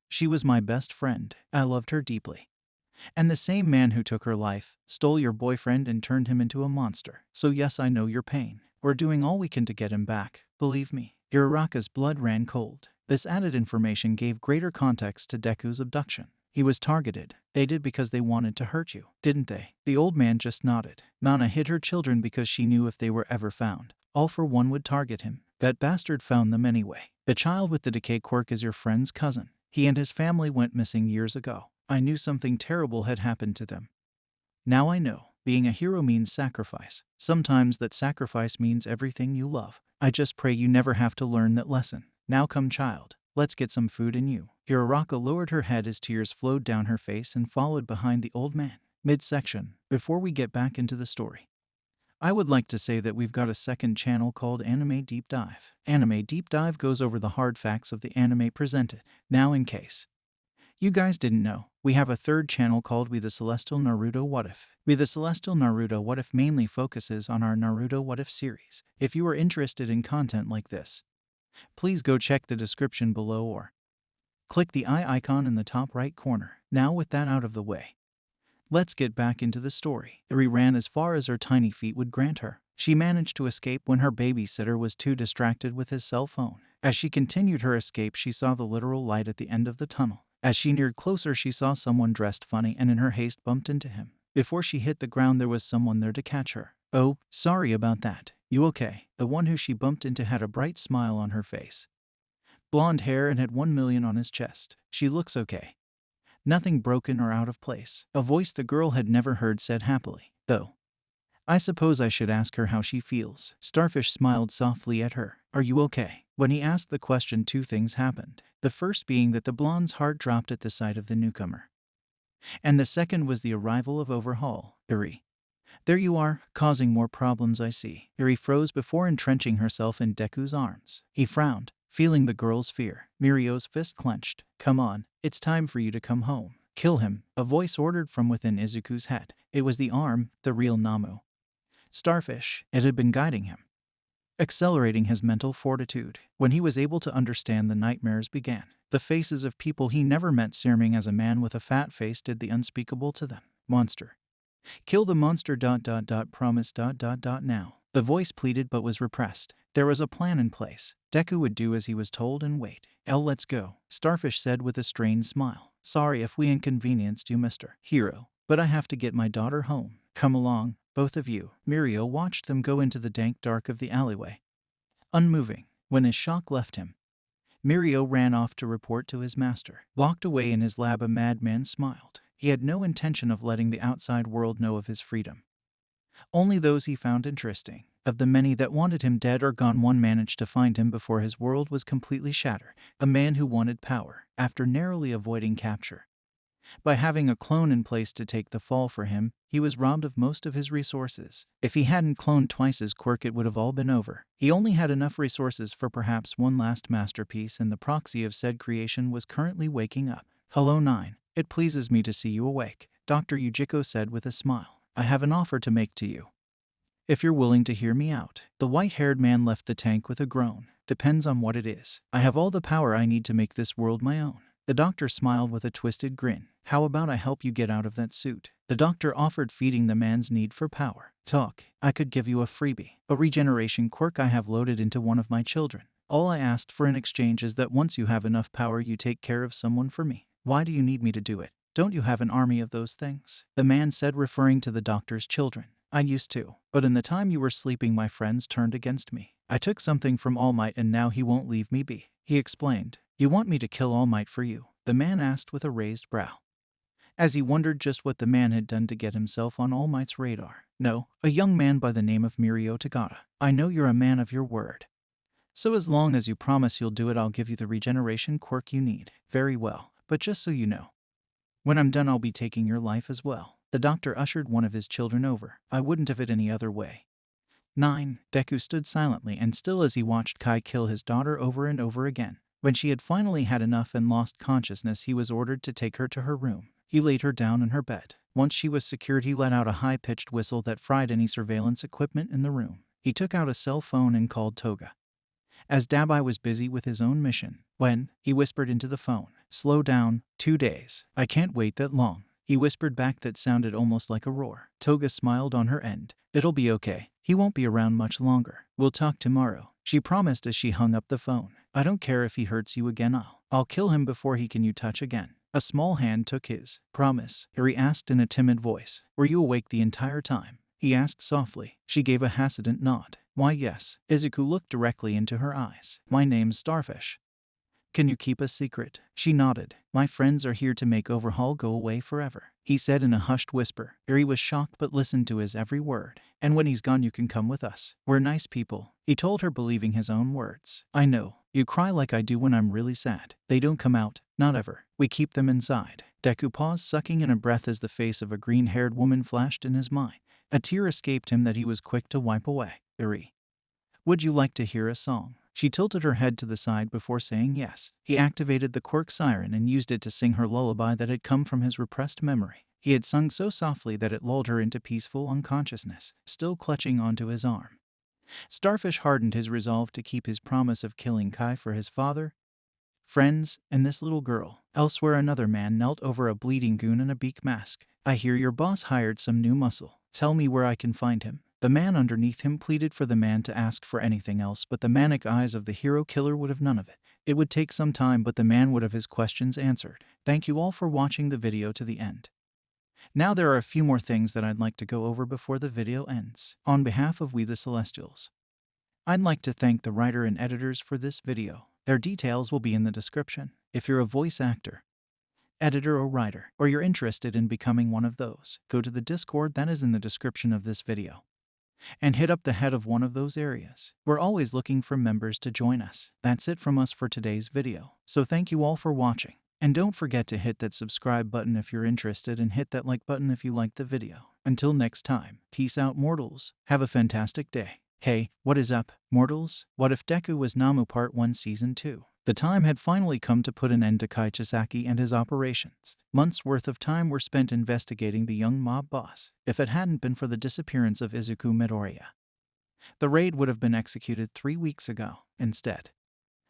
She was my best friend. I loved her deeply. And the same man who took her life, stole your boyfriend and turned him into a monster. So yes, I know your pain. We're doing all we can to get him back. Believe me." Uraraka's blood ran cold. This added information gave greater context to Deku's abduction. He was targeted. They did because they wanted to hurt you, didn't they? The old man just nodded. Nana hid her children because she knew if they were ever found, all for one would target him. That bastard found them anyway. The child with the decay quirk is your friend's cousin. He and his family went missing years ago. I knew something terrible had happened to them. Now I know. Being a hero means sacrifice. Sometimes that sacrifice means everything you love. I just pray you never have to learn that lesson. Now come, child. Let's get some food in you. Uraraka lowered her head as tears flowed down her face and followed behind the old man. Midsection, before we get back into the story, I would like to say that we've got a second channel called Anime Deep Dive. Anime Deep Dive goes over the hard facts of the anime presented. Now, in case you guys didn't know, we have a third channel called We The Celestial Naruto What If. We The Celestial Naruto What If mainly focuses on our Naruto What If series. If you are interested in content like this, please go check the description below or click the eye icon in the top right corner. Now with that out of the way, let's get back into the story. Eri ran as far as her tiny feet would grant her. She managed to escape when her babysitter was too distracted with his cell phone. As she continued her escape, she saw the literal light at the end of the tunnel. As she neared closer, she saw someone dressed funny and in her haste bumped into him. Before she hit the ground, there was someone there to catch her. "Oh, sorry about that. You okay?" The one who she bumped into had a bright smile on her face, blonde hair, and had 1 million on his chest. "She looks okay. Nothing broken or out of place." A voice the girl had never heard said happily, "Though, I suppose I should ask her how she feels." Starfish smiled softly at her. "Are you okay?" When he asked the question, two things happened. The first being that the blonde's heart dropped at the sight of the newcomer, and the second was the arrival of Overhaul. "Eri, there you are, causing more problems, I see." Eri froze before entrenching herself in Deku's arms. He frowned, feeling the girl's fear. Mirio's fist clenched. "Come on, it's time for you to come home." "Kill him," a voice ordered from within Izuku's head. It was the arm, the real Nomu. Starfish, it had been guiding him, accelerating his mental fortitude. When he was able to understand, the nightmares began. The faces of people he never met, seeming as a man with a fat face did the unspeakable to them. "Monster. Kill the monster. Promise. Now." The voice pleaded but was repressed. There was a plan in place. Deku would do as he was told and wait. "Let's go," Starfish said with a strained smile. "Sorry if we inconvenienced you, Mr. Hero, but I have to get my daughter home. Come along, both of you." Mirio watched them go into the dank dark of the alleyway, unmoving. When his shock left him, Mirio ran off to report to his master. Locked away in his lab, a madman smiled. He had no intention of letting the outside world know of his freedom. Only those he found interesting. Of the many that wanted him dead or gone, one managed to find him before his world was completely shattered. A man who wanted power, after narrowly avoiding capture. By having a clone in place to take the fall for him, he was robbed of most of his resources. If he hadn't cloned twice his quirk, it would have all been over. He only had enough resources for perhaps one last masterpiece, and the proxy of said creation was currently waking up. "Hello, 9. It pleases me to see you awake," Dr. Yujiko said with a smile. "I have an offer to make to you, if you're willing to hear me out." The white-haired man left the tank with a groan. "Depends on what it is. I have all the power I need to make this world my own." The doctor smiled with a twisted grin. "How about I help you get out of that suit?" The doctor offered, feeding the man's need for power. "Talk. I could give you a freebie. A regeneration quirk I have loaded into one of my children. All I asked for in exchange is that once you have enough power, you take care of someone for me." "Why do you need me to do it? Don't you have an army of those things?" the man said, referring to the doctor's children. "I used to, but in the time you were sleeping, my friends turned against me. I took something from All Might and now he won't leave me be," he explained. "You want me to kill All Might for you?" the man asked with a raised brow, as he wondered just what the man had done to get himself on All Might's radar. "No, a young man by the name of Mirio Tagata. I know you're a man of your word. So as long as you promise you'll do it, I'll give you the regeneration quirk you need." "Very well, but just so you know, when I'm done, I'll be taking your life as well." The doctor ushered one of his children over. "I wouldn't have it any other way." 9. Deku stood silently and still as he watched Kai kill his daughter over and over again. When she had finally had enough and lost consciousness, he was ordered to take her to her room. He laid her down in her bed. Once she was secured, he let out a high-pitched whistle that fried any surveillance equipment in the room. He took out a cell phone and called Toga, as Dabai was busy with his own mission. When he whispered into the phone, "Slow down, 2 days. I can't wait that long." He whispered back that sounded almost like a roar. Toga smiled on her end. It'll be okay. He won't be around much longer. We'll talk tomorrow, she promised as she hung up the phone. I don't care if he hurts you again, I'll kill him before he can you touch again. A small hand took his. Promise? Yuri asked in a timid voice. Were you awake the entire time? He asked softly. She gave a hesitant nod. Why yes. Izuku looked directly into her eyes. My name's Starfish. Can you keep a secret? She nodded. My friends are here to make Overhaul go away forever, he said in a hushed whisper. Yuri was shocked but listened to his every word. And when he's gone you can come with us. We're nice people, he told her, believing his own words. I know. You cry like I do when I'm really sad. They don't come out, not ever. We keep them inside. Deku paused, sucking in a breath as the face of a green-haired woman flashed in his mind. A tear escaped him that he was quick to wipe away. Yuri, would you like to hear a song? She tilted her head to the side before saying yes. He activated the quirk siren and used it to sing her lullaby that had come from his repressed memory. He had sung so softly that it lulled her into peaceful unconsciousness, still clutching onto his arm. Starfish hardened his resolve to keep his promise of killing Kai for his father, friends, and this little girl. Elsewhere, another man knelt over a bleeding goon in a beak mask. I hear your boss hired some new muscle. Tell me where I can find him. The man underneath him pleaded for the man to ask for anything else, but the manic eyes of the hero killer would have none of it. It would take some time, but the man would have his questions answered. Thank you all for watching the video to the end. Now there are a few more things that I'd like to go over before the video ends. On behalf of We The Celestials, I'd like to thank the writer and editors for this video. Their details will be in the description. If you're a voice actor, editor or writer, or you're interested in becoming one of those, go to the Discord that is in the description of this video and hit up the head of one of those areas. We're always looking for members to join us. That's it from us for today's video. So thank you all for watching. And don't forget to hit that subscribe button if you're interested, and hit that like button if you liked the video. Until next time, peace out, mortals. Have a fantastic day. Hey, what is up, mortals? What if Deku was Nomu Part 1 Season 2? The time had finally come to put an end to Kai Chisaki and his operations. Months' worth of time were spent investigating the young mob boss. If it hadn't been for the disappearance of Izuku Midoriya, the raid would have been executed 3 weeks ago. Instead,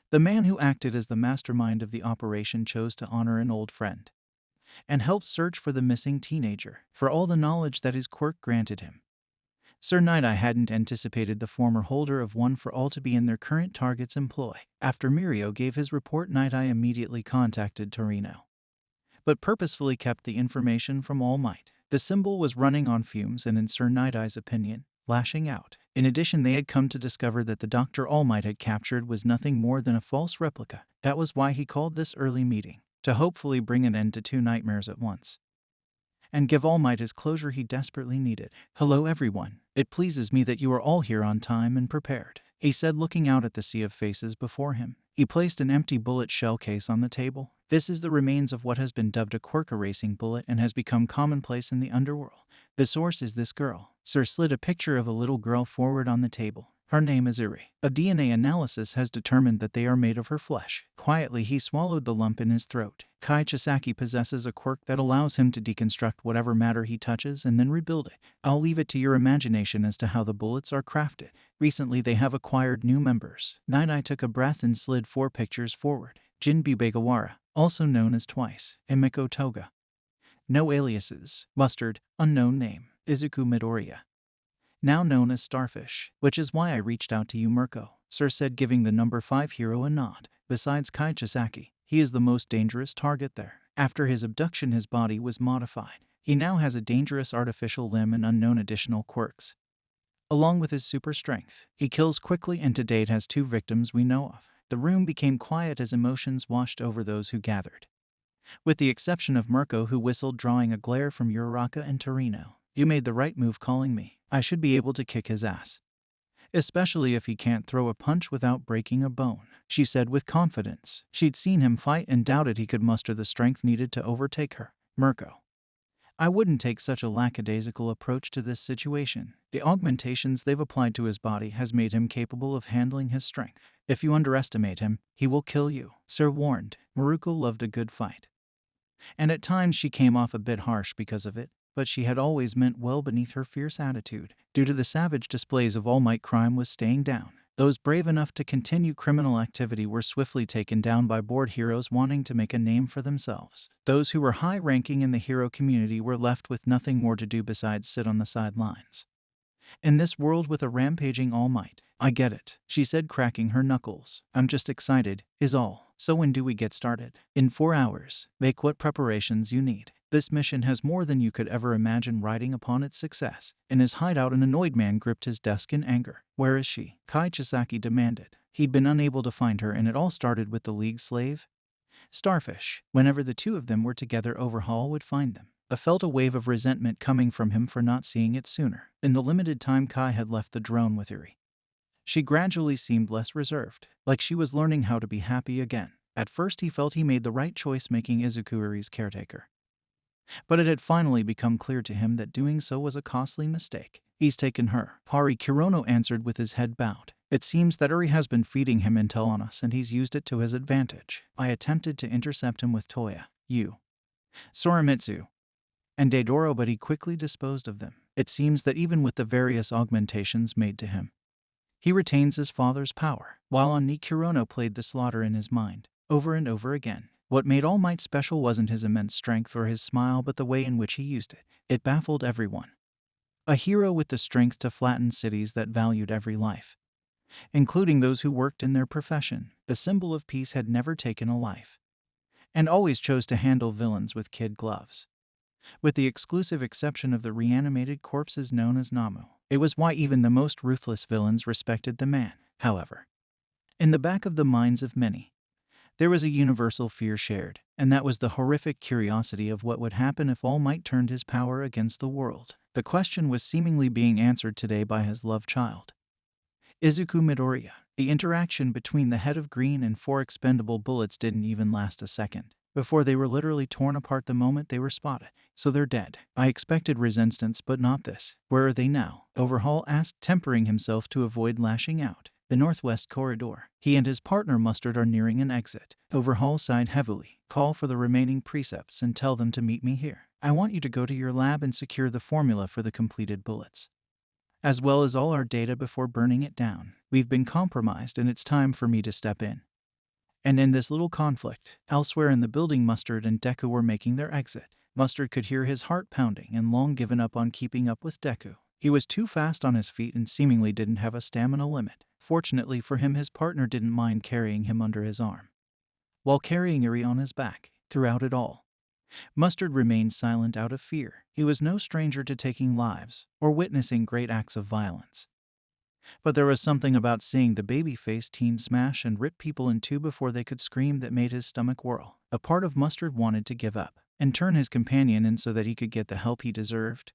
the man who acted as the mastermind of the operation chose to honor an old friend and helped search for the missing teenager, for all the knowledge that his quirk granted him. Sir Night-Eye hadn't anticipated the former holder of One for All to be in their current target's employ. After Mirio gave his report, Night-Eye immediately contacted Torino, but purposefully kept the information from All Might. The symbol was running on fumes and, in Sir Night-Eye's opinion, lashing out. In addition, they had come to discover that the Dr. All Might had captured was nothing more than a false replica. That was why he called this early meeting, to hopefully bring an end to two nightmares at once and give All Might his closure he desperately needed. Hello everyone. It pleases me that you are all here on time and prepared, he said, looking out at the sea of faces before him. He placed an empty bullet shell case on the table. This is the remains of what has been dubbed a quirk erasing bullet and has become commonplace in the underworld. The source is this girl. Sir slid a picture of a little girl forward on the table. Her name is Iri. A DNA analysis has determined that they are made of her flesh. Quietly, he swallowed the lump in his throat. Kai Chisaki possesses a quirk that allows him to deconstruct whatever matter he touches and then rebuild it. I'll leave it to your imagination as to how the bullets are crafted. Recently, they have acquired new members. Night-Eye took a breath and slid 4 pictures forward. Jinbi Begawara, also known as Twice. Emiko Toga. No aliases. Mustard, unknown name. Izuku Midoriya, now known as Starfish, which is why I reached out to you, Mirko, Sir said, giving the number 5 hero a nod. Besides Kai Chisaki, he is the most dangerous target there. After his abduction, his body was modified. He now has a dangerous artificial limb and unknown additional quirks. Along with his super strength, he kills quickly and to date has 2 victims we know of. The room became quiet as emotions washed over those who gathered, with the exception of Mirko, who whistled, drawing a glare from Uraraka and Torino. You made the right move calling me. I should be able to kick his ass, especially if he can't throw a punch without breaking a bone, she said with confidence. She'd seen him fight and doubted he could muster the strength needed to overtake her. Mirko, I wouldn't take such a lackadaisical approach to this situation. The augmentations they've applied to his body has made him capable of handling his strength. If you underestimate him, he will kill you, Sir warned. Maruko loved a good fight, and at times she came off a bit harsh because of it, but she had always meant well beneath her fierce attitude. Due to the savage displays of All Might, crime was staying down. Those brave enough to continue criminal activity were swiftly taken down by bored heroes wanting to make a name for themselves. Those who were high-ranking in the hero community were left with nothing more to do besides sit on the sidelines. In this world with a rampaging All Might, I get it, she said, cracking her knuckles. I'm just excited, is all. So when do we get started? In 4 hours. Make what preparations you need. This mission has more than you could ever imagine riding upon its success. In his hideout, an annoyed man gripped his desk in anger. Where is she? Kai Chisaki demanded. He'd been unable to find her, and it all started with the League slave Starfish. Whenever the two of them were together, Overhaul would find them. I felt a wave of resentment coming from him for not seeing it sooner. In the limited time Kai had left the drone with Eri, she gradually seemed less reserved, like she was learning how to be happy again. At first he felt he made the right choice making Izuku Eri's caretaker. But it had finally become clear to him that doing so was a costly mistake. He's taken her. Hari Kirono answered with his head bowed. It seems that Eri has been feeding him intel on us, and he's used it to his advantage. I attempted to intercept him with Toya, Yu, Sorimitsu, and Deidoro, but he quickly disposed of them. It seems that even with the various augmentations made to him, he retains his father's power. While on Kirono played the slaughter in his mind, over and over again. What made All Might special wasn't his immense strength or his smile, but the way in which he used it. It baffled everyone. A hero with the strength to flatten cities that valued every life, including those who worked in their profession. The symbol of peace had never taken a life, and always chose to handle villains with kid gloves. With the exclusive exception of the reanimated corpses known as Nomu. It was why even the most ruthless villains respected the man. However, in the back of the minds of many, there was a universal fear shared, and that was the horrific curiosity of what would happen if All Might turned his power against the world. The question was seemingly being answered today by his love child, Izuku Midoriya. The interaction between the head of green and 4 expendable bullets didn't even last a second before they were literally torn apart the moment they were spotted. So they're dead. I expected resistance, but not this. Where are they now? Overhaul asked, tempering himself to avoid lashing out. The northwest corridor. He and his partner Mustard are nearing an exit. Overhaul sighed heavily. Call for the remaining precepts and tell them to meet me here. I want you to go to your lab and secure the formula for the completed bullets, as well as all our data before burning it down. We've been compromised, and it's time for me to step in and end this little conflict. Elsewhere in the building, Mustard and Deku were making their exit. Mustard could hear his heart pounding and long given up on keeping up with Deku. He was too fast on his feet and seemingly didn't have a stamina limit. Fortunately for him, his partner didn't mind carrying him under his arm, while carrying Eri on his back. Throughout it all, Mustard remained silent out of fear. He was no stranger to taking lives or witnessing great acts of violence. But there was something about seeing the baby-faced teen smash and rip people in two before they could scream that made his stomach whirl. A part of Mustard wanted to give up and turn his companion in so that he could get the help he deserved.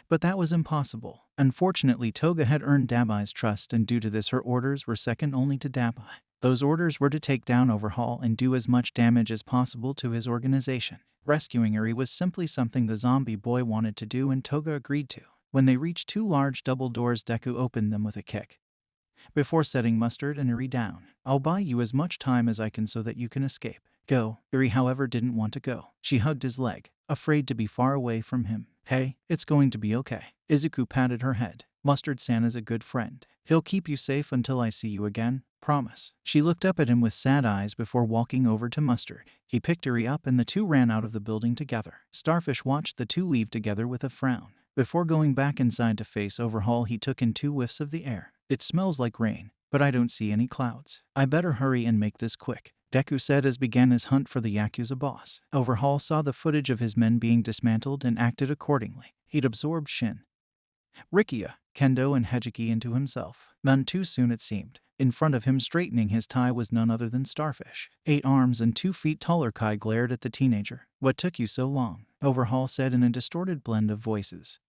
But that was impossible. Unfortunately, Toga had earned Dabai's trust, and due to this her orders were second only to Dabai. Those orders were to take down Overhaul and do as much damage as possible to his organization. Rescuing Eri was simply something the zombie boy wanted to do, and Toga agreed to. When they reached 2 large double doors, Deku opened them with a kick before setting Mustard and Eri down. I'll buy you as much time as I can so that you can escape. Go. Eri, however, didn't want to go. She hugged his leg, afraid to be far away from him. Hey, it's going to be okay. Izuku patted her head. Mustard-san is a good friend. He'll keep you safe until I see you again. Promise. She looked up at him with sad eyes before walking over to Mustard. He picked Eri up and the two ran out of the building together. Starfish watched the two leave together with a frown. Before going back inside to face Overhaul, he took in 2 whiffs of the air. It smells like rain, but I don't see any clouds. I better hurry and make this quick, Deku said as began his hunt for the Yakuza boss. Overhaul saw the footage of his men being dismantled and acted accordingly. He'd absorbed Shin, Rikia, Kendo, and Hejiki into himself. None too soon, it seemed. In front of him, straightening his tie, was none other than Starfish. 8 arms and 2 feet taller, Kai glared at the teenager. What took you so long? Overhaul said in a distorted blend of voices,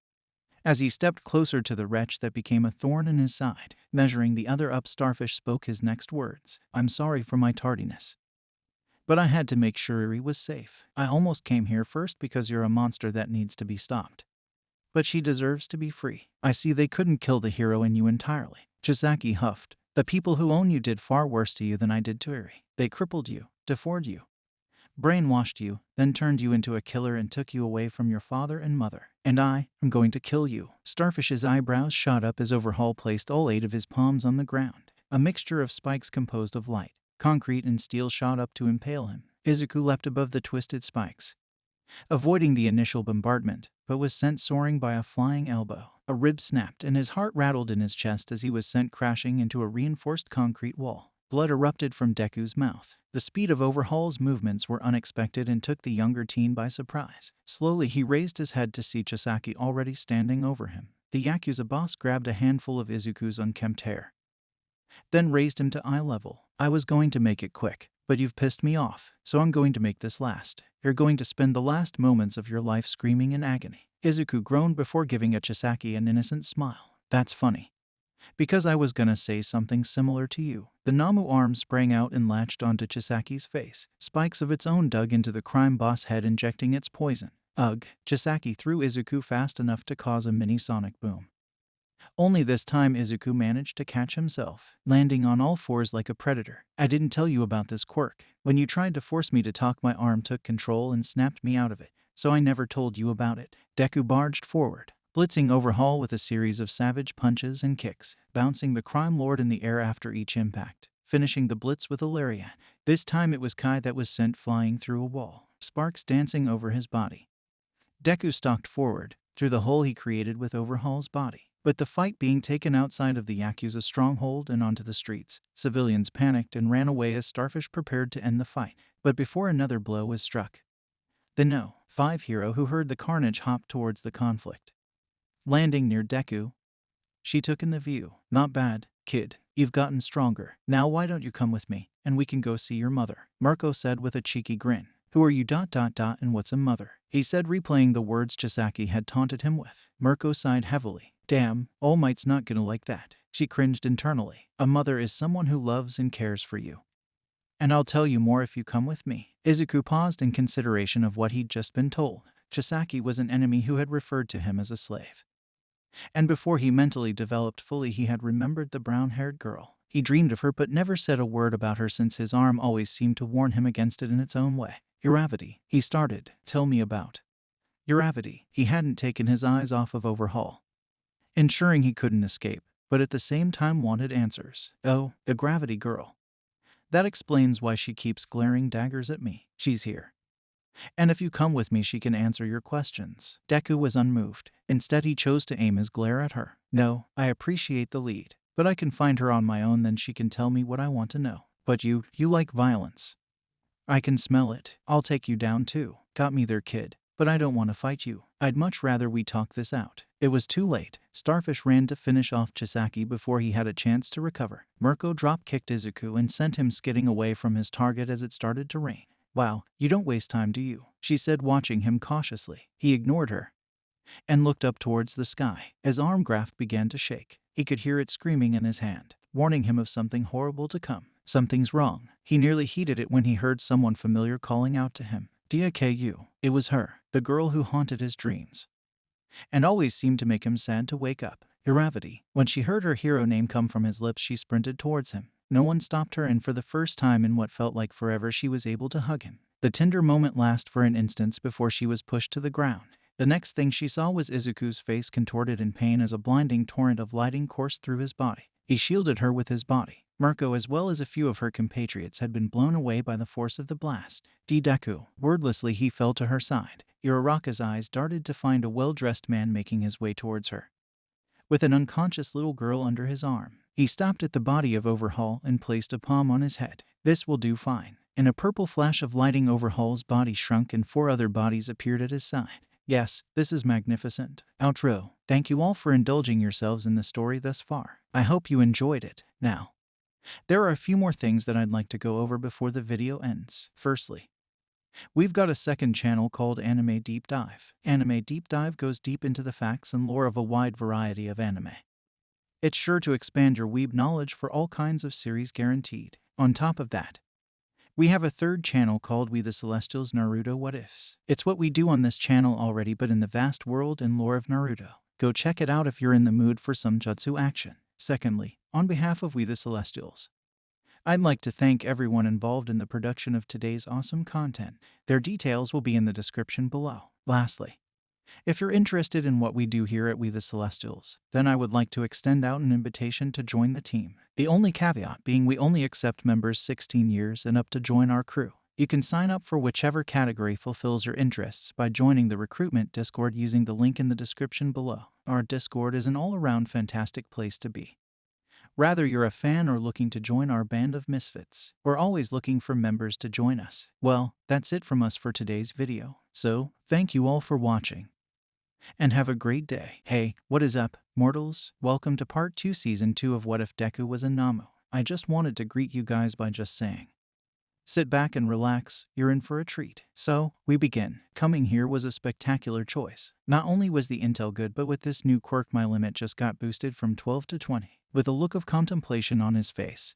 as he stepped closer to the wretch that became a thorn in his side. Measuring the other up, Starfish spoke his next words. I'm sorry for my tardiness, but I had to make sure Eri was safe. I almost came here first because you're a monster that needs to be stopped, but she deserves to be free. I see they couldn't kill the hero in you entirely. Chisaki huffed. The people who own you did far worse to you than I did to Eri. They crippled you, deformed you, brainwashed you, then turned you into a killer and took you away from your father and mother. And I am going to kill you. Starfish's eyebrows shot up as Overhaul placed all 8 of his palms on the ground. A mixture of spikes composed of light, concrete, and steel shot up to impale him. Izuku leapt above the twisted spikes, avoiding the initial bombardment, but was sent soaring by a flying elbow. A rib snapped and his heart rattled in his chest as he was sent crashing into a reinforced concrete wall. Blood erupted from Deku's mouth. The speed of Overhaul's movements were unexpected and took the younger teen by surprise. Slowly he raised his head to see Chisaki already standing over him. The Yakuza boss grabbed a handful of Izuku's unkempt hair, then raised him to eye level. I was going to make it quick, but you've pissed me off, so I'm going to make this last. You're going to spend the last moments of your life screaming in agony. Izuku groaned before giving Chisaki an innocent smile. That's funny, because I was gonna say something similar to you. The Nomu arm sprang out and latched onto Chisaki's face. Spikes of its own dug into the crime boss head, injecting its poison. Ugh! Chisaki threw Izuku fast enough to cause a mini sonic boom. Only this time Izuku managed to catch himself, landing on all fours like a predator. I didn't tell you about this quirk. When you tried to force me to talk, my arm took control and snapped me out of it, so I never told you about it. Deku barged forward, blitzing Overhaul with a series of savage punches and kicks, bouncing the crime lord in the air after each impact, finishing the blitz with a lariat. This time it was Kai that was sent flying through a wall, sparks dancing over his body. Deku stalked forward, through the hole he created with Overhaul's body. But the fight being taken outside of the Yakuza stronghold and onto the streets, civilians panicked and ran away as Starfish prepared to end the fight. But before another blow was struck, the No. 5 hero who heard the carnage hopped towards the conflict. Landing near Deku, she took in the view. Not bad, kid. You've gotten stronger. Now why don't you come with me, and we can go see your mother? Mirko said with a cheeky grin. Who are you ... and what's a mother? He said, replaying the words Chisaki had taunted him with. Mirko sighed heavily. Damn, All Might's not gonna like that. She cringed internally. A mother is someone who loves and cares for you. And I'll tell you more if you come with me. Izuku paused in consideration of what he'd just been told. Chisaki was an enemy who had referred to him as a slave. And before he mentally developed fully, he had remembered the brown-haired girl. He dreamed of her but never said a word about her, since his arm always seemed to warn him against it in its own way. Uravity, he started. Tell me about Uravity. He hadn't taken his eyes off of Overhaul, ensuring he couldn't escape, but at the same time wanted answers. Oh, the gravity girl. That explains why she keeps glaring daggers at me. She's here. And if you come with me, she can answer your questions. Deku was unmoved. Instead, he chose to aim his glare at her. No, I appreciate the lead, but I can find her on my own, then she can tell me what I want to know. But you like violence. I can smell it. I'll take you down too. Got me there, kid. But I don't want to fight you. I'd much rather we talk this out. It was too late. Starfish ran to finish off Chisaki before he had a chance to recover. Mirko drop-kicked Izuku and sent him skidding away from his target as it started to rain. Wow, you don't waste time, do you? She said, watching him cautiously. He ignored her and looked up towards the sky. His arm graft began to shake. He could hear it screaming in his hand, warning him of something horrible to come. Something's wrong. He nearly heeded it when he heard someone familiar calling out to him. Deku. It was her, the girl who haunted his dreams and always seemed to make him sad to wake up. Uravity. When she heard her hero name come from his lips, she sprinted towards him. No one stopped her, and for the first time in what felt like forever, she was able to hug him. The tender moment lasted for an instant before she was pushed to the ground. The next thing she saw was Izuku's face contorted in pain as a blinding torrent of lighting coursed through his body. He shielded her with his body. Mirko, as well as a few of her compatriots, had been blown away by the force of the blast. Deku. Wordlessly, he fell to her side. Uraraka's eyes darted to find a well-dressed man making his way towards her, with an unconscious little girl under his arm. He stopped at the body of Overhaul and placed a palm on his head. This will do fine. In a purple flash of lighting, Overhaul's body shrunk and 4 other bodies appeared at his side. Yes, this is magnificent. Outro. Thank you all for indulging yourselves in the story thus far. I hope you enjoyed it. Now, there are a few more things that I'd like to go over before the video ends. Firstly, we've got a second channel called Anime Deep Dive. Anime Deep Dive goes deep into the facts and lore of a wide variety of anime. It's sure to expand your weeb knowledge for all kinds of series, guaranteed. On top of that, we have a third channel called We The Celestials Naruto What Ifs. It's what we do on this channel already, but in the vast world and lore of Naruto. Go check it out if you're in the mood for some jutsu action. Secondly, on behalf of We The Celestials, I'd like to thank everyone involved in the production of today's awesome content. Their details will be in the description below. Lastly, if you're interested in what we do here at We the Celestials, then I would like to extend out an invitation to join the team. The only caveat being we only accept members 16 years and up to join our crew. You can sign up for whichever category fulfills your interests by joining the recruitment Discord using the link in the description below. Our Discord is an all-around fantastic place to be. Whether you're a fan or looking to join our band of misfits, we're always looking for members to join us. Well, that's it from us for today's video. So, thank you all for watching. And have a great day. Hey, what is up, mortals? Welcome to part 2 season 2 of What If Deku Was a Nomu. I just wanted to greet you guys by just saying, sit back and relax, you're in for a treat. So, we begin. Coming here was a spectacular choice. Not only was the intel good, but with this new quirk my limit just got boosted from 12 to 20. With a look of contemplation on his face,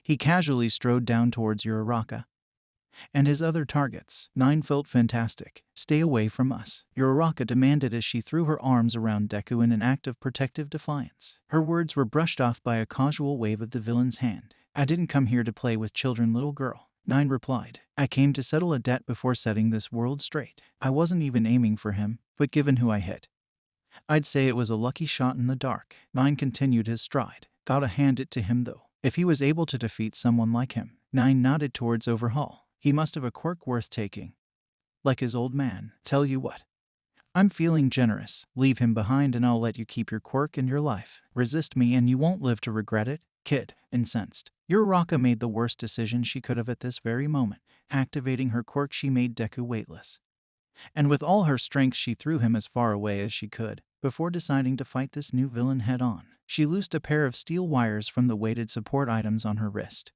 he casually strode down towards Uraraka and his other targets. 9 felt fantastic. Stay away from us, Uraraka demanded as she threw her arms around Deku in an act of protective defiance. Her words were brushed off by a casual wave of the villain's hand. I didn't come here to play with children, little girl, 9 replied. I came to settle a debt before setting this world straight. I wasn't even aiming for him, but given who I hit, I'd say it was a lucky shot in the dark. 9 continued his stride. Gotta hand it to him though. If he was able to defeat someone like him. 9 nodded towards Overhaul. He must have a quirk worth taking. Like his old man. Tell you what, I'm feeling generous. Leave him behind and I'll let you keep your quirk in your life. Resist me and you won't live to regret it, kid. Incensed, Uraraka made the worst decision she could have at this very moment. Activating her quirk, she made Deku weightless. And with all her strength she threw him as far away as she could, before deciding to fight this new villain head-on. She loosed a pair of steel wires from the weighted support items on her wrist.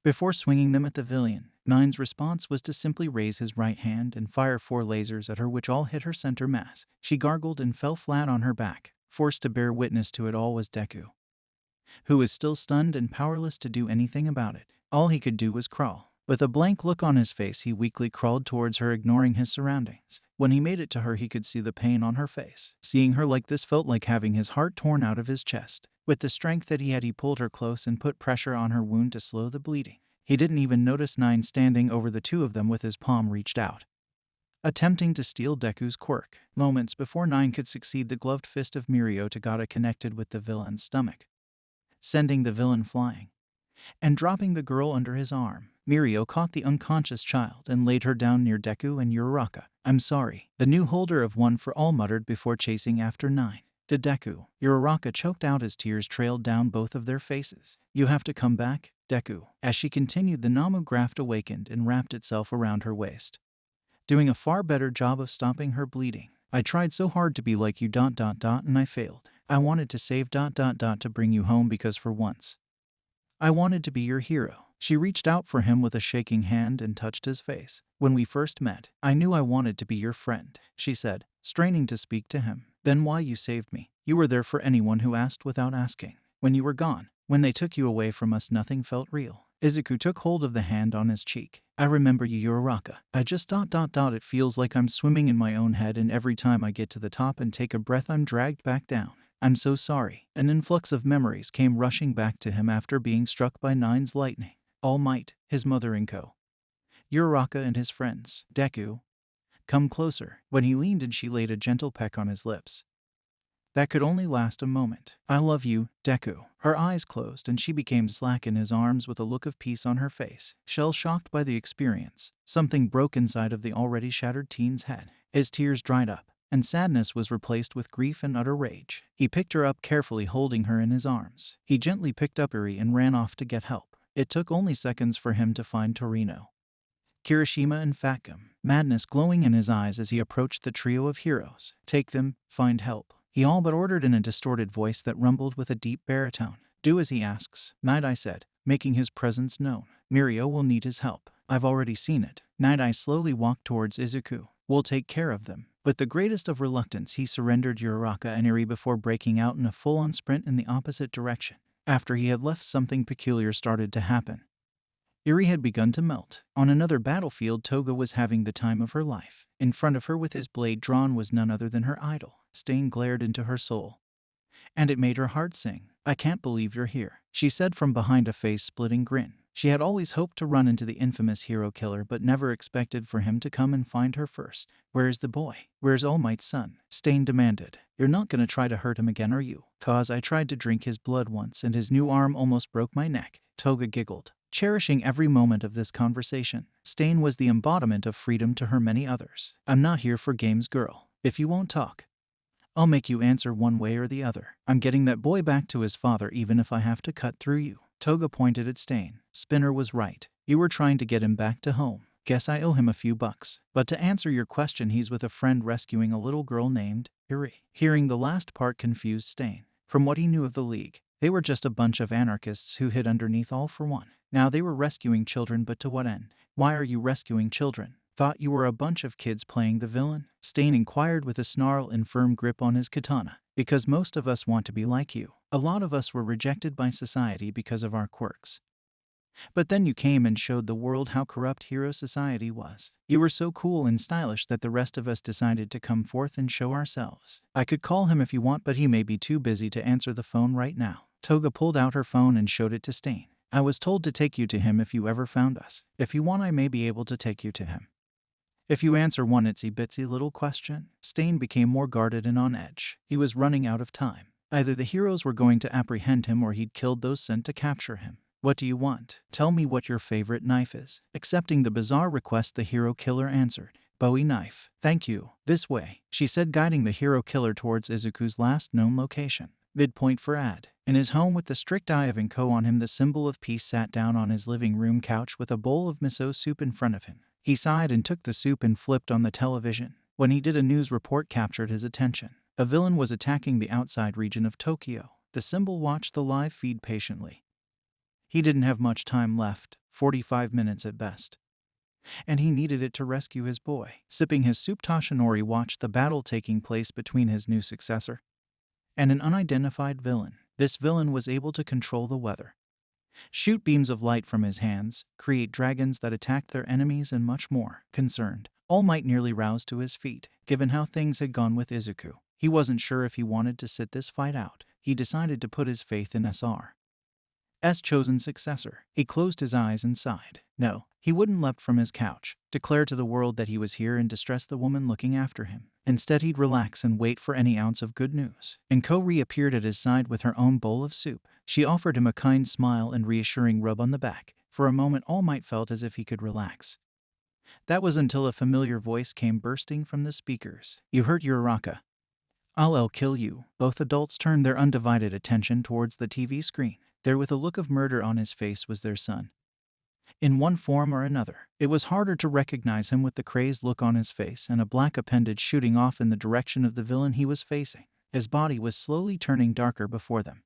Before swinging them at the villain, 9's response was to simply raise his right hand and fire 4 lasers at her, which all hit her center mass. She gargled and fell flat on her back. Forced to bear witness to it all was Deku, who was still stunned and powerless to do anything about it. All he could do was crawl. With a blank look on his face, he weakly crawled towards her, ignoring his surroundings. When he made it to her, he could see the pain on her face. Seeing her like this felt like having his heart torn out of his chest. With the strength that he had, he pulled her close and put pressure on her wound to slow the bleeding. He didn't even notice 9 standing over the two of them with his palm reached out, attempting to steal Deku's quirk. Moments before 9 could succeed, the gloved fist of Mirio Tagata connected with the villain's stomach, sending the villain flying and dropping the girl under his arm. Mirio caught the unconscious child and laid her down near Deku and Uraraka. I'm sorry, the new holder of One for All muttered before chasing after 9. To Deku, Uraraka choked out as tears trailed down both of their faces. You have to come back, Deku. As she continued, the Nomu graft awakened and wrapped itself around her waist, doing a far better job of stopping her bleeding. I tried so hard to be like you ... and I failed. I wanted to save ... to bring you home because for once, I wanted to be your hero. She reached out for him with a shaking hand and touched his face. When we first met, I knew I wanted to be your friend, she said, straining to speak to him. Then why you saved me? You were there for anyone who asked without asking. When you were gone, when they took you away from us, nothing felt real. Izuku took hold of the hand on his cheek. I remember you, Uraraka. I just ... It feels like I'm swimming in my own head, and every time I get to the top and take a breath, I'm dragged back down. I'm so sorry. An influx of memories came rushing back to him after being struck by 9's lightning. All Might, his mother and co. Uraraka and his friends. Deku, come closer. When he leaned in, she laid a gentle peck on his lips. That could only last a moment. I love you, Deku. Her eyes closed and she became slack in his arms with a look of peace on her face. Shell-shocked by the experience, something broke inside of the already shattered teen's head. His tears dried up, and sadness was replaced with grief and utter rage. He picked her up carefully, holding her in his arms. He gently picked up Eri and ran off to get help. It took only seconds for him to find Torino, Kirishima and Fatgum, madness glowing in his eyes as he approached the trio of heroes. Take them, find help, he all but ordered in a distorted voice that rumbled with a deep baritone. Do as he asks, Night-Eye said, making his presence known. Mirio will need his help. I've already seen it. Night-Eye slowly walked towards Izuku. We'll take care of them. With the greatest of reluctance, he surrendered Uraraka and Eri before breaking out in a full-on sprint in the opposite direction. After he had left, something peculiar started to happen. Eri had begun to melt. On another battlefield, Toga was having the time of her life. In front of her with his blade drawn was none other than her idol. Stain glared into her soul, and it made her heart sing. I can't believe you're here, she said from behind a face-splitting grin. She had always hoped to run into the infamous hero killer but never expected for him to come and find her first. Where's the boy? Where's All Might's son? Stain demanded. You're not gonna try to hurt him again, are you? Cause I tried to drink his blood once and his new arm almost broke my neck. Toga giggled, cherishing every moment of this conversation. Stain was the embodiment of freedom to her many others. I'm not here for games, girl. If you won't talk, I'll make you answer one way or the other. I'm getting that boy back to his father even if I have to cut through you. Toga pointed at Stain. Spinner was right. You were trying to get him back to home. Guess I owe him a few bucks. But to answer your question, he's with a friend rescuing a little girl named Iri. Hearing the last part confused Stain. From what he knew of the League, they were just a bunch of anarchists who hid underneath All for One. Now they were rescuing children, but to what end? Why are you rescuing children? Thought you were a bunch of kids playing the villain? Stain inquired with a snarl and firm grip on his katana. Because most of us want to be like you. A lot of us were rejected by society because of our quirks. But then you came and showed the world how corrupt hero society was. You were so cool and stylish that the rest of us decided to come forth and show ourselves. I could call him if you want, but he may be too busy to answer the phone right now. Toga pulled out her phone and showed it to Stain. I was told to take you to him if you ever found us. If you want, I may be able to take you to him. If you answer one itsy-bitsy little question. Stain became more guarded and on edge. He was running out of time. Either the heroes were going to apprehend him or he'd killed those sent to capture him. What do you want? Tell me what your favorite knife is. Accepting the bizarre request, the hero killer answered. Bowie knife. Thank you. This way, she said, guiding the hero killer towards Izuku's last known location. Midpoint for ad. In his home with the strict eye of Inko on him, the symbol of peace sat down on his living room couch with a bowl of miso soup in front of him. He sighed and took the soup and flipped on the television. When he did, a news report captured his attention. A villain was attacking the outside region of Tokyo. The symbol watched the live feed patiently. He didn't have much time left, 45 minutes at best. And he needed it to rescue his boy. Sipping his soup, Toshinori watched the battle taking place between his new successor and an unidentified villain. This villain was able to control the weather, shoot beams of light from his hands, create dragons that attacked their enemies, and much more. Concerned, All Might nearly roused to his feet. Given how things had gone with Izuku, he wasn't sure if he wanted to sit this fight out. He decided to put his faith in SR's chosen successor. He closed his eyes and sighed. No, he wouldn't leapt from his couch, declare to the world that he was here and distress the woman looking after him. Instead, he'd relax and wait for any ounce of good news. Inko reappeared at his side with her own bowl of soup. She offered him a kind smile and reassuring rub on the back. For a moment, All Might felt as if he could relax. That was until a familiar voice came bursting from the speakers. You hurt Uraraka. I'll kill you. Both adults turned their undivided attention towards the TV screen. There, with a look of murder on his face, was their son. In one form or another, it was harder to recognize him with the crazed look on his face and a black appendage shooting off in the direction of the villain he was facing. His body was slowly turning darker before them,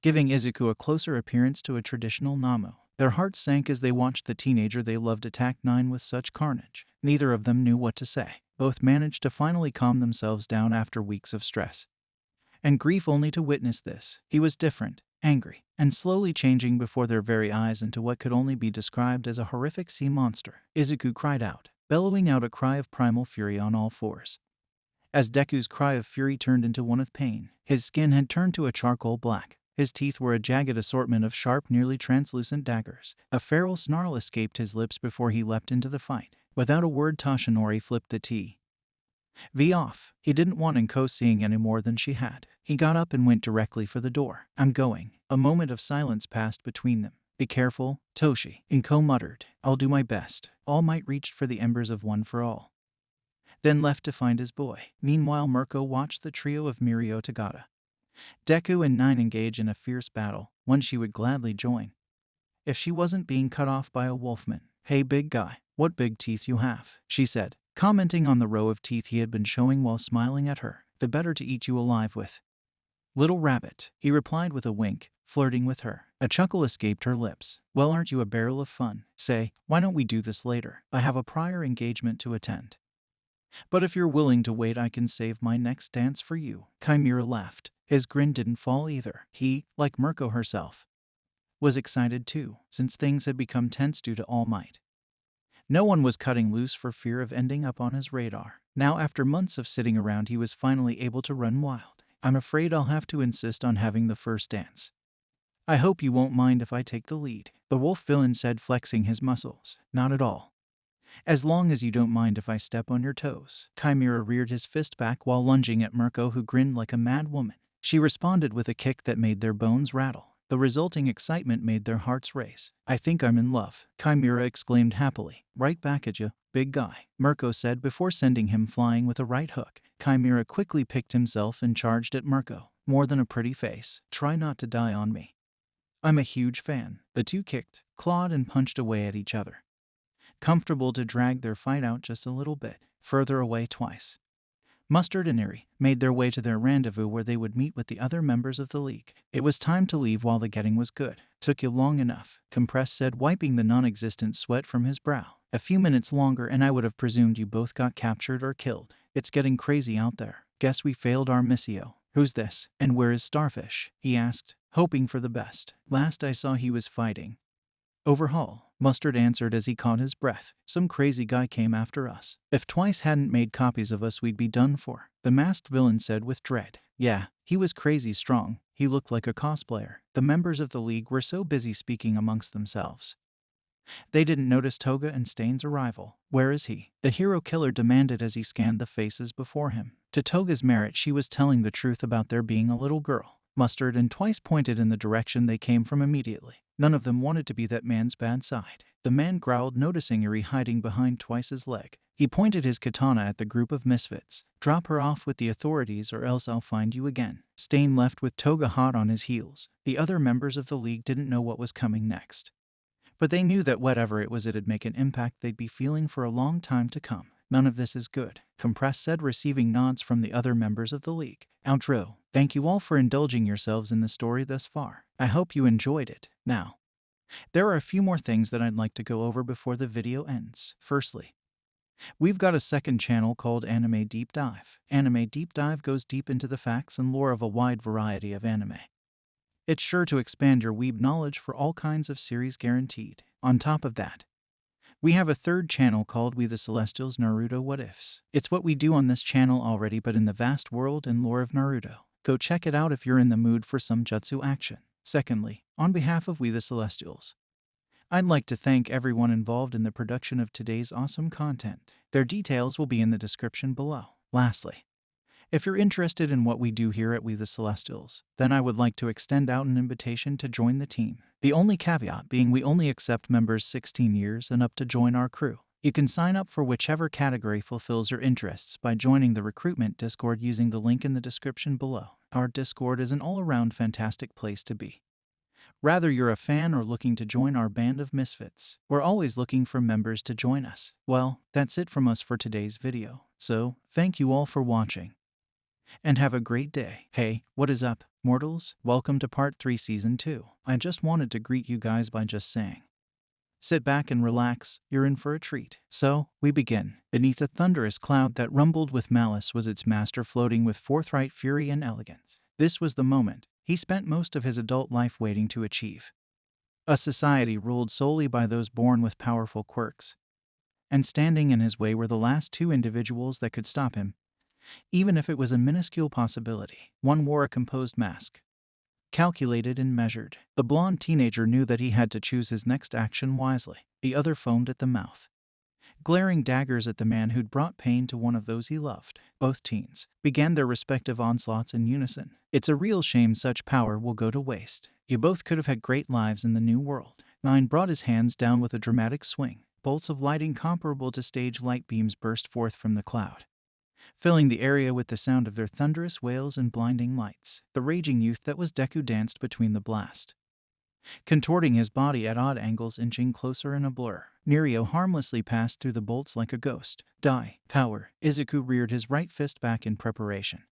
giving Izuku a closer appearance to a traditional Nomu. Their hearts sank as they watched the teenager they loved attack Nine with such carnage. Neither of them knew what to say. Both managed to finally calm themselves down after weeks of stress and grief, only to witness this. He was different, angry, and slowly changing before their very eyes into what could only be described as a horrific sea monster. Izuku cried out, bellowing out a cry of primal fury on all fours. As Deku's cry of fury turned into one of pain, his skin had turned to a charcoal black. His teeth were a jagged assortment of sharp, nearly translucent daggers. A feral snarl escaped his lips before he leapt into the fight. Without a word, Toshinori flipped the TV off. He didn't want Inko seeing any more than she had. He got up and went directly for the door. I'm going. A moment of silence passed between them. Be careful, Toshi, Inko muttered. I'll do my best. All Might reached for the embers of One for All, then left to find his boy. Meanwhile, Mirko watched the trio of Mirio, Tagata, Deku, and Nine engage in a fierce battle, one she would gladly join if she wasn't being cut off by a wolfman. Hey big guy, what big teeth you have, she said, commenting on the row of teeth he had been showing while smiling at her. The better to eat you alive with, little rabbit, he replied with a wink, flirting with her. A chuckle escaped her lips. Well, aren't you a barrel of fun? Say, why don't we do this later? I have a prior engagement to attend. But if you're willing to wait, I can save my next dance for you. Chimera laughed. His grin didn't fall either. He, like Mirko herself, was excited too, since things had become tense due to All Might. No one was cutting loose for fear of ending up on his radar. Now, after months of sitting around, he was finally able to run wild. I'm afraid I'll have to insist on having the first dance. I hope you won't mind if I take the lead, the wolf villain said, flexing his muscles. Not at all. As long as you don't mind if I step on your toes. Chimera reared his fist back while lunging at Mirko, who grinned like a mad woman. She responded with a kick that made their bones rattle. The resulting excitement made their hearts race. I think I'm in love, Chimera exclaimed happily. Right back at you, big guy, Mirko said before sending him flying with a right hook. Chimera quickly picked himself and charged at Mirko. More than a pretty face. Try not to die on me. I'm a huge fan. The two kicked, clawed, and punched away at each other, comfortable to drag their fight out just a little bit further away twice. Mustard and Eerie made their way to their rendezvous where they would meet with the other members of the league. It was time to leave while the getting was good. Took you long enough, Compress said, wiping the non-existent sweat from his brow. A few minutes longer and I would have presumed you both got captured or killed. It's getting crazy out there. Guess we failed our missio. Who's this? And where is Starfish? He asked, hoping for the best. Last I saw he was fighting Overhaul, Mustard answered as he caught his breath. Some crazy guy came after us. If Twice hadn't made copies of us, we'd be done for, the masked villain said with dread. Yeah, he was crazy strong. He looked like a cosplayer. The members of the league were so busy speaking amongst themselves they didn't notice Toga and Stain's arrival. Where is he? The hero killer demanded as he scanned the faces before him. To Toga's merit, she was telling the truth about there being a little girl. Mustard and Twice pointed in the direction they came from immediately. None of them wanted to be that man's bad side. The man growled, noticing Eerie hiding behind Twice's leg. He pointed his katana at the group of misfits. Drop her off with the authorities or else I'll find you again. Stain left with Toga hot on his heels. The other members of the league didn't know what was coming next, but they knew that whatever it was, it'd make an impact they'd be feeling for a long time to come. None of this is good, Compress said, receiving nods from the other members of the league. Outro. Thank you all for indulging yourselves in the story thus far. I hope you enjoyed it. Now, there are a few more things that I'd like to go over before the video ends. Firstly, we've got a second channel called Anime Deep Dive. Anime Deep Dive goes deep into the facts and lore of a wide variety of anime. It's sure to expand your weeb knowledge for all kinds of series, guaranteed. On top of that, we have a third channel called We The Celestials Naruto What Ifs. It's what we do on this channel already, but in the vast world and lore of Naruto. Go check it out if you're in the mood for some jutsu action. Secondly, on behalf of We The Celestials, I'd like to thank everyone involved in the production of today's awesome content. Their details will be in the description below. Lastly, if you're interested in what we do here at We The Celestials, then I would like to extend out an invitation to join the team. The only caveat being we only accept members 16 years and up to join our crew. You can sign up for whichever category fulfills your interests by joining the recruitment Discord using the link in the description below. Our Discord is an all-around fantastic place to be. Whether you're a fan or looking to join our band of misfits, we're always looking for members to join us. Well, that's it from us for today's video. So, thank you all for watching, and have a great day. Hey, what is up, mortals? Welcome to Part 3 Season 2. I just wanted to greet you guys by just saying, sit back and relax, you're in for a treat. So, we begin. Beneath a thunderous cloud that rumbled with malice was its master, floating with forthright fury and elegance. This was the moment he spent most of his adult life waiting to achieve. A society ruled solely by those born with powerful quirks, and standing in his way were the last two individuals that could stop him, even if it was a minuscule possibility. One wore a composed mask, calculated and measured. The blonde teenager knew that he had to choose his next action wisely. The other foamed at the mouth, glaring daggers at the man who'd brought pain to one of those he loved. Both teens began their respective onslaughts in unison. It's a real shame such power will go to waste. You both could have had great lives in the new world. Nine brought his hands down with a dramatic swing. Bolts of lighting comparable to stage light beams burst forth from the cloud, filling the area with the sound of their thunderous wails and blinding lights. The raging youth that was Deku danced between the blast, contorting his body at odd angles, inching closer in a blur. Nerio harmlessly passed through the bolts like a ghost. Die. Power. Izuku reared his right fist back in preparation.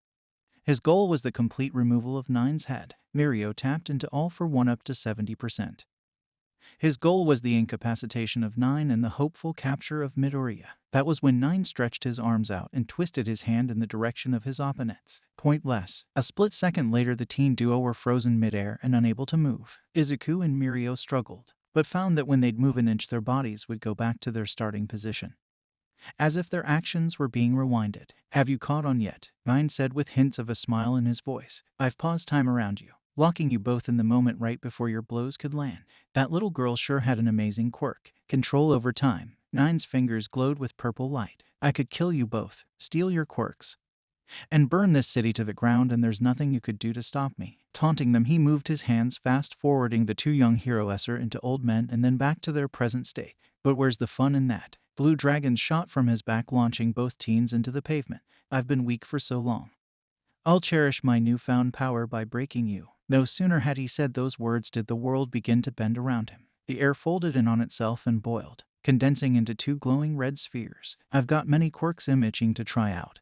His goal was the complete removal of Nine's head. Nerio tapped into all for one up to 70%. His goal was the incapacitation of Nine and the hopeful capture of Midoriya. That was when Nine stretched his arms out and twisted his hand in the direction of his opponents. Pointless. A split second later, the teen duo were frozen midair and unable to move. Izuku and Mirio struggled, but found that when they'd move an inch, their bodies would go back to their starting position. as if their actions were being rewinded. Have you caught on yet? Nine said with hints of a smile in his voice. I've paused time around you, locking you both in the moment right before your blows could land. That little girl sure had an amazing quirk. Control over time. Nine's fingers glowed with purple light. I could kill you both, steal your quirks, and burn this city to the ground, and there's nothing you could do to stop me. Taunting them, he moved his hands, fast-forwarding the two young heroesser into old men and then back to their present state. But where's the fun in that? Blue dragons shot from his back, launching both teens into the pavement. I've been weak for so long. I'll cherish my newfound power by breaking you. No sooner had he said those words did the world begin to bend around him. The air folded in on itself and boiled, condensing into two glowing red spheres. I've got many quirks I'm itching to try out,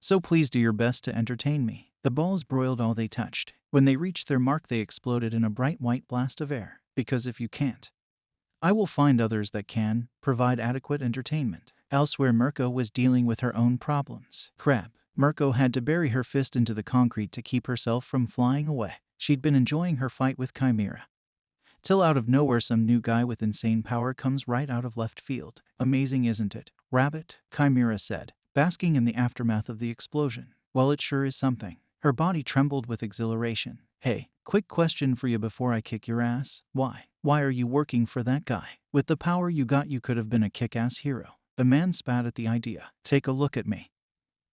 so please do your best to entertain me. The balls broiled all they touched. When they reached their mark, they exploded in a bright white blast of air. Because if you can't, I will find others that can provide adequate entertainment. Elsewhere, Mirko was dealing with her own problems. Crap. Mirko had to bury her fist into the concrete to keep herself from flying away. She'd been enjoying her fight with Chimera, till out of nowhere some new guy with insane power comes right out of left field. Amazing, isn't it, Rabbit? Chimera said, basking in the aftermath of the explosion. Well, it sure is something. Her body trembled with exhilaration. Hey, quick question for you before I kick your ass. Why? Why are you working for that guy? With the power you got, you could have been a kick-ass hero. The man spat at the idea. Take a look at me.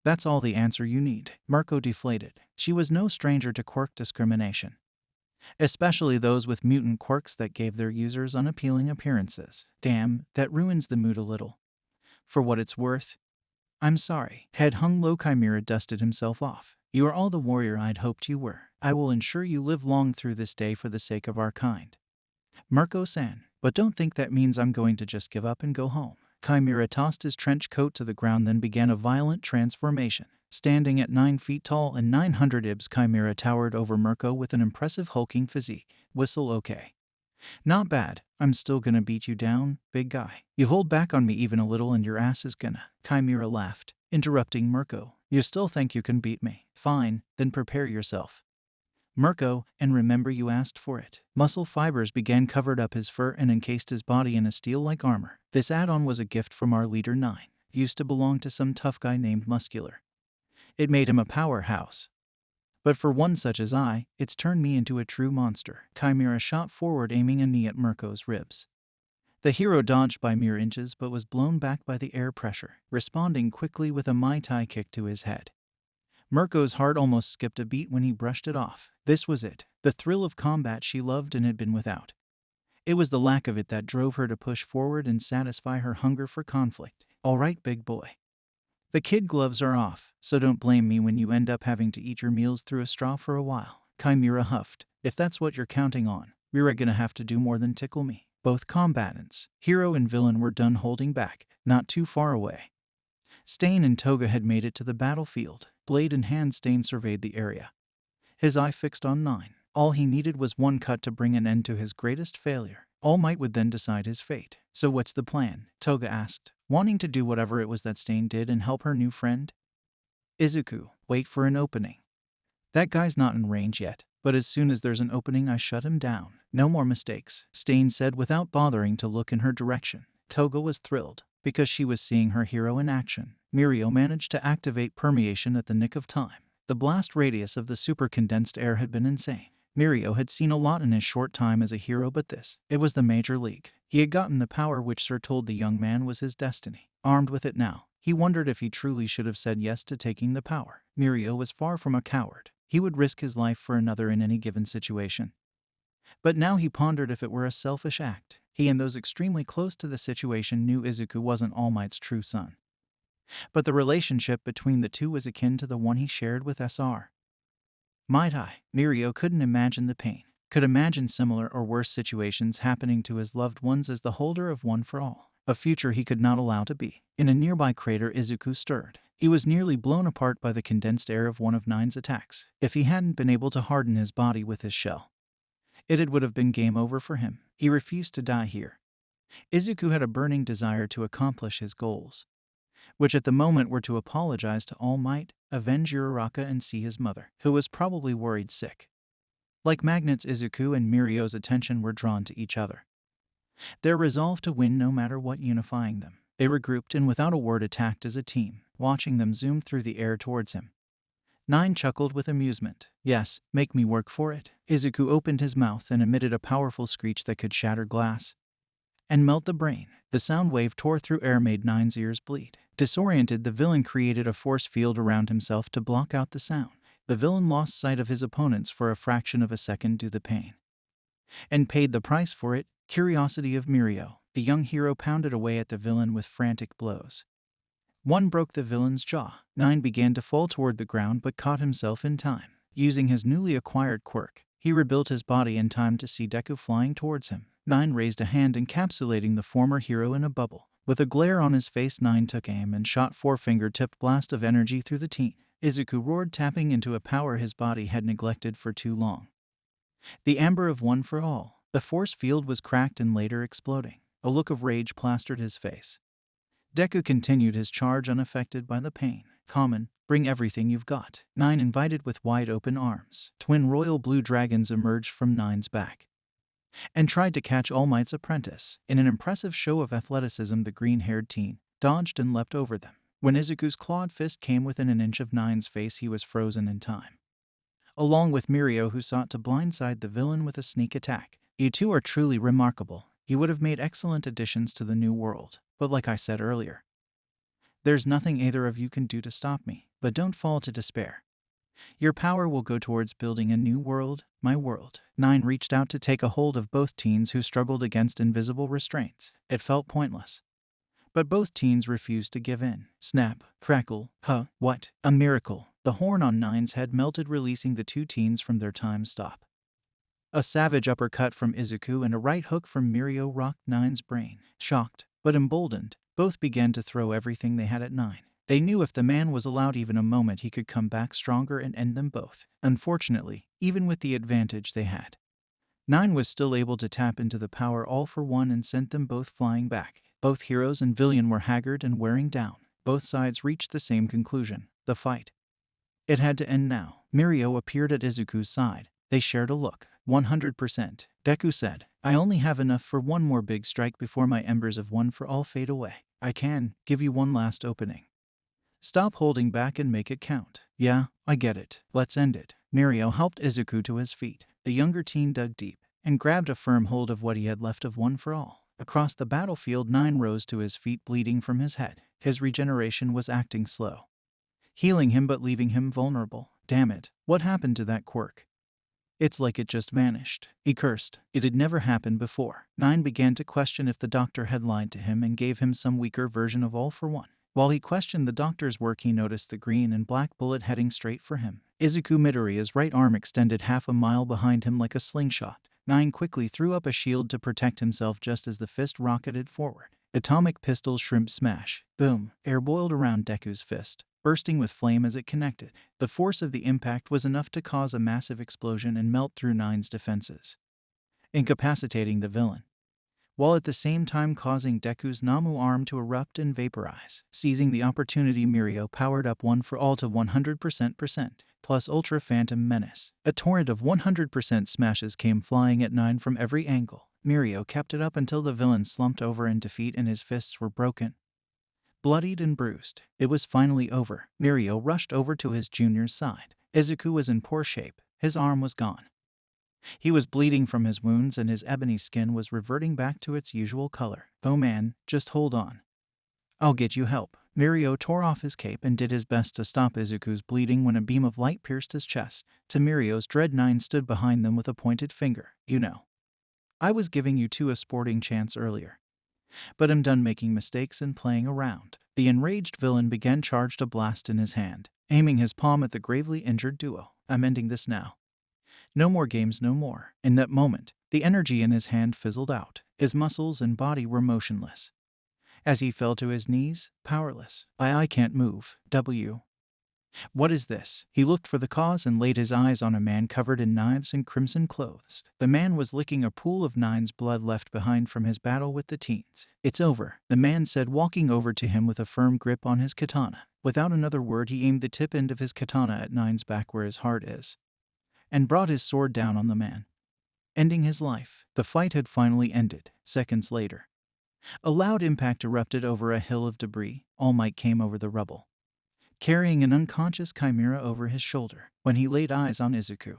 That's all the answer you need. Mirko deflated. She was no stranger to quirk discrimination, especially those with mutant quirks that gave their users unappealing appearances. Damn, that ruins the mood a little. For what it's worth, I'm sorry. Head hung low, Chimera dusted himself off. You are all the warrior I'd hoped you were. I will ensure you live long through this day for the sake of our kind, Mirko-san. But don't think that means I'm going to just give up and go home. Chimera tossed his trench coat to the ground, then began a violent transformation. Standing at 9 feet tall and 900 ibs, Chimera towered over Mirko with an impressive hulking physique. Whistle. Okay. Not bad. I'm still gonna beat you down, big guy. You hold back on me even a little and your ass is gonna. Chimera laughed, interrupting Mirko. You still think you can beat me? Fine, then prepare yourself, Mirko, and remember you asked for it. Muscle fibers began covered up his fur and encased his body in a steel-like armor. This add-on was a gift from our leader 9. Used to belong to some tough guy named Muscular. It made him a powerhouse. But for one such as I, it's turned me into a true monster. Chimera shot forward, aiming a knee at Mirko's ribs. The hero dodged by mere inches but was blown back by the air pressure, responding quickly with a Muay Thai kick to his head. Mirko's heart almost skipped a beat when he brushed it off. This was it, the thrill of combat she loved and had been without. It was the lack of it that drove her to push forward and satisfy her hunger for conflict. All right, big boy. The kid gloves are off, so don't blame me when you end up having to eat your meals through a straw for a while. Chimera huffed. If that's what you're counting on, we're gonna have to do more than tickle me. Both combatants, hero and villain, were done holding back. Not too far away, Stain and Toga had made it to the battlefield. Blade in hand, Stain surveyed the area, his eye fixed on 9. All he needed was one cut to bring an end to his greatest failure. All Might would then decide his fate. So what's the plan? Toga asked, wanting to do whatever it was that Stain did and help her new friend. Izuku, wait for an opening. That guy's not in range yet, but as soon as there's an opening I shut him down. No more mistakes, Stain said without bothering to look in her direction. Toga was thrilled, because she was seeing her hero in action. Mirio managed to activate permeation at the nick of time. The blast radius of the super condensed air had been insane. Mirio had seen a lot in his short time as a hero, but it was the major league. He had gotten the power which Sir told the young man was his destiny. Armed with it now, he wondered if he truly should have said yes to taking the power. Mirio was far from a coward. He would risk his life for another in any given situation. But now he pondered if it were a selfish act. He and those extremely close to the situation knew Izuku wasn't All Might's true son, but the relationship between the two was akin to the one he shared with Sr. Might I? Mirio couldn't imagine the pain, could imagine similar or worse situations happening to his loved ones as the holder of One for All, a future he could not allow to be. In a nearby crater, Izuku stirred. He was nearly blown apart by the condensed air of one of 9's attacks. If he hadn't been able to harden his body with his shell, it would have been game over for him. He refused to die here. Izuku had a burning desire to accomplish his goals, which at the moment were to apologize to All Might, avenge Uraraka, and see his mother, who was probably worried sick. Like magnets, Izuku and Mirio's attention were drawn to each other, their resolve to win no matter what unifying them. They regrouped and without a word attacked as a team, watching them zoom through the air towards him. 9 chuckled with amusement. Yes, make me work for it. Izuku opened his mouth and emitted a powerful screech that could shatter glass and melt the brain. The sound wave tore through air, made 9's ears bleed. Disoriented, the villain created a force field around himself to block out the sound. The villain lost sight of his opponents for a fraction of a second due to the pain, and paid the price for it. Curiosity of Mirio. The young hero pounded away at the villain with frantic blows. 1 broke the villain's jaw. 9 began to fall toward the ground but caught himself in time. Using his newly acquired quirk, he rebuilt his body in time to see Deku flying towards him. 9 raised a hand encapsulating the former hero in a bubble. With a glare on his face, 9 took aim and shot 4-finger-tipped blast of energy through the teen. Izuku roared, tapping into a power his body had neglected for too long. The amber of One for All. The force field was cracked and later exploding. A look of rage plastered his face. Deku continued his charge unaffected by the pain. Common, bring everything you've got. 9 invited with wide open arms. Twin royal blue dragons emerged from 9's back and tried to catch All Might's apprentice. In an impressive show of athleticism, the green-haired teen dodged and leapt over them. When Izuku's clawed fist came within an inch of 9's face, he was frozen in time, along with Mirio, who sought to blindside the villain with a sneak attack. You two are truly remarkable. You would have made excellent additions to the new world. But like I said earlier, there's nothing either of you can do to stop me. But don't fall to despair. Your power will go towards building a new world, my world. 9 reached out to take a hold of both teens who struggled against invisible restraints. It felt pointless, but both teens refused to give in. Snap, crackle, what? A miracle. The horn on 9's head melted, releasing the 2 teens from their time stop. A savage uppercut from Izuku and a right hook from Mirio rocked 9's brain. Shocked, but emboldened, both began to throw everything they had at 9. They knew if the man was allowed even a moment, he could come back stronger and end them both. Unfortunately, even with the advantage they had, 9 was still able to tap into the power All for One and sent them both flying back. Both heroes and villain were haggard and wearing down. Both sides reached the same conclusion: the fight. It had to end now. Mirio appeared at Izuku's side. They shared a look. 100%. Deku said, I only have enough for one more big strike before my embers of One for All fade away. I can give you one last opening. Stop holding back and make it count. Yeah, I get it. Let's end it. Mirio helped Izuku to his feet. The younger teen dug deep and grabbed a firm hold of what he had left of One for All. Across the battlefield, 9 rose to his feet, bleeding from his head. His regeneration was acting slow, healing him but leaving him vulnerable. Damn it, what happened to that quirk? It's like it just vanished. He cursed. It had never happened before. 9 began to question if the doctor had lied to him and gave him some weaker version of All for One. While he questioned the doctor's work, he noticed the green and black bullet heading straight for him. Izuku Midoriya's right arm extended half a mile behind him like a slingshot. 9 quickly threw up a shield to protect himself just as the fist rocketed forward. Atomic pistol shrimp smash. Boom. Air boiled around Deku's fist, bursting with flame as it connected. The force of the impact was enough to cause a massive explosion and melt through 9's defenses, incapacitating the villain, while at the same time causing Deku's Nomu arm to erupt and vaporize. Seizing the opportunity, Mirio powered up One for All to 100% plus Ultra Phantom Menace. A torrent of 100% smashes came flying at 9 from every angle. Mirio kept it up until the villain slumped over in defeat and his fists were broken, bloodied and bruised. It was finally over. Mirio rushed over to his junior's side. Izuku was in poor shape. His arm was gone. He was bleeding from his wounds and his ebony skin was reverting back to its usual color. Oh man, just hold on. I'll get you help. Mirio tore off his cape and did his best to stop Izuku's bleeding when a beam of light pierced his chest. To Mirio's dread, 9 stood behind them with a pointed finger. You know, I was giving you two a sporting chance earlier, but I'm done making mistakes and playing around. The enraged villain began charged, a blast in his hand, aiming his palm at the gravely injured duo. I'm ending this now. No more games, no more. In that moment, the energy in his hand fizzled out. His muscles and body were motionless as he fell to his knees, powerless. I can't move. What is this? He looked for the cause and laid his eyes on a man covered in knives and crimson clothes. The man was licking a pool of 9's blood left behind from his battle with the teens. It's over, the man said, walking over to him with a firm grip on his katana. Without another word, he aimed the tip end of his katana at 9's back where his heart is, and brought his sword down on the man, ending his life. The fight had finally ended. Seconds later, A loud impact erupted over a hill of debris. All Might came over the rubble, carrying an unconscious chimera over his shoulder. When he laid eyes on Izuku,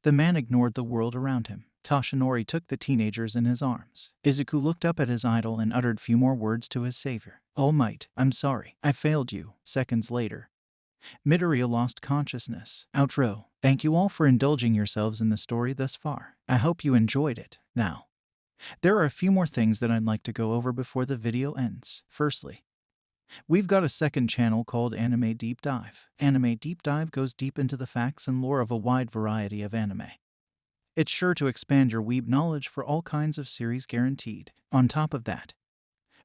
the man ignored the world around him. Toshinori took the teenagers in his arms. Izuku looked up at his idol and uttered few more words to his savior. All Might, I'm sorry. I failed you. Seconds later, Midoriya lost consciousness. Outro. Thank you all for indulging yourselves in the story thus far. I hope you enjoyed it. Now, there are a few more things that I'd like to go over before the video ends. Firstly, we've got a second channel called Anime Deep Dive. Anime Deep Dive goes deep into the facts and lore of a wide variety of anime. It's sure to expand your weeb knowledge for all kinds of series guaranteed. On top of that,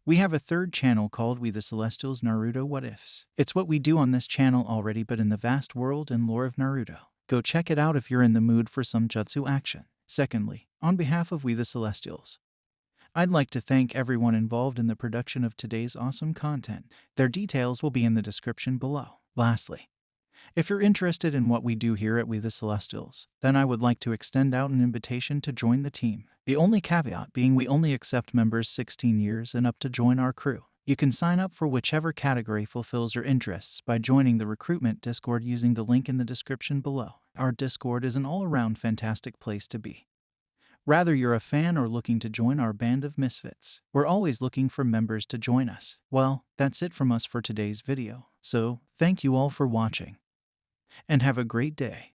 we have a third channel called We The Celestials Naruto What Ifs. It's what we do on this channel already, but in the vast world and lore of Naruto. Go check it out if you're in the mood for some jutsu action. Secondly, on behalf of We The Celestials, I'd like to thank everyone involved in the production of today's awesome content. Their details will be in the description below. Lastly, if you're interested in what we do here at We The Celestials, then I would like to extend out an invitation to join the team. The only caveat being we only accept members 16 years and up to join our crew. You can sign up for whichever category fulfills your interests by joining the recruitment Discord using the link in the description below. Our Discord is an all-around fantastic place to be. Whether you're a fan or looking to join our band of misfits, we're always looking for members to join us. Well, that's it from us for today's video. So, thank you all for watching, and have a great day.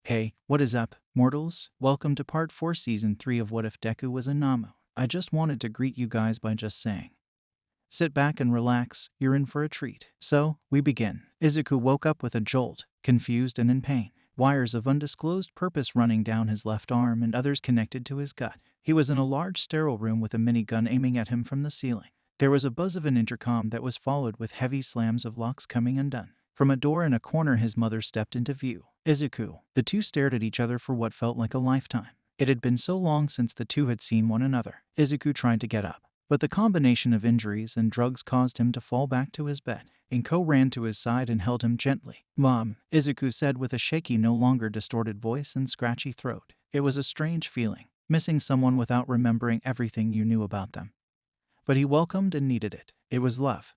Hey, what is up, mortals? Welcome to part 4 season 3 of What If Deku Was a Nomu. I just wanted to greet you guys by just saying, sit back and relax, you're in for a treat. So, we begin. Izuku woke up with a jolt, confused and in pain. Wires of undisclosed purpose running down his left arm and others connected to his gut. He was in a large sterile room with a minigun aiming at him from the ceiling. There was a buzz of an intercom that was followed with heavy slams of locks coming undone. From a door in a corner his mother stepped into view. Izuku. The two stared at each other for what felt like a lifetime. It had been so long since the two had seen one another. Izuku tried to get up, but the combination of injuries and drugs caused him to fall back to his bed. Inko ran to his side and held him gently. Mom, Izuku said with a shaky, no longer distorted voice and scratchy throat. It was a strange feeling, missing someone without remembering everything you knew about them. But he welcomed and needed it. It was love.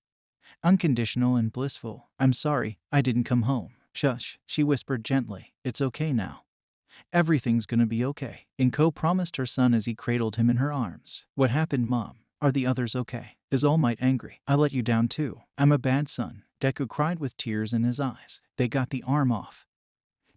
Unconditional and blissful. I'm sorry, I didn't come home. Shush, she whispered gently. It's okay now. Everything's gonna be okay. Inko promised her son as he cradled him in her arms. What happened, Mom? Are the others okay? Is All Might angry? I let you down too. I'm a bad son. Deku cried with tears in his eyes. They got the arm off,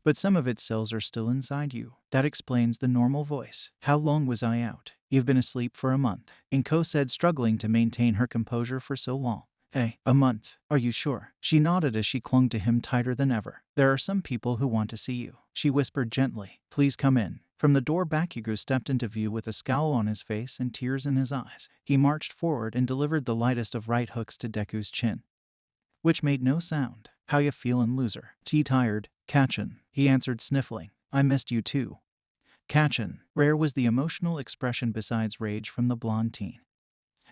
but some of its cells are still inside you. That explains the normal voice. How long was I out? You've been asleep for a month, Inko said, struggling to maintain her composure for so long. Hey, a month? Are you sure? She nodded as she clung to him tighter than ever. There are some people who want to see you, she whispered gently. Please come in. From the door, Bakugo stepped into view with a scowl on his face and tears in his eyes. He marched forward and delivered the lightest of right hooks to Deku's chin, which made no sound. How ya feelin', loser? Tired, Kachin, he answered, sniffling. I missed you too. Kachin. Rare was the emotional expression besides rage from the blonde teen.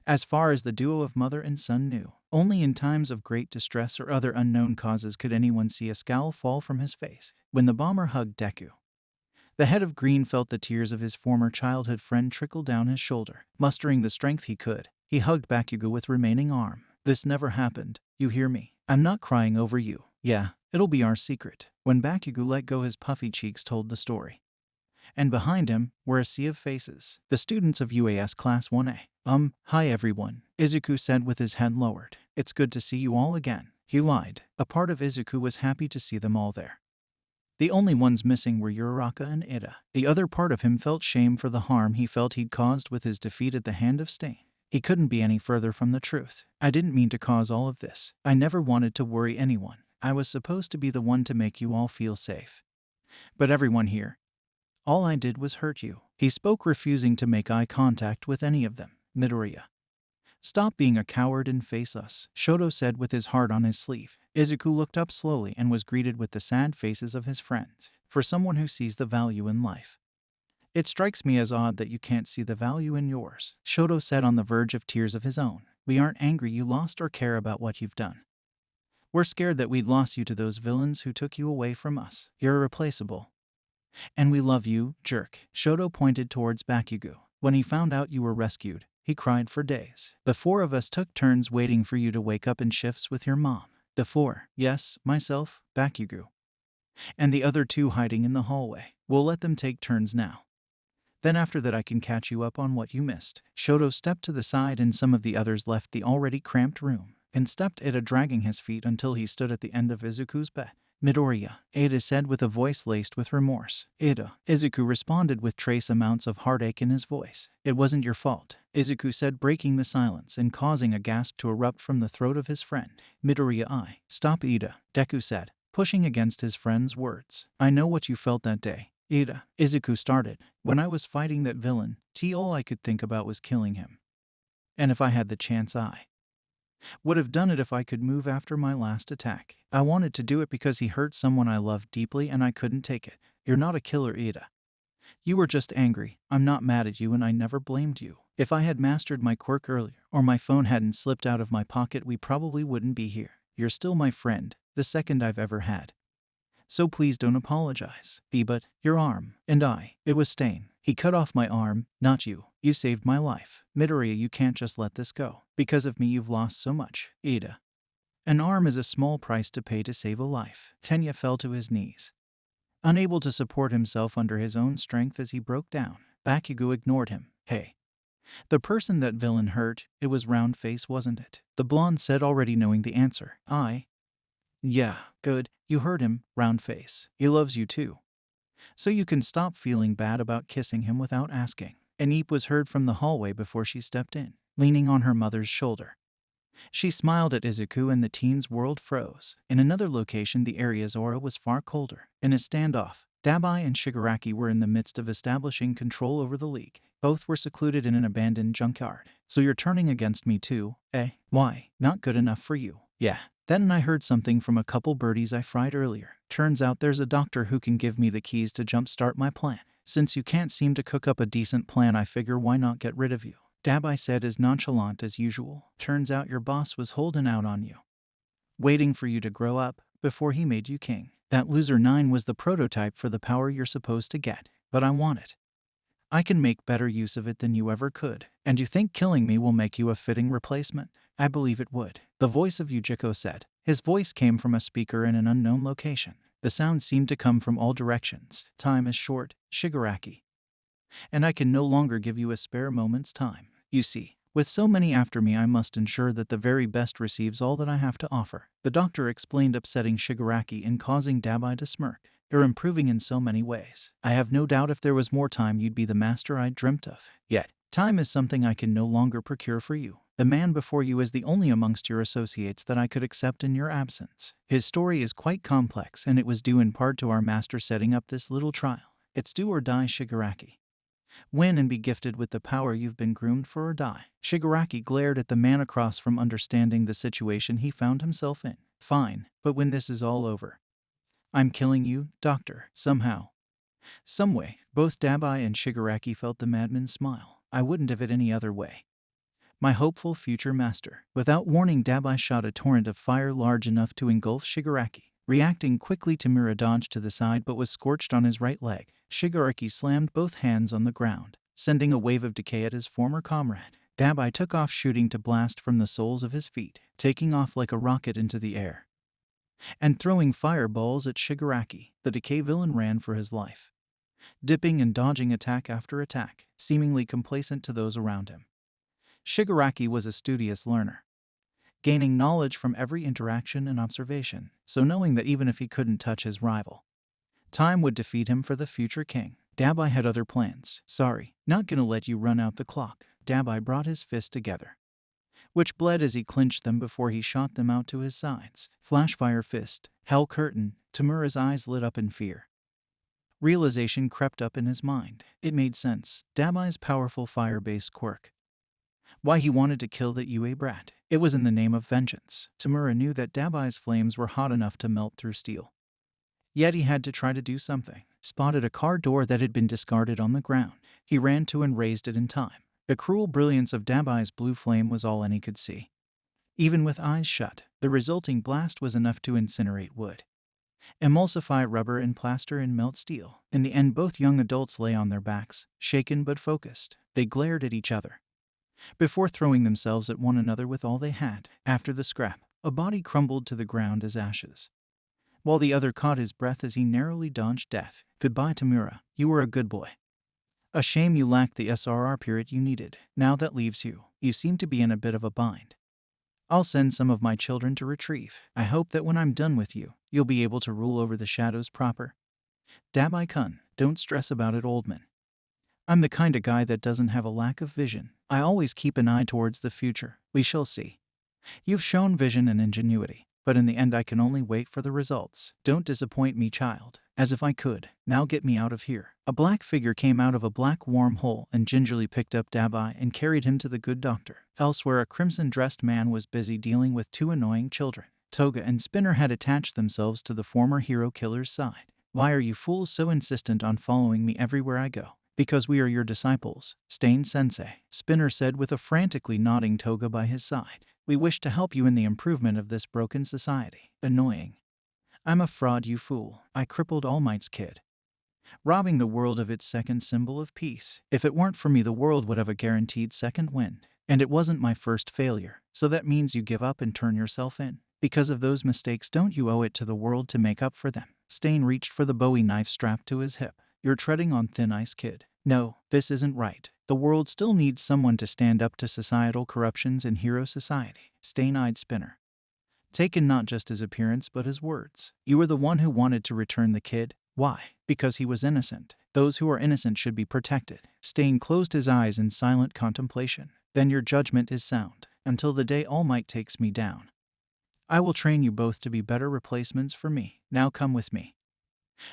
As far as the duo of mother and son knew, only in times of great distress or other unknown causes could anyone see a scowl fall from his face. When the bomber hugged Deku, the head of Green felt the tears of his former childhood friend trickle down his shoulder. Mustering the strength he could, he hugged Bakugo with remaining arm. This never happened, you hear me? I'm not crying over you. Yeah, it'll be our secret. When Bakugo let go, his puffy cheeks told the story. And behind him were a sea of faces. The students of UAS Class 1A. Hi everyone, Izuku said with his head lowered. It's good to see you all again. He lied. A part of Izuku was happy to see them all there. The only ones missing were Uraraka and Ida. The other part of him felt shame for the harm he felt he'd caused with his defeat at the hand of Stain. He couldn't be any further from the truth. I didn't mean to cause all of this. I never wanted to worry anyone. I was supposed to be the one to make you all feel safe. But everyone here, all I did was hurt you. He spoke, refusing to make eye contact with any of them. Midoriya, stop being a coward and face us, Shoto said with his heart on his sleeve. Izuku looked up slowly and was greeted with the sad faces of his friends. For someone who sees the value in life, it strikes me as odd that you can't see the value in yours, Shoto said, on the verge of tears of his own. We aren't angry you lost or care about what you've done. We're scared that we'd lost you to those villains who took you away from us. You're irreplaceable. And we love you, jerk. Shoto pointed towards Bakugo. When he found out you were rescued, he cried for days. The four of us took turns waiting for you to wake up in shifts with your mom. The four, yes, myself, Bakugo, and the other two hiding in the hallway. We'll let them take turns now. Then after that I can catch you up on what you missed. Shoto stepped to the side and some of the others left the already cramped room and stepped Ada, dragging his feet until he stood at the end of Izuku's bed. Midoriya, Ada said with a voice laced with remorse. Ada. Izuku responded with trace amounts of heartache in his voice. It wasn't your fault, Izuku said, breaking the silence and causing a gasp to erupt from the throat of his friend. Midoriya. Stop, Ada, Deku said, pushing against his friend's words. I know what you felt that day. Ada, Izuku started. When I was fighting that villain, all I could think about was killing him. And if I had the chance, I would have done it if I could move after my last attack. I wanted to do it because he hurt someone I loved deeply and I couldn't take it. You're not a killer, Ada. You were just angry. I'm not mad at you and I never blamed you. If I had mastered my quirk earlier, or my phone hadn't slipped out of my pocket, we probably wouldn't be here. You're still my friend, the second I've ever had. So please don't apologize. But your arm, and it was Stain. He cut off my arm, not you. You saved my life. Midoriya, you can't just let this go. Because of me you've lost so much. Ada. An arm is a small price to pay to save a life. Tenya fell to his knees, unable to support himself under his own strength as he broke down. Bakugo ignored him. Hey. The person that villain hurt, it was Round Face, wasn't it? The blonde said, already knowing the answer. Yeah, good. You heard him, Round Face. He loves you too. So you can stop feeling bad about kissing him without asking. An eep was heard from the hallway before she stepped in, leaning on her mother's shoulder. She smiled at Izuku and the teen's world froze. In another location, the area's aura was far colder. In a standoff, Dabai and Shigaraki were in the midst of establishing control over the league. Both were secluded in an abandoned junkyard. So you're turning against me too, eh? Why? Not good enough for you. Yeah. Then I heard something from a couple birdies I fried earlier. Turns out there's a doctor who can give me the keys to jumpstart my plan. Since you can't seem to cook up a decent plan, I figure why not get rid of you. Dabai said as nonchalant as usual. Turns out your boss was holding out on you, waiting for you to grow up before he made you king. That loser 9 was the prototype for the power you're supposed to get. But I want it. I can make better use of it than you ever could. And you think killing me will make you a fitting replacement? I believe it would. The voice of Yujiko said. His voice came from a speaker in an unknown location. The sound seemed to come from all directions. Time is short, Shigaraki. And I can no longer give you a spare moment's time. You see, with so many after me, I must ensure that the very best receives all that I have to offer. The doctor explained, upsetting Shigaraki and causing Dabai to smirk. You're improving in so many ways. I have no doubt if there was more time you'd be the master I dreamt of. Yet, time is something I can no longer procure for you. The man before you is the only amongst your associates that I could accept in your absence. His story is quite complex, and it was due in part to our master setting up this little trial. It's do or die, Shigaraki. Win and be gifted with the power you've been groomed for, or die. Shigaraki glared at the man across from, understanding the situation he found himself in. Fine, but when this is all over, I'm killing you, doctor, somehow. Some way. Both Dabai and Shigaraki felt the madman's smile. I wouldn't have it any other way. My hopeful future master. Without warning, Dabai shot a torrent of fire large enough to engulf Shigaraki. Reacting quickly, Tamura dodged to the side but was scorched on his right leg. Shigaraki slammed both hands on the ground, sending a wave of decay at his former comrade. Dabai took off, shooting to blast from the soles of his feet, taking off like a rocket into the air and throwing fireballs at Shigaraki. The decay villain ran for his life, dipping and dodging attack after attack, seemingly complacent to those around him. Shigaraki was a studious learner, gaining knowledge from every interaction and observation, so knowing that even if he couldn't touch his rival, time would defeat him for the future king. Dabai had other plans. Sorry, not gonna let you run out the clock. Dabai brought his fist together, which bled as he clenched them before he shot them out to his sides. Flashfire fist, hell curtain. Tamura's eyes lit up in fear. Realization crept up in his mind. It made sense. Dabai's powerful fire-based quirk. Why he wanted to kill that UA brat. It was in the name of vengeance. Tamura knew that Dabai's flames were hot enough to melt through steel. Yet he had to try to do something. Spotted a car door that had been discarded on the ground. He ran to and raised it in time. The cruel brilliance of Dabai's blue flame was all any could see. Even with eyes shut, the resulting blast was enough to incinerate wood. Emulsify rubber and plaster and melt steel. In the end, both young adults lay on their backs, shaken but focused. They glared at each other before throwing themselves at one another with all they had. After the scrap, a body crumbled to the ground as ashes, while the other caught his breath as he narrowly dodged death. Goodbye, Tamura. You were a good boy. A shame you lacked the SRR period you needed. Now that leaves you. You seem to be in a bit of a bind. I'll send some of my children to retrieve. I hope that when I'm done with you, you'll be able to rule over the shadows proper. Dabai-kun, don't stress about it, old man. I'm the kind of guy that doesn't have a lack of vision. I always keep an eye towards the future. We shall see. You've shown vision and ingenuity, but in the end I can only wait for the results. Don't disappoint me, child. As if I could. Now get me out of here. A black figure came out of a black warm hole and gingerly picked up Dabai and carried him to the good doctor. Elsewhere, a crimson-dressed man was busy dealing with two annoying children. Toga and Spinner had attached themselves to the former hero killer's side. Why are you fools so insistent on following me everywhere I go? Because we are your disciples, Stain-sensei, Spinner said with a frantically nodding Toga by his side. We wish to help you in the improvement of this broken society. Annoying. I'm a fraud, you fool. I crippled All Might's kid, robbing the world of its second symbol of peace. If it weren't for me, the world would have a guaranteed second win. And it wasn't my first failure. So that means you give up and turn yourself in. Because of those mistakes, don't you owe it to the world to make up for them? Stain reached for the Bowie knife strapped to his hip. You're treading on thin ice, kid. No, this isn't right. The world still needs someone to stand up to societal corruptions in hero society. Stain-eyed Spinner, taken not just his appearance but his words. You were the one who wanted to return the kid. Why? Because he was innocent. Those who are innocent should be protected. Stain closed his eyes in silent contemplation. Then your judgment is sound. Until the day All Might takes me down, I will train you both to be better replacements for me. Now come with me.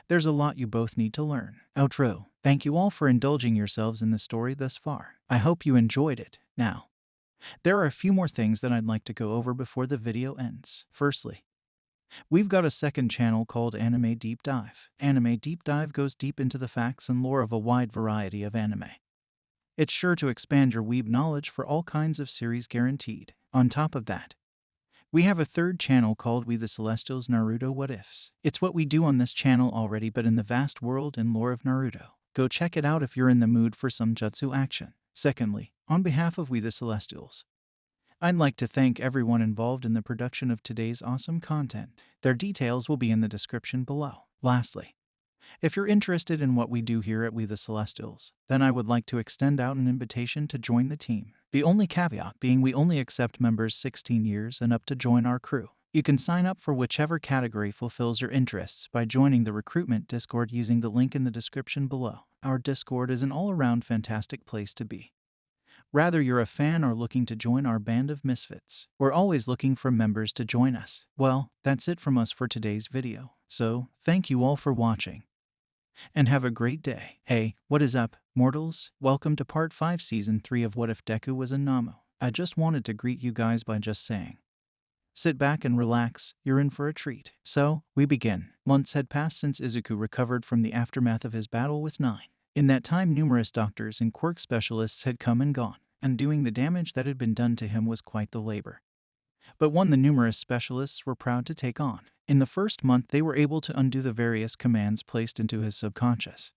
There's a lot you both need to learn. Outro. Thank you all for indulging yourselves in the story thus far. I hope you enjoyed it. Now, there are a few more things that I'd like to go over before the video ends. Firstly, we've got a second channel called Anime Deep Dive. Anime Deep Dive goes deep into the facts and lore of a wide variety of anime. It's sure to expand your weeb knowledge for all kinds of series guaranteed. On top of that, we have a third channel called We The Celestials Naruto What Ifs. It's what we do on this channel already, but in the vast world and lore of Naruto. Go check it out if you're in the mood for some jutsu action. Secondly, on behalf of We The Celestials, I'd like to thank everyone involved in the production of today's awesome content. Their details will be in the description below. Lastly, if you're interested in what we do here at We The Celestials, then I would like to extend out an invitation to join the team. The only caveat being we only accept members 16 years and up to join our crew. You can sign up for whichever category fulfills your interests by joining the recruitment Discord using the link in the description below. Our Discord is an all-around fantastic place to be. Whether you're a fan or looking to join our band of misfits, we're always looking for members to join us. Well, that's it from us for today's video. So, thank you all for watching, and have a great day. Hey, what is up, mortals? Welcome to Part 5 Season 3 of What If Deku Was a Nomu. I just wanted to greet you guys by just saying, sit back and relax, you're in for a treat. So, we begin. Months had passed since Izuku recovered from the aftermath of his battle with Nine. In that time, numerous doctors and quirk specialists had come and gone, and doing the damage that had been done to him was quite the labor. But one the numerous specialists were proud to take on. In the first month, they were able to undo the various commands placed into his subconscious.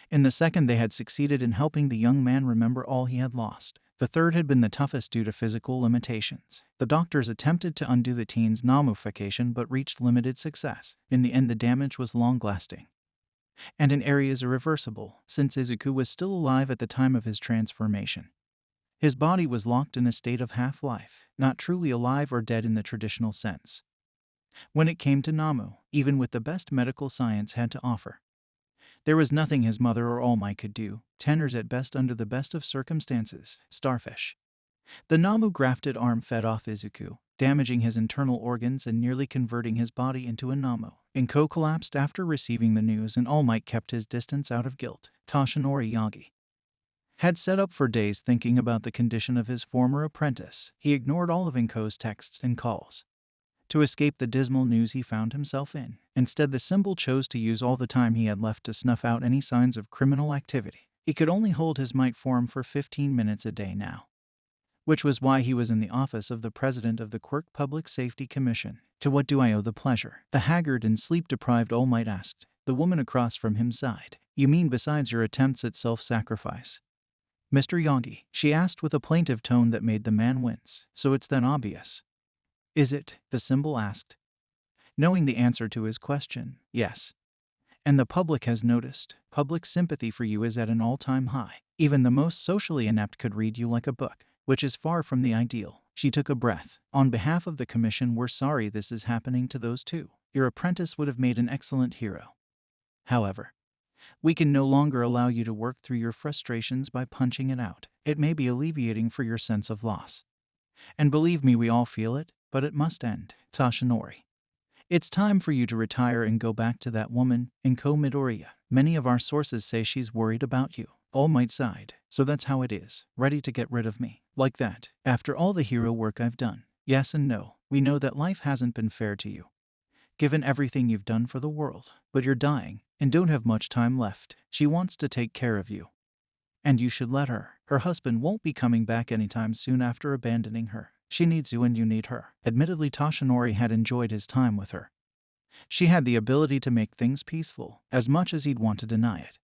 In the second, they had succeeded in helping the young man remember all he had lost. The third had been the toughest due to physical limitations. The doctors attempted to undo the teen's namufication but reached limited success. In the end, the damage was long-lasting, and in areas irreversible, since Izuku was still alive at the time of his transformation. His body was locked in a state of half-life, not truly alive or dead in the traditional sense. When it came to Nomu, even with the best medical science had to offer, there was nothing his mother or All Might could do, tenors at best under the best of circumstances. Starfish. The Nomu grafted arm fed off Izuku, damaging his internal organs and nearly converting his body into a Nomu. Inko collapsed after receiving the news, and All Might kept his distance out of guilt. Toshinori Yagi had set up for days thinking about the condition of his former apprentice. He ignored all of Inko's texts and calls to escape the dismal news he found himself in. Instead, the symbol chose to use all the time he had left to snuff out any signs of criminal activity. He could only hold his might form for 15 minutes a day now. which was why he was in the office of the president of the Quirk Public Safety Commission. To what do I owe the pleasure? The haggard and sleep-deprived All Might asked. The woman across from him sighed. You mean besides your attempts at self-sacrifice? Mr. Yagi, she asked with a plaintive tone that made the man wince. So it's that obvious. Is it? The symbol asked. Knowing the answer to his question, yes. And the public has noticed. Public sympathy for you is at an all-time high. Even the most socially inept could read you like a book, which is far from the ideal. She took a breath. On behalf of the commission, we're sorry this is happening to those two. Your apprentice would have made an excellent hero. However, we can no longer allow you to work through your frustrations by punching it out. It may be alleviating for your sense of loss. And believe me, we all feel it, but it must end. Toshinori. It's time for you to retire and go back to that woman, Inko Midoriya. Many of our sources say she's worried about you. All Might sighed. So that's how it is. Ready to get rid of me. Like that. After all the hero work I've done. Yes and no. We know that life hasn't been fair to you, given everything you've done for the world. But you're dying, and don't have much time left. She wants to take care of you, and you should let her. Her husband won't be coming back anytime soon after abandoning her. She needs you and you need her. Admittedly, Toshinori had enjoyed his time with her. She had the ability to make things peaceful, as much as he'd want to deny it.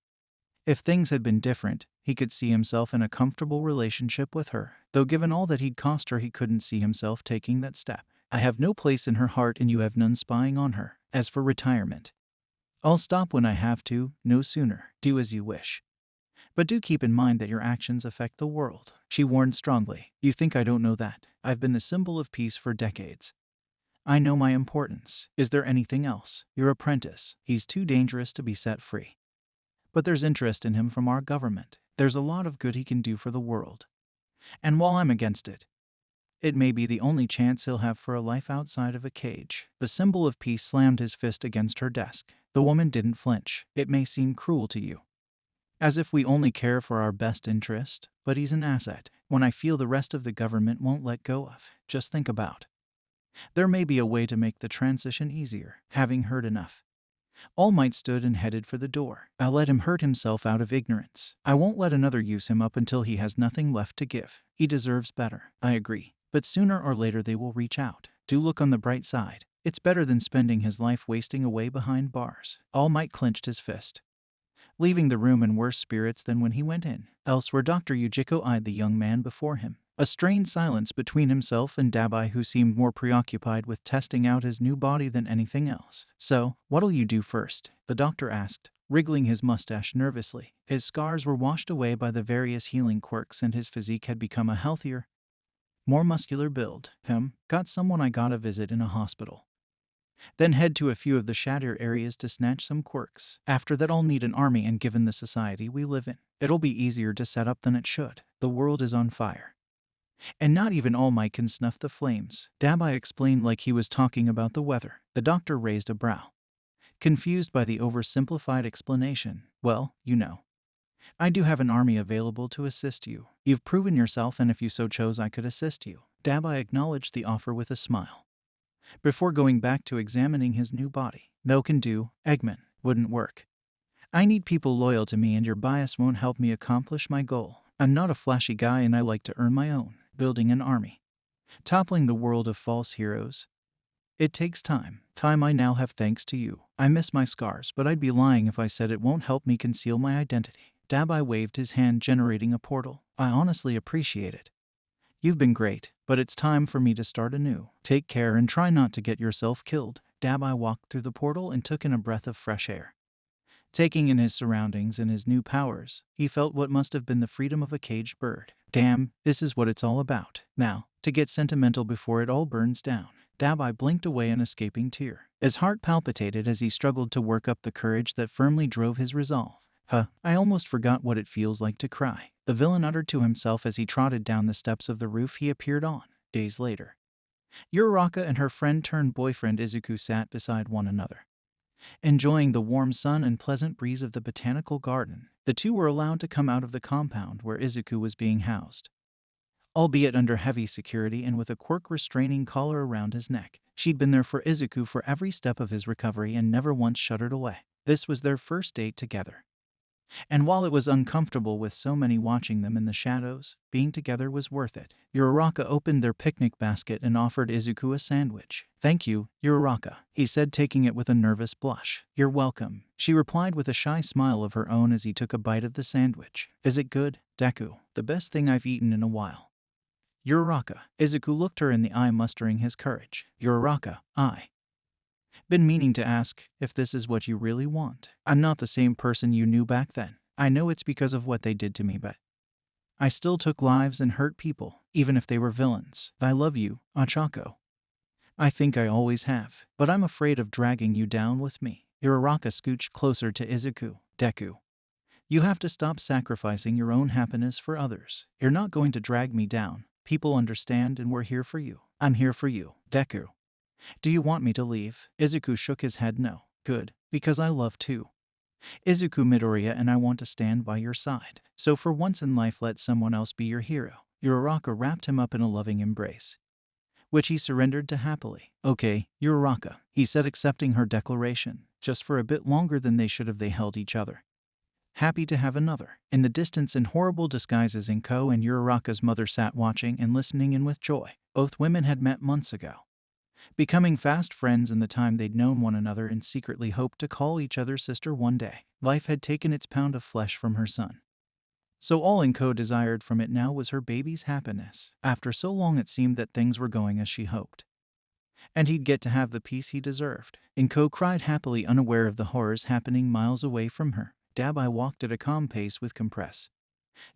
If things had been different, he could see himself in a comfortable relationship with her, though given all that he'd cost her, he couldn't see himself taking that step. I have no place in her heart and you have none spying on her. As for retirement, I'll stop when I have to, no sooner. Do as you wish. But do keep in mind that your actions affect the world. She warned strongly. You think I don't know that? I've been the symbol of peace for decades. I know my importance. Is there anything else? Your apprentice. He's too dangerous to be set free. But there's interest in him from our government. There's a lot of good he can do for the world. And while I'm against it, it may be the only chance he'll have for a life outside of a cage. The symbol of peace slammed his fist against her desk. The woman didn't flinch. It may seem cruel to you, as if we only care for our best interest, but he's an asset. When I feel the rest of the government won't let go of, just think about. There may be a way to make the transition easier. Having heard enough, All Might stood and headed for the door. I'll let him hurt himself out of ignorance. I won't let another use him up until he has nothing left to give. He deserves better. I agree. But sooner or later they will reach out. Do look on the bright side. It's better than spending his life wasting away behind bars. All Might clenched his fist, leaving the room in worse spirits than when he went in. Elsewhere, Dr. Yujiko eyed the young man before him. A strained silence between himself and Dabai, who seemed more preoccupied with testing out his new body than anything else. So, what'll you do first? The doctor asked, wriggling his mustache nervously. His scars were washed away by the various healing quirks and his physique had become a healthier, more muscular build. Got someone I gotta visit in a hospital. Then head to a few of the shatter areas to snatch some quirks. After that I'll need an army, and given the society we live in, it'll be easier to set up than it should. The world is on fire, and not even All Might can snuff the flames. Dabai explained like he was talking about the weather. The doctor raised a brow, confused by the oversimplified explanation. Well, you know, I do have an army available to assist you. You've proven yourself, and if you so chose I could assist you. Dabai acknowledged the offer with a smile, before going back to examining his new body. No can do, Eggman. Wouldn't work. I need people loyal to me, and your bias won't help me accomplish my goal. I'm not a flashy guy and I like to earn my own. Building an army, toppling the world of false heroes, it takes time. Time I now have thanks to you. I miss my scars, but I'd be lying if I said it won't help me conceal my identity. Dabai waved his hand, generating a portal. I honestly appreciate it. You've been great, but it's time for me to start anew. Take care and try not to get yourself killed. Dabai walked through the portal and took in a breath of fresh air. Taking in his surroundings and his new powers, he felt what must have been the freedom of a caged bird. Damn, this is what it's all about. Now, to get sentimental before it all burns down. Dabai blinked away an escaping tear. His heart palpitated as he struggled to work up the courage that firmly drove his resolve. I almost forgot what it feels like to cry, the villain uttered to himself as he trotted down the steps of the roof he appeared on. Days later, Uraraka and her friend-turned-boyfriend Izuku sat beside one another, enjoying the warm sun and pleasant breeze of the botanical garden. The two were allowed to come out of the compound where Izuku was being housed, albeit under heavy security and with a quirk restraining collar around his neck. She'd been there for Izuku for every step of his recovery and never once shuddered away. This was their first date together. And while it was uncomfortable with so many watching them in the shadows, being together was worth it. Uraraka opened their picnic basket and offered Izuku a sandwich. "Thank you, Uraraka," he said, taking it with a nervous blush. "You're welcome," she replied with a shy smile of her own as he took a bite of the sandwich. "Is it good, Deku?" "The best thing I've eaten in a while." "Uraraka." Izuku looked her in the eye, mustering his courage. "Uraraka, I been meaning to ask if this is what you really want. I'm not the same person you knew back then. I know it's because of what they did to me, but I still took lives and hurt people, even if they were villains. I love you, Ochako. I think I always have, but I'm afraid of dragging you down with me." Uraraka scooched closer to Izuku. "Deku, you have to stop sacrificing your own happiness for others. You're not going to drag me down. People understand and we're here for you." "I'm here for you, Deku. Do you want me to leave?" Izuku shook his head. "No." "Good, because I love too. Izuku Midoriya, and I want to stand by your side. So for once in life, let someone else be your hero." Uraraka wrapped him up in a loving embrace, which he surrendered to happily. "Okay, Uraraka," he said, accepting her declaration. Just for a bit longer than they should have, they held each other, happy to have another. In the distance, in horrible disguises, Inko and Uraraka's mother sat watching and listening in with joy. Both women had met months ago, becoming fast friends in the time they'd known one another, and secretly hoped to call each other sister one day. Life had taken its pound of flesh from her son, so all Inko desired from it now was her baby's happiness. After so long, it seemed that things were going as she hoped, and he'd get to have the peace he deserved. Inko cried happily, unaware of the horrors happening miles away from her. Dabai walked at a calm pace with compress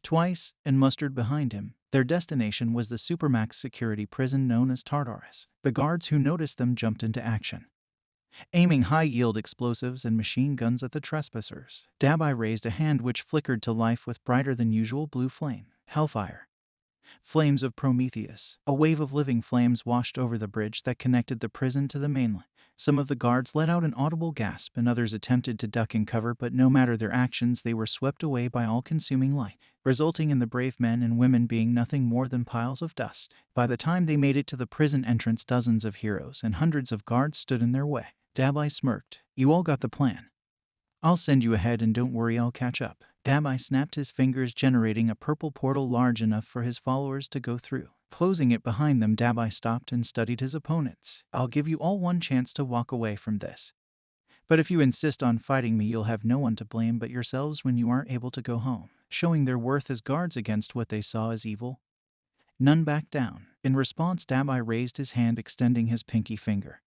twice and mustard behind him. Their destination was the supermax security prison known as Tartarus. The guards who noticed them jumped into action, aiming high-yield explosives and machine guns at the trespassers. Dabai raised a hand which flickered to life with brighter than usual blue flame. Hellfire. Flames of Prometheus. A wave of living flames washed over the bridge that connected the prison to the mainland. Some of the guards let out an audible gasp, and others attempted to duck and cover, but no matter their actions, they were swept away by all-consuming light, resulting in the brave men and women being nothing more than piles of dust. By the time they made it to the prison entrance, dozens of heroes and hundreds of guards stood in their way. Dabai smirked. "You all got the plan. I'll send you ahead, and don't worry, I'll catch up." Dabai snapped his fingers, generating a purple portal large enough for his followers to go through. Closing it behind them, Dabai stopped and studied his opponents. "I'll give you all one chance to walk away from this, but if you insist on fighting me, you'll have no one to blame but yourselves when you aren't able to go home." Showing their worth as guards against what they saw as evil, none backed down. In response, Dabai raised his hand, extending his pinky finger,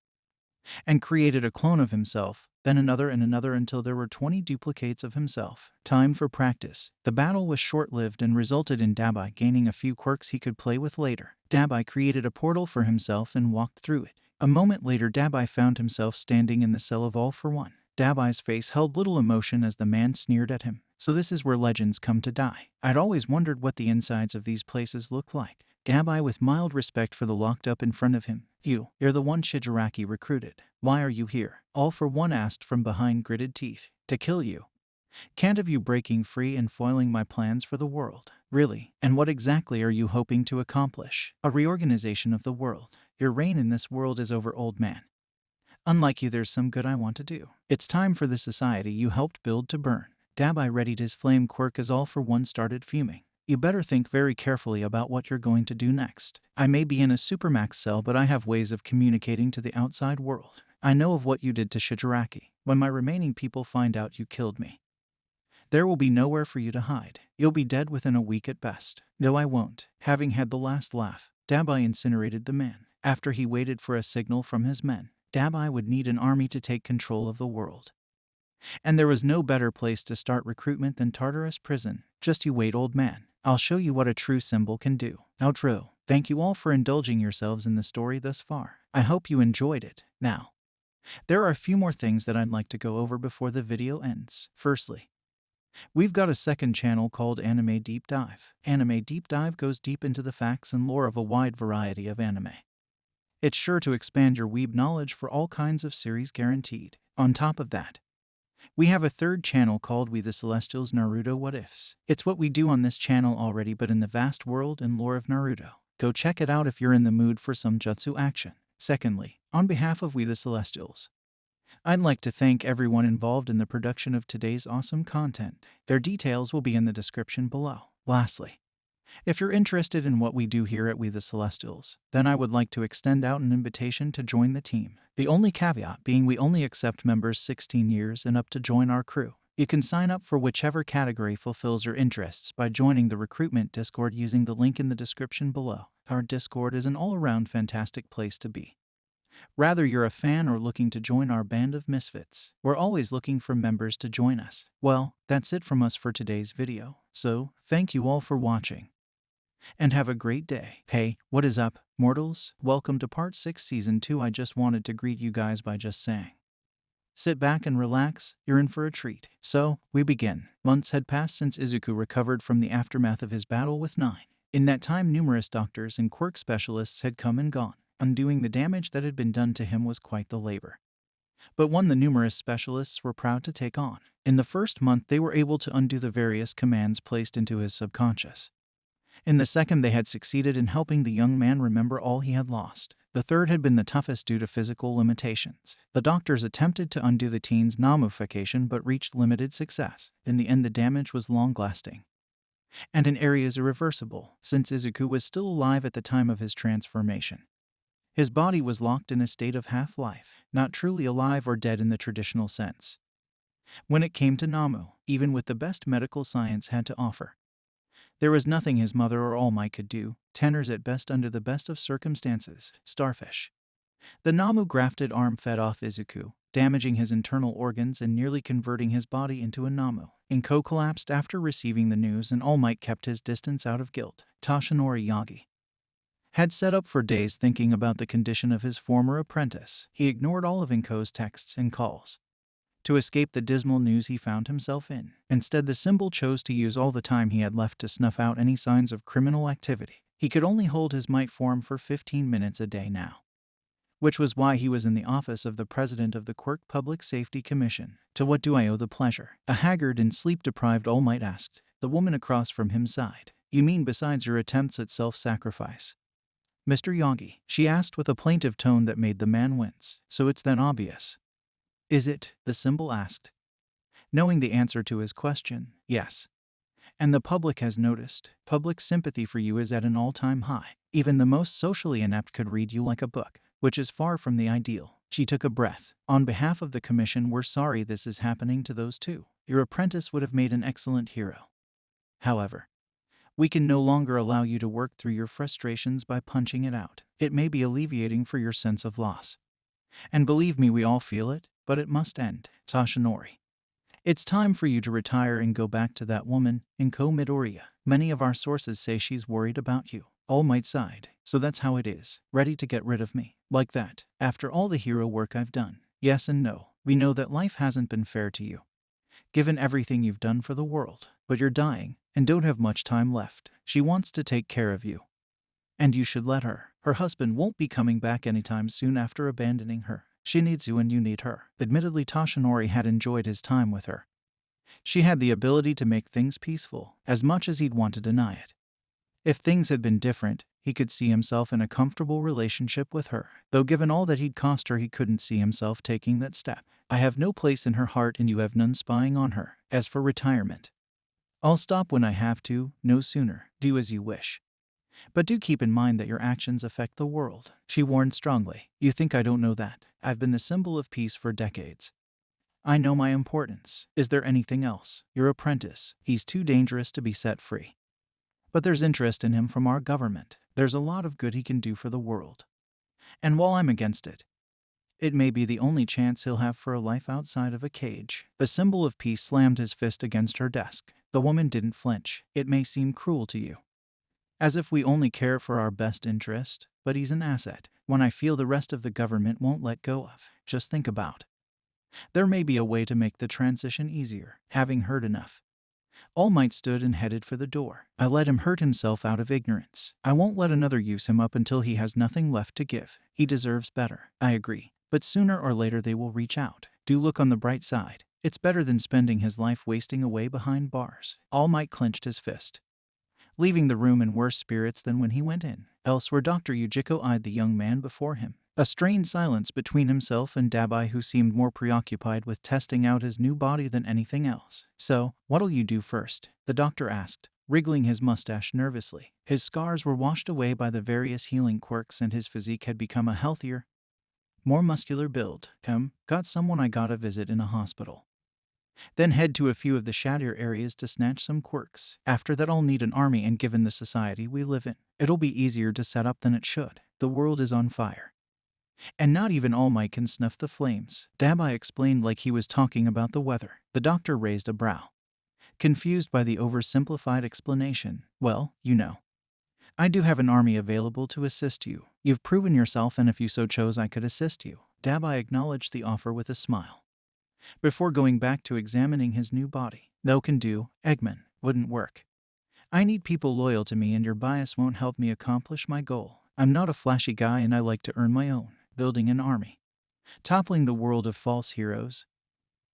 and created a clone of himself, then another and another, until there were 20 duplicates of himself. Time for practice. The battle was short-lived and resulted in Dabai gaining a few quirks he could play with later. Dabai created a portal for himself and walked through it. A moment later, Dabai found himself standing in the cell of All for One. Dabai's face held little emotion as the man sneered at him. "So this is where legends come to die. I'd always wondered what the insides of these places looked like." Dabai, with mild respect for the locked up in front of him. You're the one Shigaraki recruited. Why are you here?" All for One asked from behind gritted teeth. "To kill you. Can't have you breaking free and foiling my plans for the world." "Really? And what exactly are you hoping to accomplish?" "A reorganization of the world. Your reign in this world is over, old man. Unlike you, there's some good I want to do. It's time for the society you helped build to burn." Dabai readied his flame quirk as All for One started fuming. "You better think very carefully about what you're going to do next. I may be in a supermax cell, but I have ways of communicating to the outside world. I know of what you did to Shigaraki. When my remaining people find out you killed me, there will be nowhere for you to hide. You'll be dead within a week at best." "No, I won't." Having had the last laugh, Dabai incinerated the man. After he waited for a signal from his men, Dabai would need an army to take control of the world, and there was no better place to start recruitment than Tartarus Prison. "Just you wait, old man. I'll show you what a true symbol can do." Outro. Thank you all for indulging yourselves in the story thus far. I hope you enjoyed it. Now, there are a few more things that I'd like to go over before the video ends. Firstly, we've got a second channel called Anime Deep Dive. Anime Deep Dive goes deep into the facts and lore of a wide variety of anime. It's sure to expand your weeb knowledge for all kinds of series, guaranteed. On top of that, we have a third channel called We The Celestials Naruto What Ifs. It's what we do on this channel already, but in the vast world and lore of Naruto. Go check it out if you're in the mood for some jutsu action. Secondly, on behalf of We The Celestials, I'd like to thank everyone involved in the production of today's awesome content. Their details will be in the description below. Lastly, if you're interested in what we do here at We the Celestials, then I would like to extend out an invitation to join the team. The only caveat being we only accept members 16 years and up to join our crew. You can sign up for whichever category fulfills your interests by joining the recruitment Discord using the link in the description below. Our Discord is an all-around fantastic place to be. Whether you're a fan or looking to join our band of misfits, we're always looking for members to join us. Well, that's it from us for today's video. So, thank you all for watching. And have a great day. Hey, what is up, mortals? Welcome to part 6 season 2. I just wanted to greet you guys by just saying, sit back and relax, you're in for a treat. So, we begin. Months had passed since Izuku recovered from the aftermath of his battle with Nine. In that time, numerous doctors and quirk specialists had come and gone. Undoing the damage that had been done to him was quite the labor. But one the numerous specialists were proud to take on. In the first month, they were able to undo the various commands placed into his subconscious. In the second, they had succeeded in helping the young man remember all he had lost. The third had been the toughest due to physical limitations. The doctors attempted to undo the teen's Namufication but reached limited success. In the end, the damage was long-lasting, and in areas irreversible, since Izuku was still alive at the time of his transformation. His body was locked in a state of half-life, not truly alive or dead in the traditional sense. When it came to Nomu, even with the best medical science had to offer, there was nothing his mother or All Might could do, tenors at best under the best of circumstances. Starfish. The Nomu grafted arm fed off Izuku, damaging his internal organs and nearly converting his body into a Nomu. Inko collapsed after receiving the news, and All Might kept his distance out of guilt. Toshinori Yagi had set up for days thinking about the condition of his former apprentice. He ignored all of Inko's texts and calls to escape the dismal news he found himself in. Instead, the symbol chose to use all the time he had left to snuff out any signs of criminal activity. He could only hold his might form for 15 minutes a day now, which was why he was in the office of the president of the Quirk Public Safety Commission. To what do I owe the pleasure? A haggard and sleep-deprived All Might asked. The woman across from him sighed. You mean besides your attempts at self-sacrifice, Mr. Yagi? She asked with a plaintive tone that made the man wince. So it's that obvious, is it? The symbol asked, knowing the answer to his question. Yes. And the public has noticed. Public sympathy for you is at an all-time high. Even the most socially inept could read you like a book, which is far from the ideal. She took a breath. On behalf of the commission, we're sorry this is happening to those two. Your apprentice would have made an excellent hero. However, we can no longer allow you to work through your frustrations by punching it out. It may be alleviating for your sense of loss. And believe me, we all feel it, but it must end. Toshinori, it's time for you to retire and go back to that woman, Inko Midoriya. Many of our sources say she's worried about you. All Might sighed. So that's how it is. Ready to get rid of me? Like that? After all the hero work I've done? Yes and no. We know that life hasn't been fair to you, given everything you've done for the world. But you're dying, and don't have much time left. She wants to take care of you, and you should let her. Her husband won't be coming back anytime soon after abandoning her. She needs you and you need her. Admittedly, Toshinori had enjoyed his time with her. She had the ability to make things peaceful, as much as he'd want to deny it. If things had been different, he could see himself in a comfortable relationship with her. Though given all that he'd cost her, he couldn't see himself taking that step. I have no place in her heart and you have none spying on her. As for retirement, I'll stop when I have to, no sooner. Do as you wish. But do keep in mind that your actions affect the world. She warned strongly. You think I don't know that? I've been the symbol of peace for decades. I know my importance. Is there anything else? Your apprentice. He's too dangerous to be set free. But there's interest in him from our government. There's a lot of good he can do for the world. And while I'm against it, it may be the only chance he'll have for a life outside of a cage. The symbol of peace slammed his fist against her desk. The woman didn't flinch. It may seem cruel to you, as if we only care for our best interest, but he's an asset, one I feel the rest of the government won't let go of. Just think about. There may be a way to make the transition easier. Having heard enough, All Might stood and headed for the door. I let him hurt himself out of ignorance. I won't let another use him up until he has nothing left to give. He deserves better. I agree. But sooner or later they will reach out. Do look on the bright side. It's better than spending his life wasting away behind bars. All Might clenched his fist, leaving the room in worse spirits than when he went in. Elsewhere, Dr. Yujiko eyed the young man before him. A strained silence between himself and Dabai, who seemed more preoccupied with testing out his new body than anything else. "So, what'll you do first?" the doctor asked, wriggling his mustache nervously. His scars were washed away by the various healing quirks and his physique had become a healthier, more muscular build. Got someone I gotta visit in a hospital. Then head to a few of the shadier areas to snatch some quirks. After that I'll need an army, and given the society we live in, it'll be easier to set up than it should. The world is on fire. And not even All Might can snuff the flames, Dabai explained like he was talking about the weather. The doctor raised a brow, confused by the oversimplified explanation. "Well, you know, I do have an army available to assist you. You've proven yourself, and if you so chose I could assist you." Dabai acknowledged the offer with a smile, before going back to examining his new body. "No can do, Eggman. Wouldn't work. I need people loyal to me, and your bias won't help me accomplish my goal. I'm not a flashy guy, and I like to earn my own. Building an army, toppling the world of false heroes,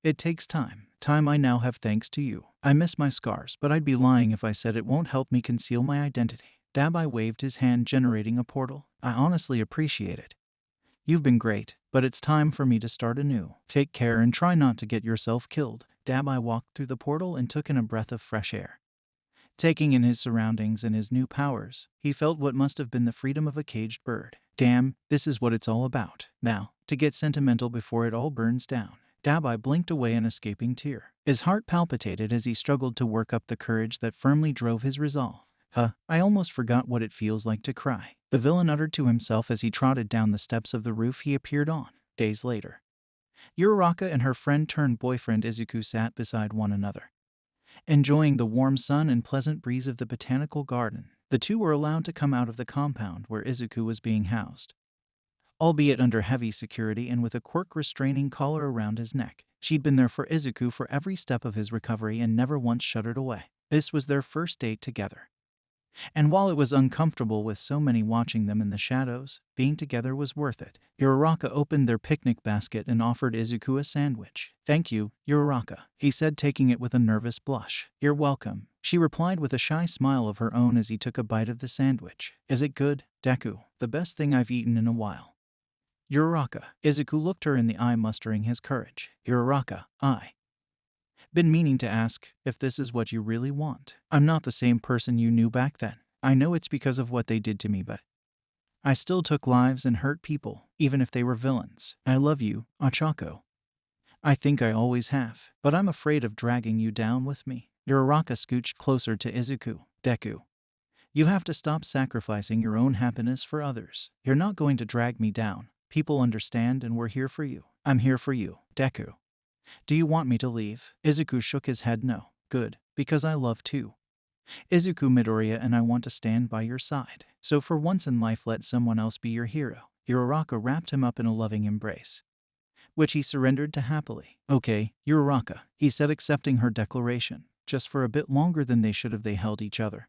it takes time. Time I now have thanks to you. I miss my scars, but I'd be lying if I said it won't help me conceal my identity." Dabai waved his hand, generating a portal. "I honestly appreciate it. You've been great, but it's time for me to start anew. Take care and try not to get yourself killed." Dabai walked through the portal and took in a breath of fresh air. Taking in his surroundings and his new powers, he felt what must have been the freedom of a caged bird. Damn, this is what it's all about. Now, to get sentimental before it all burns down. Dabai blinked away an escaping tear. His heart palpitated as he struggled to work up the courage that firmly drove his resolve. I almost forgot what it feels like to cry," the villain uttered to himself as he trotted down the steps of the roof he appeared on. Days later, Uraraka and her friend-turned-boyfriend Izuku sat beside one another, enjoying the warm sun and pleasant breeze of the botanical garden. The two were allowed to come out of the compound where Izuku was being housed, albeit under heavy security and with a quirk-restraining collar around his neck. She'd been there for Izuku for every step of his recovery and never once shuddered away. This was their first date together. And while it was uncomfortable with so many watching them in the shadows, being together was worth it. Uraraka opened their picnic basket and offered Izuku a sandwich. "Thank you, Uraraka," he said, taking it with a nervous blush. "You're welcome," she replied with a shy smile of her own as he took a bite of the sandwich. "Is it good, Deku?" "The best thing I've eaten in a while." "Uraraka." Izuku looked her in the eye, mustering his courage. "Uraraka, I been meaning to ask if this is what you really want. I'm not the same person you knew back then. I know it's because of what they did to me, but I still took lives and hurt people, even if they were villains. I love you, Ochako. I think I always have, but I'm afraid of dragging you down with me." Uraraka scooched closer to Izuku. "Deku, you have to stop sacrificing your own happiness for others. You're not going to drag me down. People understand, and we're here for you." "I'm here for you, Deku. Do you want me to leave?" Izuku shook his head. "No." "Good, because I love too, Izuku Midoriya, and I want to stand by your side. So for once in life let someone else be your hero." Uraraka wrapped him up in a loving embrace, which he surrendered to happily. "Okay, Uraraka," he said, accepting her declaration. Just for a bit longer than they should have, they held each other,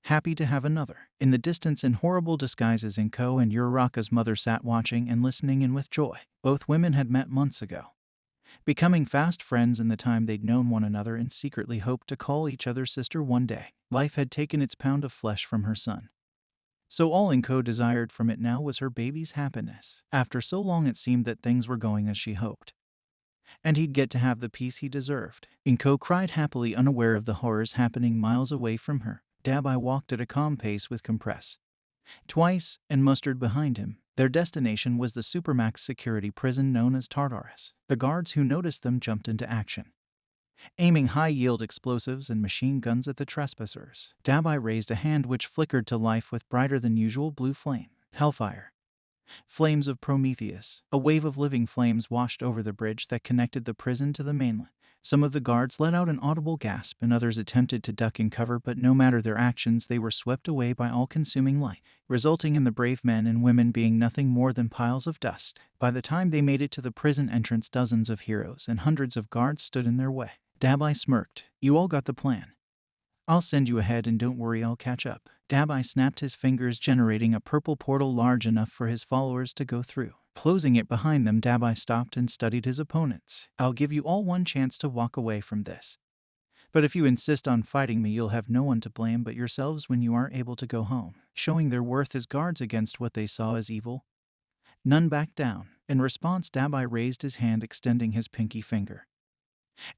happy to have another. In the distance, in horrible disguises, Inko and Uraraka's mother sat watching and listening in with joy. Both women had met months ago, becoming fast friends in the time they'd known one another, and secretly hoped to call each other sister one day. Life had taken its pound of flesh from her son, so all Inko desired from it now was her baby's happiness. After so long it seemed that things were going as she hoped, and he'd get to have the peace he deserved. Inko cried happily, unaware of the horrors happening miles away from her. Dabai walked at a calm pace with Compress twice and Mustard behind him. Their destination was the supermax security prison known as Tartarus. The guards who noticed them jumped into action, aiming high-yield explosives and machine guns at the trespassers. Dabai raised a hand which flickered to life with brighter-than-usual blue flame. Hellfire. Flames of Prometheus. A wave of living flames washed over the bridge that connected the prison to the mainland. Some of the guards let out an audible gasp, and others attempted to duck and cover, but no matter their actions, they were swept away by all-consuming light, resulting in the brave men and women being nothing more than piles of dust. By the time they made it to the prison entrance, dozens of heroes and hundreds of guards stood in their way. Dabai smirked. "You all got the plan. I'll send you ahead, and don't worry, I'll catch up." Dabai snapped his fingers, generating a purple portal large enough for his followers to go through. Closing it behind them, Dabai stopped and studied his opponents. "I'll give you all one chance to walk away from this, but if you insist on fighting me, you'll have no one to blame but yourselves when you aren't able to go home." Showing their worth as guards against what they saw as evil, None backed down. In response, Dabai raised his hand, extending his pinky finger,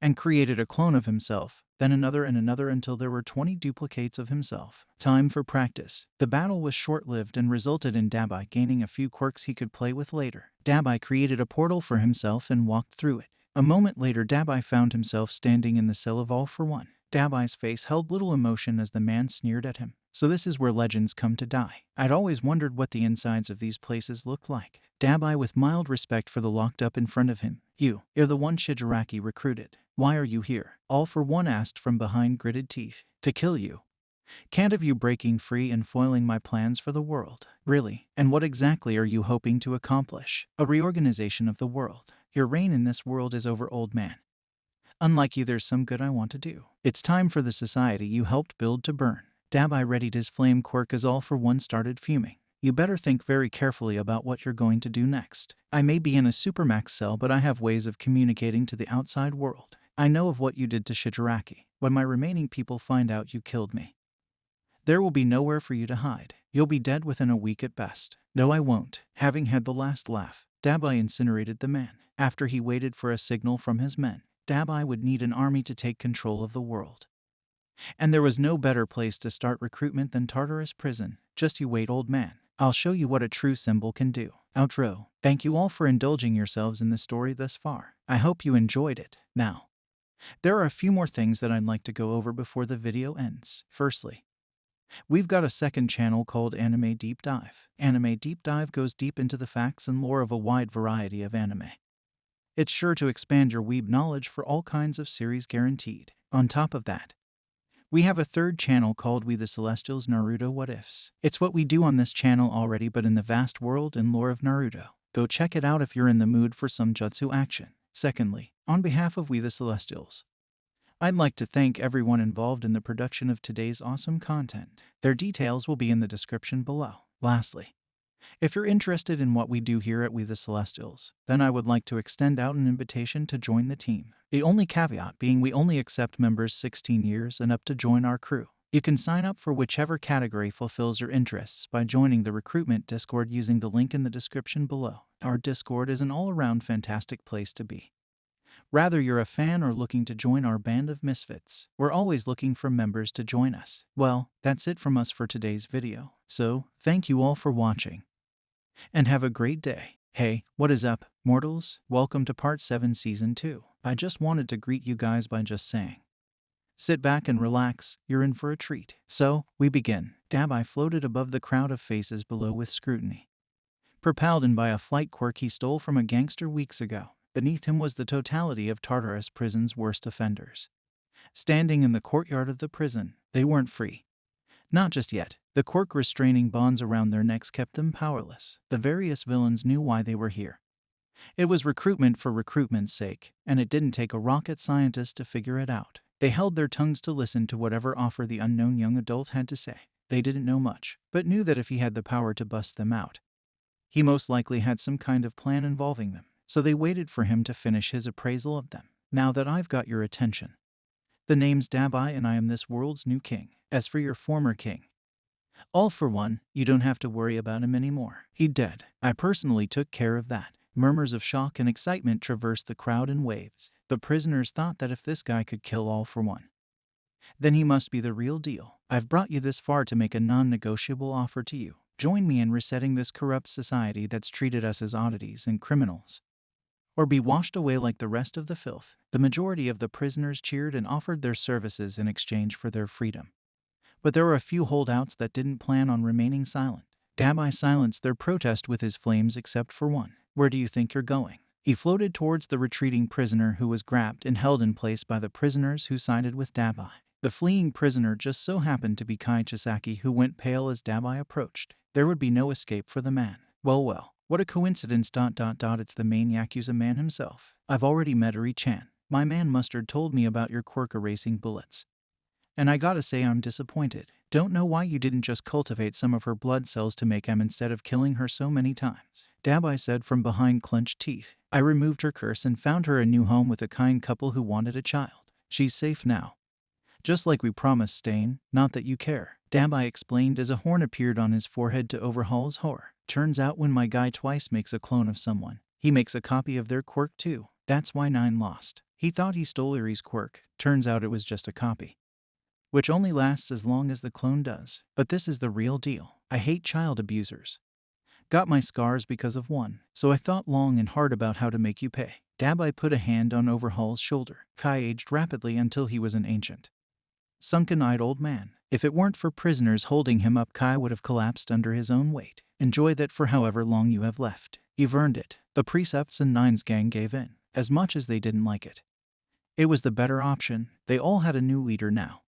and created a clone of himself, then another and another until there were 20 duplicates of himself. Time for practice. The battle was short-lived and resulted in Dabai gaining a few quirks he could play with later. Dabai created a portal for himself and walked through it. A moment later, Dabai found himself standing in the cell of All for One. Dabai's face held little emotion as the man sneered at him. So this is where legends come to die. I'd always wondered what the insides of these places looked like. Dabai, with mild respect for the locked up in front of him. You're the one Shigaraki recruited. Why are you here? All for One asked from behind gritted teeth. To kill you. Can't have you breaking free and foiling my plans for the world. Really? And what exactly are you hoping to accomplish? A reorganization of the world. Your reign in this world is over, old man. Unlike you, there's some good I want to do. It's time for the society you helped build to burn. Dabai readied his flame quirk as All for One started fuming. You better think very carefully about what you're going to do next. I may be in a supermax cell, but I have ways of communicating to the outside world. I know of what you did to Shigaraki. When my remaining people find out you killed me, there will be nowhere for you to hide. You'll be dead within a week at best. No, I won't. Having had the last laugh, Dabai incinerated the man. After he waited for a signal from his men, Dabai would need an army to take control of the world. And there was no better place to start recruitment than Tartarus Prison. Just you wait, old man. I'll show you what a true symbol can do. Outro. Thank you all for indulging yourselves in the story thus far. I hope you enjoyed it. Now, there are a few more things that I'd like to go over before the video ends. Firstly, we've got a second channel called Anime Deep Dive. Anime Deep Dive goes deep into the facts and lore of a wide variety of anime. It's sure to expand your weeb knowledge for all kinds of series, guaranteed. On top of that, we have a third channel called We The Celestials Naruto What Ifs. It's what we do on this channel already, but in the vast world and lore of Naruto. Go check it out if you're in the mood for some jutsu action. Secondly, on behalf of We The Celestials, I'd like to thank everyone involved in the production of today's awesome content. Their details will be in the description below. Lastly, if you're interested in what we do here at We The Celestials, then I would like to extend out an invitation to join the team. The only caveat being we only accept members 16 years and up to join our crew. You can sign up for whichever category fulfills your interests by joining the recruitment Discord using the link in the description below. Our Discord is an all-around fantastic place to be. Whether you're a fan or looking to join our band of misfits, we're always looking for members to join us. Well, that's it from us for today's video. So, thank you all for watching, and have a great day. Hey, what is up, mortals? Welcome to Part 7 Season 2. I just wanted to greet you guys by just saying, sit back and relax, you're in for a treat. So, we begin. Dabai floated above the crowd of faces below with scrutiny. Propelled in by a flight quirk he stole from a gangster weeks ago, beneath him was the totality of Tartarus Prison's worst offenders. Standing in the courtyard of the prison, they weren't free. Not just yet. The quirk restraining bonds around their necks kept them powerless. The various villains knew why they were here. It was recruitment for recruitment's sake, and it didn't take a rocket scientist to figure it out. They held their tongues to listen to whatever offer the unknown young adult had to say. They didn't know much, but knew that if he had the power to bust them out, he most likely had some kind of plan involving them. So they waited for him to finish his appraisal of them. Now that I've got your attention, the name's Dabai and I am this world's new king. As for your former king, All for One, you don't have to worry about him anymore. He's dead. I personally took care of that. Murmurs of shock and excitement traversed the crowd in waves. The prisoners thought that if this guy could kill All for One, then he must be the real deal. I've brought you this far to make a non-negotiable offer to you. Join me in resetting this corrupt society that's treated us as oddities and criminals, or be washed away like the rest of the filth. The majority of the prisoners cheered and offered their services in exchange for their freedom. But there were a few holdouts that didn't plan on remaining silent. Dabai silenced their protest with his flames except for one. Where do you think you're going? He floated towards the retreating prisoner who was grabbed and held in place by the prisoners who sided with Dabai. The fleeing prisoner just so happened to be Kai Chisaki, who went pale as Dabai approached. There would be no escape for the man. Well, what a coincidence. It's the main Yakuza man himself. I've already met Eri-chan. My man Mustard told me about your quirk erasing bullets, and I gotta say I'm disappointed. Don't know why you didn't just cultivate some of her blood cells to make M instead of killing her so many times. Dabai said from behind clenched teeth. I removed her curse and found her a new home with a kind couple who wanted a child. She's safe now. Just like we promised, Stain. Not that you care. Dabai explained as a horn appeared on his forehead to overhaul his horror. Turns out when my guy twice makes a clone of someone, he makes a copy of their quirk too. That's why 9 lost. He thought he stole Eri's quirk. Turns out it was just a copy, which only lasts as long as the clone does. But this is the real deal. I hate child abusers. Got my scars because of one, so I thought long and hard about how to make you pay. Dab. I put a hand on Overhaul's shoulder. Kai aged rapidly until he was an ancient, sunken-eyed old man. If it weren't for prisoners holding him up, Kai would have collapsed under his own weight. Enjoy that for however long you have left. You've earned it. The Precepts and Nine's gang gave in, as much as they didn't like it. It was the better option. They all had a new leader now,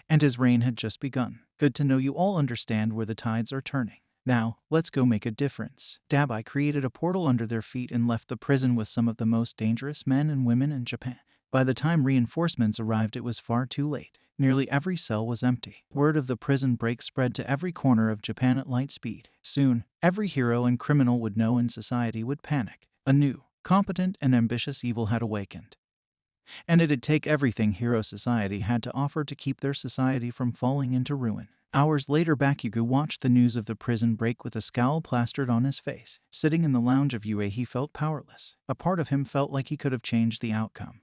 and his reign had just begun. Good to know you all understand where the tides are turning. Now, let's go make a difference. Dab. I created a portal under their feet and left the prison with some of the most dangerous men and women in Japan. By the time reinforcements arrived, it was far too late. Nearly every cell was empty. Word of the prison break spread to every corner of Japan at light speed. Soon, every hero and criminal would know and society would panic. A new, competent, and ambitious evil had awakened, and it'd take everything hero society had to offer to keep their society from falling into ruin. Hours later, Bakugo watched the news of the prison break with a scowl plastered on his face. Sitting in the lounge of UA, he felt powerless. A part of him felt like he could have changed the outcome.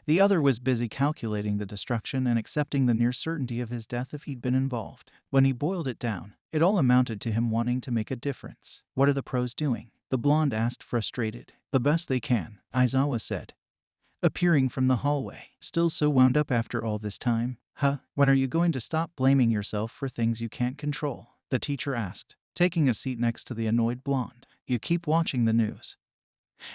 The other was busy calculating the destruction and accepting the near certainty of his death if he'd been involved. When he boiled it down, it all amounted to him wanting to make a difference. What are the pros doing? The blonde asked, frustrated. The best they can, Aizawa said, appearing from the hallway. Still so wound up after all this time? Huh? When are you going to stop blaming yourself for things you can't control? The teacher asked, taking a seat next to the annoyed blonde. You keep watching the news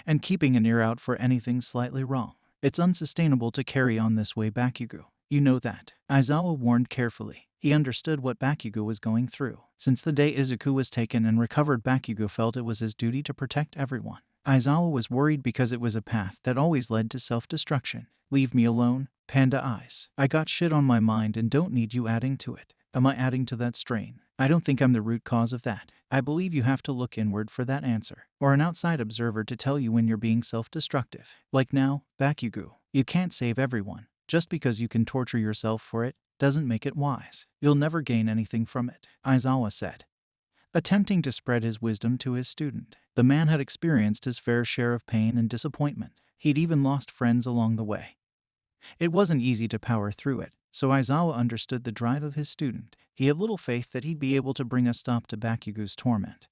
and keeping an ear out for anything slightly wrong. It's unsustainable to carry on this way, Bakugo. You know that. Aizawa warned carefully. He understood what Bakugo was going through. Since the day Izuku was taken and recovered, Bakugo felt it was his duty to protect everyone. Aizawa was worried because it was a path that always led to self-destruction. Leave me alone, Panda Eyes. I got shit on my mind and don't need you adding to it. Am I adding to that strain? I don't think I'm the root cause of that. I believe you have to look inward for that answer, or an outside observer to tell you when you're being self-destructive. Like now, Bakugo. You can't save everyone. Just because you can torture yourself for it doesn't make it wise. You'll never gain anything from it, Aizawa said, attempting to spread his wisdom to his student. The man had experienced his fair share of pain and disappointment. He'd even lost friends along the way. It wasn't easy to power through it, so Aizawa understood the drive of his student. He had little faith that he'd be able to bring a stop to Bakugo's torment.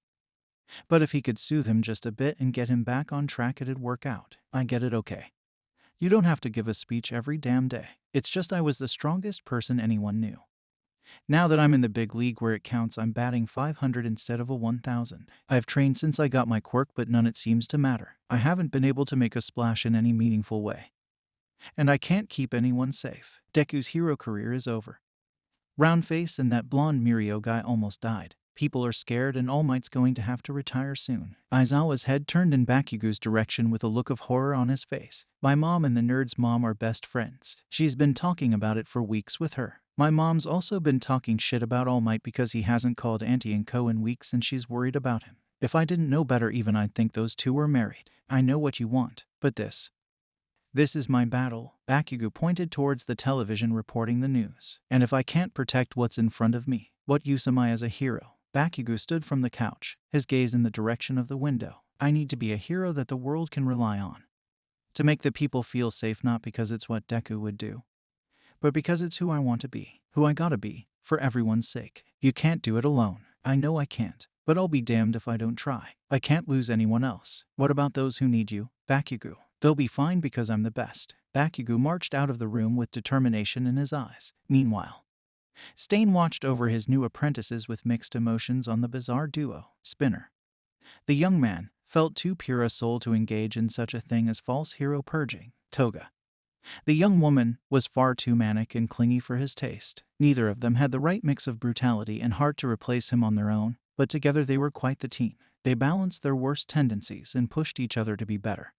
But if he could soothe him just a bit and get him back on track, it'd work out. I get it, okay. You don't have to give a speech every damn day. It's just I was the strongest person anyone knew. Now that I'm in the big league where it counts, I'm batting 500 instead of a 1000. I've trained since I got my quirk, but none it seems to matter. I haven't been able to make a splash in any meaningful way. And I can't keep anyone safe. Deku's hero career is over. Roundface and that blonde Mirio guy almost died. People are scared and All Might's going to have to retire soon. Aizawa's head turned in Bakugo's direction with a look of horror on his face. My mom and the nerd's mom are best friends. She's been talking about it for weeks with her. My mom's also been talking shit about All Might because he hasn't called Auntie and Co in weeks and she's worried about him. If I didn't know better, even I'd think those two were married. I know what you want, but this is my battle. Bakugo pointed towards the television reporting the news. And if I can't protect what's in front of me, what use am I as a hero? Bakugo stood from the couch, his gaze in the direction of the window. I need to be a hero that the world can rely on. To make the people feel safe, not because it's what Deku would do, but because it's who I want to be, who I gotta be, for everyone's sake. You can't do it alone. I know I can't, but I'll be damned if I don't try. I can't lose anyone else. What about those who need you, Bakugo? They'll be fine because I'm the best. Bakugo marched out of the room with determination in his eyes. Meanwhile, Stain watched over his new apprentices with mixed emotions on the bizarre duo, Spinner. The young man felt too pure a soul to engage in such a thing as false hero purging. Toga, the young woman, was far too manic and clingy for his taste. Neither of them had the right mix of brutality and heart to replace him on their own, but together they were quite the team. They balanced their worst tendencies and pushed each other to be better.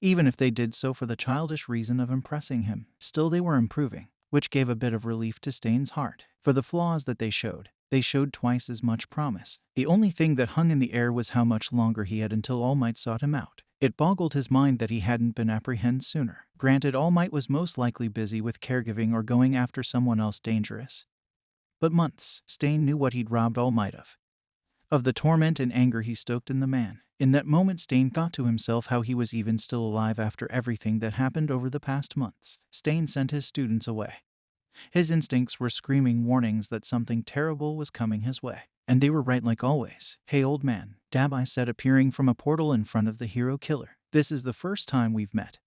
Even if they did so for the childish reason of impressing him, still they were improving, which gave a bit of relief to Stain's heart. For the flaws that they showed twice as much promise. The only thing that hung in the air was how much longer he had until All Might sought him out. It boggled his mind that he hadn't been apprehended sooner. Granted, All Might was most likely busy with caregiving or going after someone else dangerous. But months, Stain knew what he'd robbed All Might of. of the torment and anger he stoked in the man. In that moment, Stain thought to himself how he was even still alive after everything that happened over the past months. Stain sent his students away. His instincts were screaming warnings that something terrible was coming his way. And they were right like always. "Hey old man," Dabai said, appearing from a portal in front of the hero killer. "This is the first time we've met.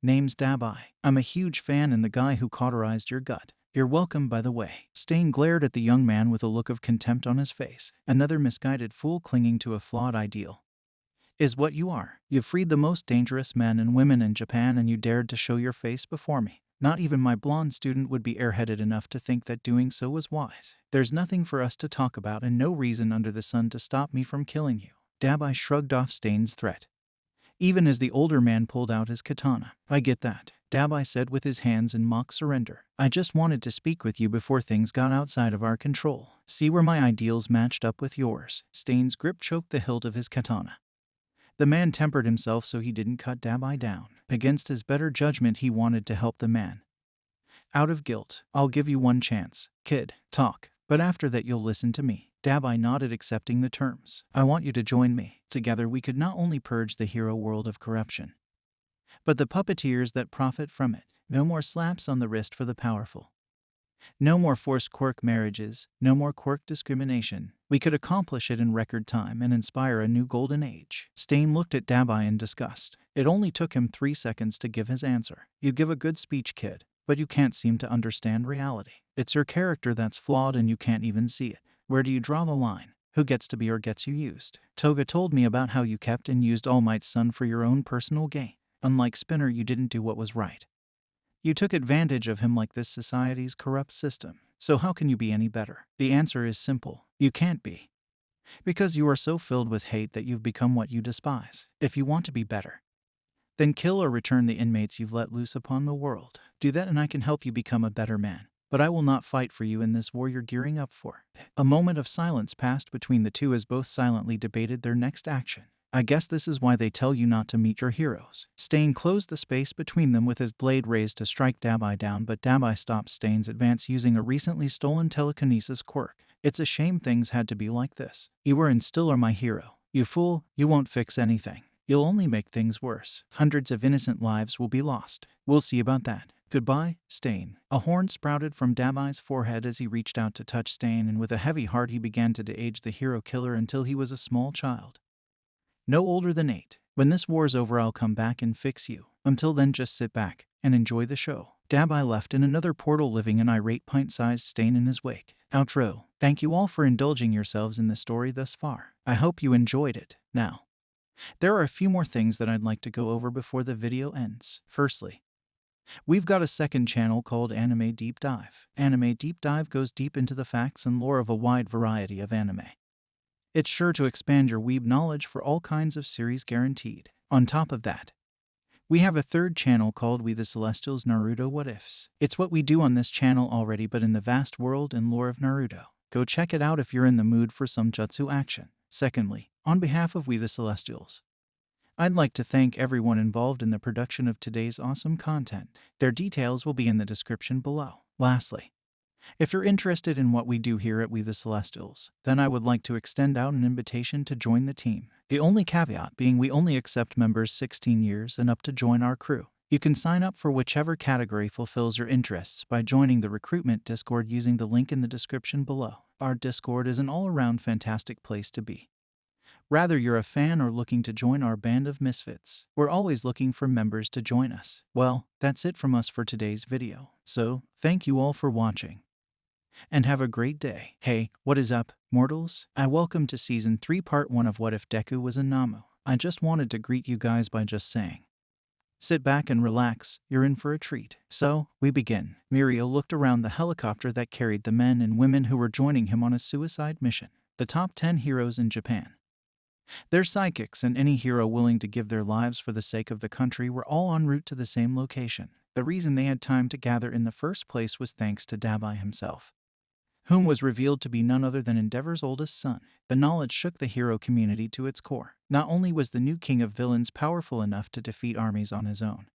Name's Dabai. I'm a huge fan and the guy who cauterized your gut. You're welcome, by the way." Stain glared at the young man with a look of contempt on his face. "Another misguided fool clinging to a flawed ideal is what you are. You freed the most dangerous men and women in Japan and you dared to show your face before me. Not even my blonde student would be airheaded enough to think that doing so was wise. There's nothing for us to talk about and no reason under the sun to stop me from killing you." Dabai shrugged off Stain's threat, even as the older man pulled out his katana. "I get that," Dabai said with his hands in mock surrender. "I just wanted to speak with you before things got outside of our control. See where my ideals matched up with yours." Stain's grip choked the hilt of his katana. The man tempered himself so he didn't cut Dabai down. Against his better judgment, he wanted to help the man. "Out of guilt, I'll give you one chance, kid. Talk. But after that you'll listen to me." Dabai nodded, accepting the terms. "I want you to join me. Together we could not only purge the hero world of corruption, but the puppeteers that profit from it. No more slaps on the wrist for the powerful. No more forced quirk marriages, no more quirk discrimination. We could accomplish it in record time and inspire a new golden age." Stain looked at Dabai in disgust. It only took him 3 seconds to give his answer. "You give a good speech, kid, but you can't seem to understand reality. It's your character that's flawed and you can't even see it. Where do you draw the line? Who gets to be or gets you used? Toga told me about how you kept and used All Might's son for your own personal gain. Unlike Spinner, you didn't do what was right. You took advantage of him like this society's corrupt system. So how can you be any better?" The answer is simple. You can't be. Because you are so filled with hate that you've become what you despise. If you want to be better, then kill or return the inmates you've let loose upon the world. Do that and I can help you become a better man. But I will not fight for you in this war you're gearing up for." A moment of silence passed between the two as both silently debated their next action. "I guess this is why they tell you not to meet your heroes." Stain closed the space between them with his blade raised to strike Dabai down, but Dabai stopped Stain's advance using a recently stolen telekinesis quirk. "It's a shame things had to be like this. You were and still are my hero. You fool, you won't fix anything. You'll only make things worse. Hundreds of innocent lives will be lost. We'll see about that. Goodbye, Stain." A horn sprouted from Dabai's forehead as he reached out to touch Stain, and with a heavy heart he began to de-age the hero killer until he was a small child. No older than 8. "When this war's over I'll come back and fix you. Until then just sit back and enjoy the show." Dabai left in another portal, leaving an irate pint-sized Stain in his wake. Outro. Thank you all for indulging yourselves in the story thus far. I hope you enjoyed it. Now, there are a few more things that I'd like to go over before the video ends. Firstly, we've got a second channel called Anime Deep Dive. Anime Deep Dive goes deep into the facts and lore of a wide variety of anime. It's sure to expand your weeb knowledge for all kinds of series, guaranteed. On top of that, we have a third channel called We The Celestials Naruto What Ifs. It's what we do on this channel already, but in the vast world and lore of Naruto. Go check it out if you're in the mood for some jutsu action. Secondly, on behalf of We The Celestials, I'd like to thank everyone involved in the production of today's awesome content. Their details will be in the description below. Lastly, if you're interested in what we do here at We The Celestials, then I would like to extend out an invitation to join the team. The only caveat being we only accept members 16 years and up to join our crew. You can sign up for whichever category fulfills your interests by joining the recruitment Discord using the link in the description below. Our Discord is an all-around fantastic place to be. Whether you're a fan or looking to join our band of misfits, we're always looking for members to join us. Well, that's it from us for today's video. So, thank you all for watching. And have a great day. Hey, what is up, mortals? Welcome to Season 3 Part 1 of What If Deku Was a Nomu. I just wanted to greet you guys by just saying, sit back and relax, you're in for a treat. So, we begin. Mirio looked around the helicopter that carried the men and women who were joining him on a suicide mission. The top 10 heroes in Japan. Their sidekicks and any hero willing to give their lives for the sake of the country were all en route to the same location. The reason they had time to gather in the first place was thanks to Dabai himself, whom was revealed to be none other than Endeavor's oldest son. The knowledge shook the hero community to its core. Not only was the new king of villains powerful enough to defeat armies on his own,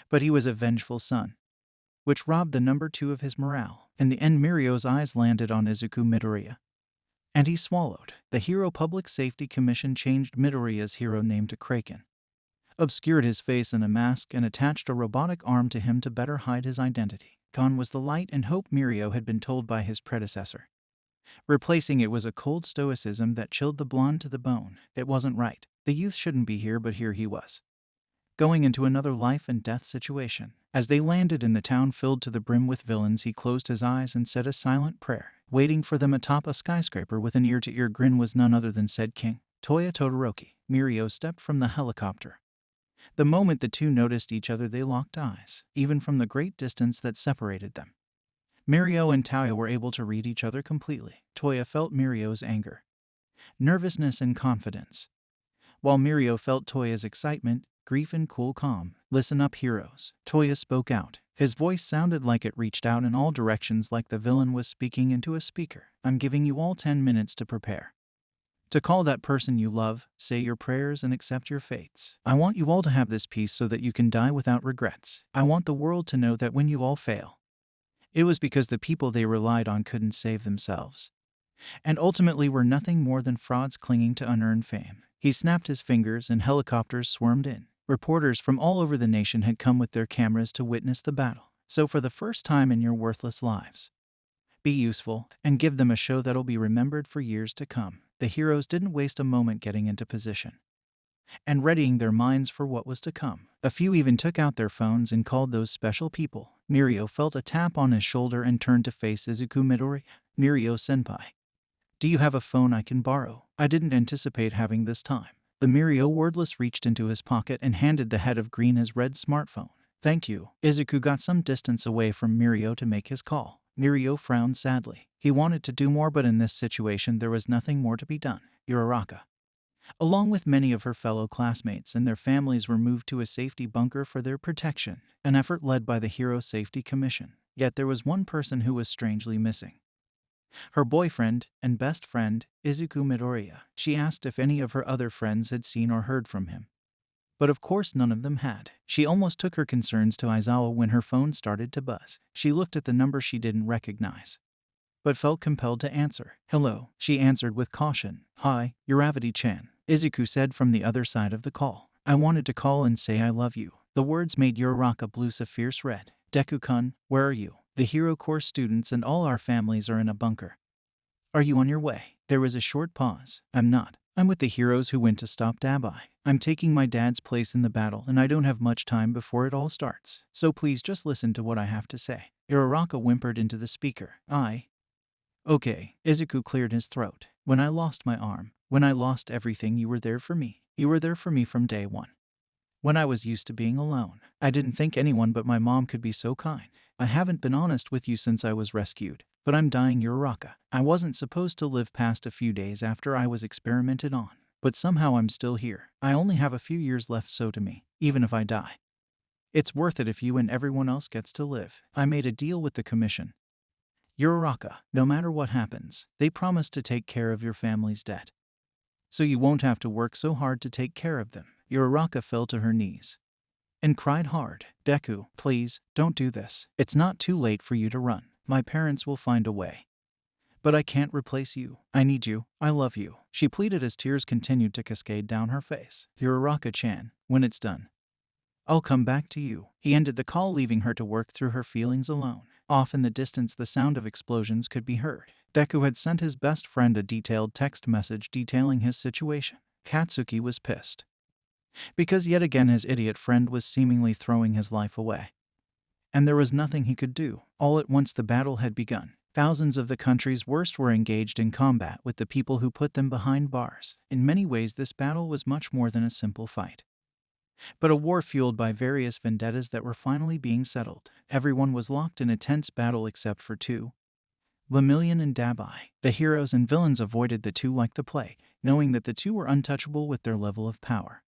but he was a vengeful son, which robbed the number 2 of his morale. In the end, Mirio's eyes landed on Izuku Midoriya, And he swallowed. The Hero Public Safety Commission changed Midoriya's hero name to Kraken, obscured his face in a mask, and attached a robotic arm to him to better hide his identity. Gone was the light and hope Mirio had been told by his predecessor. Replacing it was a cold stoicism that chilled the blonde to the bone. It wasn't right. The youth shouldn't be here, but here he was, going into another life and death situation. As they landed in the town filled to the brim with villains, he closed his eyes and said a silent prayer. Waiting for them atop a skyscraper with an ear-to-ear grin was none other than said King Toya Todoroki. Mirio stepped from the helicopter. The moment the two noticed each other, they locked eyes, even from the great distance that separated them. Mirio and Toya were able to read each other completely. Toya felt Mirio's anger, nervousness, and confidence, while Mirio felt Toya's excitement, grief, and cool calm. Listen up, heroes. Toya spoke out. His voice sounded like it reached out in all directions, like the villain was speaking into a speaker. I'm giving you all 10 minutes to prepare, to call that person you love, say your prayers, and accept your fates. I want you all to have this peace so that you can die without regrets. I want the world to know that when you all fail, it was because the people they relied on couldn't save themselves, and ultimately were nothing more than frauds clinging to unearned fame. He snapped his fingers and helicopters swarmed in. Reporters from all over the nation had come with their cameras to witness the battle. So for the first time in your worthless lives, be useful and give them a show that'll be remembered for years to come. The heroes didn't waste a moment getting into position and readying their minds for what was to come. A few even took out their phones and called those special people. Mirio felt a tap on his shoulder and turned to face Izuku Midori. Mirio-senpai, do you have a phone I can borrow? I didn't anticipate having this time. The Mirio wordless reached into his pocket and handed the head of green his red smartphone. Thank you. Izuku got some distance away from Mirio to make his call. Mirio frowned sadly. He wanted to do more, but in this situation there was nothing more to be done. Uraraka, along with many of her fellow classmates and their families, were moved to a safety bunker for their protection, an effort led by the Hero Safety Commission. Yet there was one person who was strangely missing. Her boyfriend and best friend, Izuku Midoriya. She asked if any of her other friends had seen or heard from him, but of course none of them had. She almost took her concerns to Aizawa when her phone started to buzz. She looked at the number she didn't recognize, but felt compelled to answer. Hello, she answered with caution. Hi, Uravati-chan, Izuku said from the other side of the call. I wanted to call and say I love you. The words made Uraraka blush a fierce red. Deku-kun, where are you? The Hero Course students and all our families are in a bunker. Are you on your way? There was a short pause. I'm not. I'm with the heroes who went to stop Dabai. I'm taking my dad's place in the battle, and I don't have much time before it all starts. So please just listen to what I have to say. Uraraka whimpered into the speaker. Okay. Izuku cleared his throat. When I lost my arm, when I lost everything, you were there for me. You were there for me from day one. When I was used to being alone, I didn't think anyone but my mom could be so kind. I haven't been honest with you since I was rescued, but I'm dying, Uraraka. I wasn't supposed to live past a few days after I was experimented on, but somehow I'm still here. I only have a few years left, so to me, even if I die, it's worth it if you and everyone else gets to live. I made a deal with the commission. Uraraka, no matter what happens, they promised to take care of your family's debt, so you won't have to work so hard to take care of them. Uraraka fell to her knees and cried hard. Deku, please, don't do this. It's not too late for you to run. My parents will find a way. But I can't replace you. I need you. I love you. She pleaded as tears continued to cascade down her face. Uraraka-chan, when it's done, I'll come back to you. He ended the call, leaving her to work through her feelings alone. Off in the distance, the sound of explosions could be heard. Deku had sent his best friend a detailed text message detailing his situation. Katsuki was pissed, because yet again his idiot friend was seemingly throwing his life away, and there was nothing he could do. All at once the battle had begun. Thousands of the country's worst were engaged in combat with the people who put them behind bars. In many ways this battle was much more than a simple fight, but a war fueled by various vendettas that were finally being settled. Everyone was locked in a tense battle except for two, Lemillion and Dabai. The heroes and villains avoided the two like the plague, knowing that the two were untouchable with their level of power,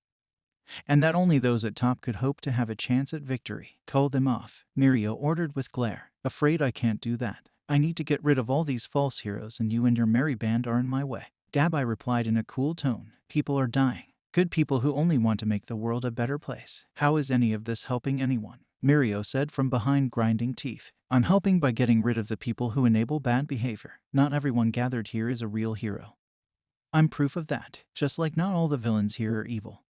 and that only those at top could hope to have a chance at victory. Call them off, Mirio ordered with glare. Afraid I can't do that. I need to get rid of all these false heroes, and you and your merry band are in my way. Dabai replied in a cool tone. People are dying. Good people who only want to make the world a better place. How is any of this helping anyone? Mirio said from behind grinding teeth. I'm helping by getting rid of the people who enable bad behavior. Not everyone gathered here is a real hero. I'm proof of that, just like not all the villains here are evil.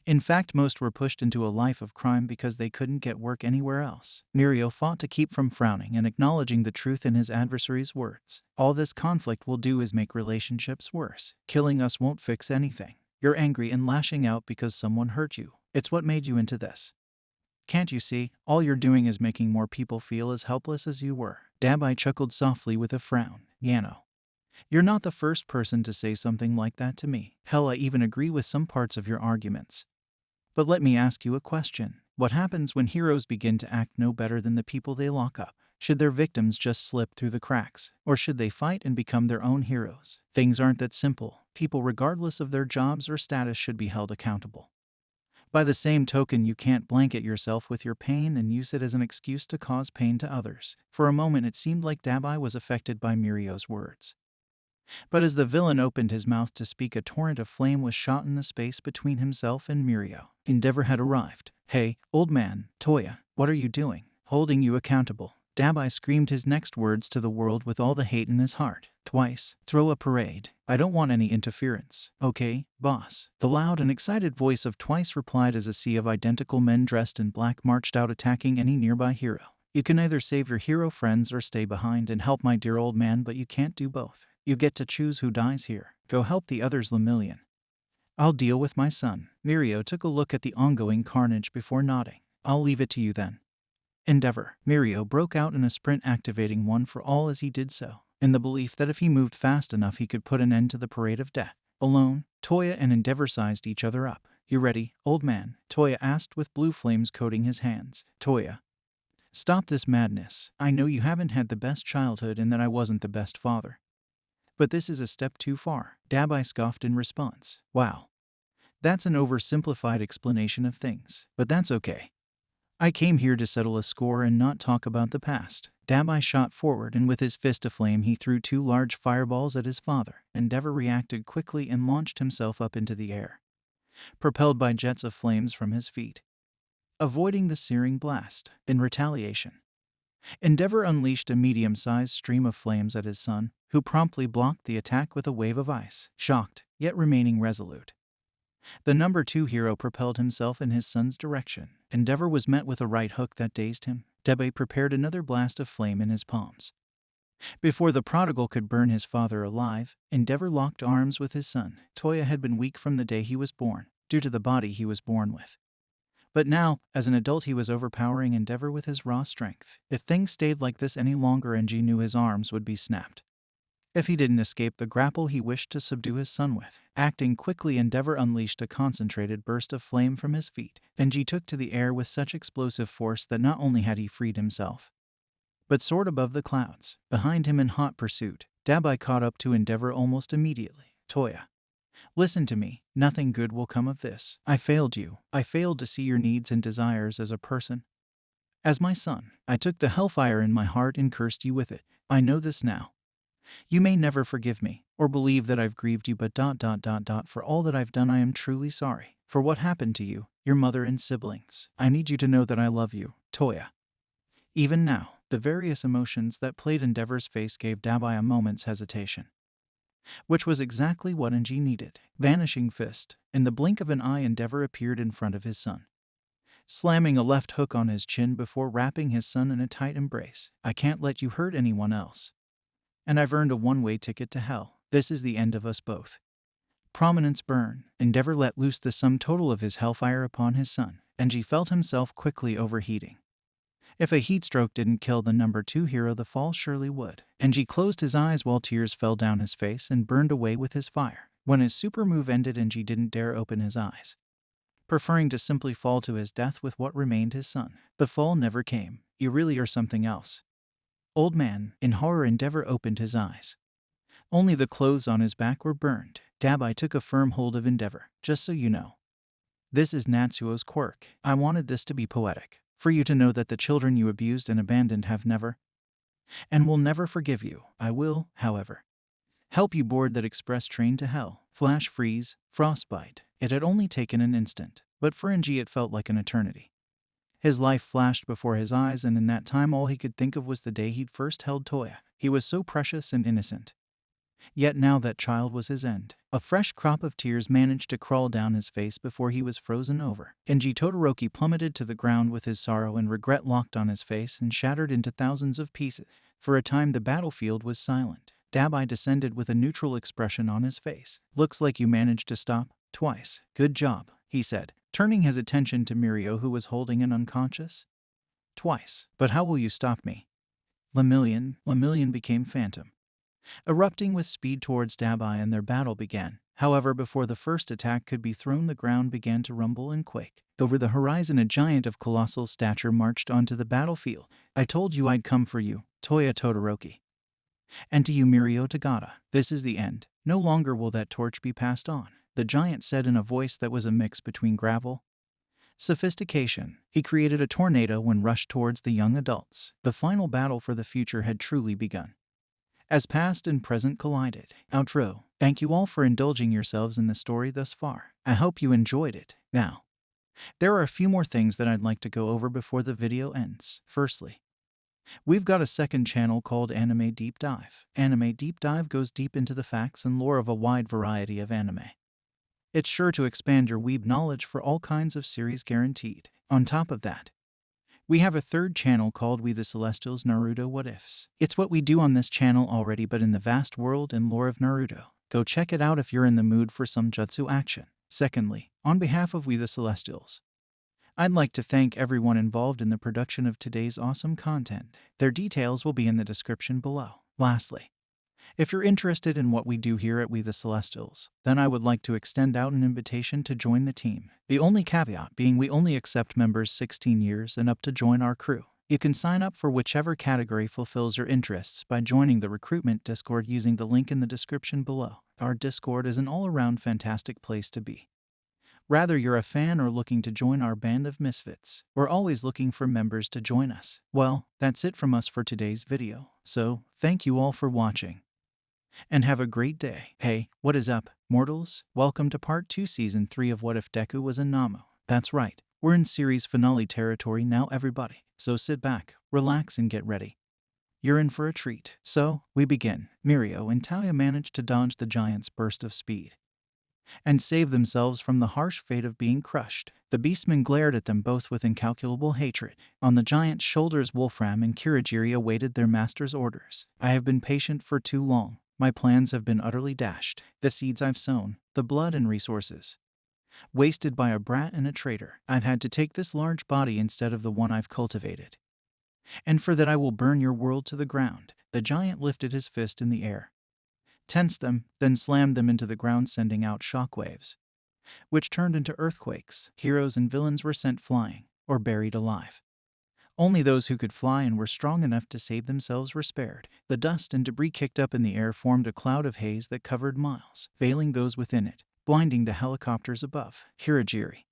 In fact, most were pushed into a life of crime because they couldn't get work anywhere else. Mirio fought to keep from frowning and acknowledging the truth in his adversary's words. All this conflict will do is make relationships worse. Killing us won't fix anything. You're angry and lashing out because someone hurt you. It's what made you into this. Can't you see? All you're doing is making more people feel as helpless as you were. Dabai chuckled softly with a frown. Yano. You're not the first person to say something like that to me. Hell, I even agree with some parts of your arguments. But let me ask you a question. What happens when heroes begin to act no better than the people they lock up? Should their victims just slip through the cracks? Or should they fight and become their own heroes? Things aren't that simple. People, regardless of their jobs or status, should be held accountable. By the same token, you can't blanket yourself with your pain and use it as an excuse to cause pain to others. For a moment, it seemed like Dabai was affected by Mirio's words. But as the villain opened his mouth to speak, a torrent of flame was shot in the space between himself and Mirio. Endeavor had arrived. Hey, old man, Toya, what are you doing? Holding you accountable. Dabai screamed his next words to the world with all the hate in his heart. Twice. Throw a parade. I don't want any interference. Okay, boss. The loud and excited voice of Twice replied as a sea of identical men dressed in black marched out attacking any nearby hero. You can either save your hero friends or stay behind and help my dear old man, but you can't do both. You get to choose who dies here. Go help the others, Lemillion. I'll deal with my son. Mirio took a look at the ongoing carnage before nodding. I'll leave it to you then. Endeavor. Mirio broke out in a sprint, activating One for All as he did so, in the belief that if he moved fast enough he could put an end to the parade of death. Alone, Toya and Endeavor sized each other up. You ready, old man? Toya asked with blue flames coating his hands. Toya. Stop this madness. I know you haven't had the best childhood and that I wasn't the best father. But this is a step too far. Dabai scoffed in response. Wow. That's an oversimplified explanation of things, but that's okay. I came here to settle a score and not talk about the past. Dabai shot forward and with his fist aflame he threw 2 large fireballs at his father. Endeavor reacted quickly and launched himself up into the air, propelled by jets of flames from his feet, avoiding the searing blast. In retaliation, Endeavor unleashed a medium-sized stream of flames at his son, who promptly blocked the attack with a wave of ice. Shocked, yet remaining resolute, the number 2 hero propelled himself in his son's direction. Endeavor was met with a right hook that dazed him. Dabai prepared another blast of flame in his palms. Before the prodigal could burn his father alive, Endeavor locked arms with his son. Toya had been weak from the day he was born, due to the body he was born with. But now, as an adult, he was overpowering Endeavor with his raw strength. If things stayed like this any longer, NG knew his arms would be snapped. If he didn't escape the grapple he wished to subdue his son with. Acting quickly, Endeavor unleashed a concentrated burst of flame from his feet. NG took to the air with such explosive force that not only had he freed himself, but soared above the clouds. Behind him in hot pursuit, Dabai caught up to Endeavor almost immediately. Toya. Listen to me. Nothing good will come of this. I failed you. I failed to see your needs and desires as a person. As my son, I took the hellfire in my heart and cursed you with it. I know this now. You may never forgive me, or believe that I've grieved you, but for all that I've done I am truly sorry. For what happened to you, your mother and siblings. I need you to know that I love you, Toya. Even now, the various emotions that played Endeavor's face gave Dabai a moment's hesitation, which was exactly what NG needed. Vanishing fist. In the blink of an eye, Endeavor appeared in front of his son, slamming a left hook on his chin before wrapping his son in a tight embrace. I can't let you hurt anyone else. And I've earned a one-way ticket to hell. This is the end of us both. Prominence burn. Endeavor let loose the sum total of his hellfire upon his son, and he felt himself quickly overheating. If a heat stroke didn't kill the number 2 hero, the fall surely would. And he closed his eyes while tears fell down his face and burned away with his fire. When his super move ended, and he didn't dare open his eyes, preferring to simply fall to his death with what remained his son. The fall never came. You really are something else, old man. In horror, Endeavor opened his eyes. Only the clothes on his back were burned. Dabai took a firm hold of Endeavor. Just so you know, this is Natsuo's quirk. I wanted this to be poetic, for you to know that the children you abused and abandoned have never, and will never forgive you. I will, however, help you board that express train to hell. Flash freeze, frostbite. It had only taken an instant, but for NG it felt like an eternity. His life flashed before his eyes, and in that time all he could think of was the day he'd first held Toya. He was so precious and innocent. Yet now that child was his end. A fresh crop of tears managed to crawl down his face before he was frozen over. Genji Todoroki plummeted to the ground with his sorrow and regret locked on his face and shattered into thousands of pieces. For a time the battlefield was silent. Dabai descended with a neutral expression on his face. "Looks like you managed to stop twice. Good job," he said, turning his attention to Mirio, who was holding an unconscious. "Twice. But how will you stop me?" Lemillion became phantom, erupting with speed towards Dabai, and their battle began. However, before the first attack could be thrown, the ground began to rumble and quake. Over the horizon, a giant of colossal stature marched onto the battlefield. "I told you I'd come for you, Toya Todoroki. And to you, Mirio Tagata, this is the end. No longer will that torch be passed on," the giant said in a voice that was a mix between gravel, sophistication. He created a tornado and rushed towards the young adults. The final battle for the future had truly begun. As past and present collided. Outro. Thank you all for indulging yourselves in the story thus far. I hope you enjoyed it. Now, there are a few more things that I'd like to go over before the video ends. Firstly, we've got a second channel called Anime Deep Dive. Anime Deep Dive goes deep into the facts and lore of a wide variety of anime. It's sure to expand your weeb knowledge for all kinds of series, guaranteed. On top of that, we have a third channel called We The Celestials Naruto What Ifs. It's what we do on this channel already, but in the vast world and lore of Naruto. Go check it out if you're in the mood for some jutsu action. Secondly, on behalf of We The Celestials, I'd like to thank everyone involved in the production of today's awesome content. Their details will be in the description below. Lastly, if you're interested in what we do here at We The Celestials, then I would like to extend out an invitation to join the team. The only caveat being we only accept members 16 years and up to join our crew. You can sign up for whichever category fulfills your interests by joining the recruitment Discord using the link in the description below. Our Discord is an all-around fantastic place to be. Whether you're a fan or looking to join our band of misfits, we're always looking for members to join us. Well, that's it from us for today's video. So, thank you all for watching, and have a great day. Hey, what is up, mortals? Welcome to Part 2 Season 3 of What If Deku Was a Nomu. That's right, we're in series finale territory now, everybody. So sit back, relax, and get ready. You're in for a treat. So, we begin. Mirio and Taya managed to dodge the giant's burst of speed and save themselves from the harsh fate of being crushed. The beastmen glared at them both with incalculable hatred. On the giant's shoulders, Wolfram and Kirigiri awaited their master's orders. "I have been patient for too long. My plans have been utterly dashed. The seeds I've sown, the blood and resources wasted by a brat and a traitor. I've had to take this large body instead of the one I've cultivated. And for that I will burn your world to the ground." The giant lifted his fist in the air, tensed them, then slammed them into the ground, sending out shockwaves, which turned into earthquakes. Heroes and villains were sent flying, or buried alive. Only those who could fly and were strong enough to save themselves were spared. The dust and debris kicked up in the air formed a cloud of haze that covered miles, veiling those within it, blinding the helicopters above. Kirigiri,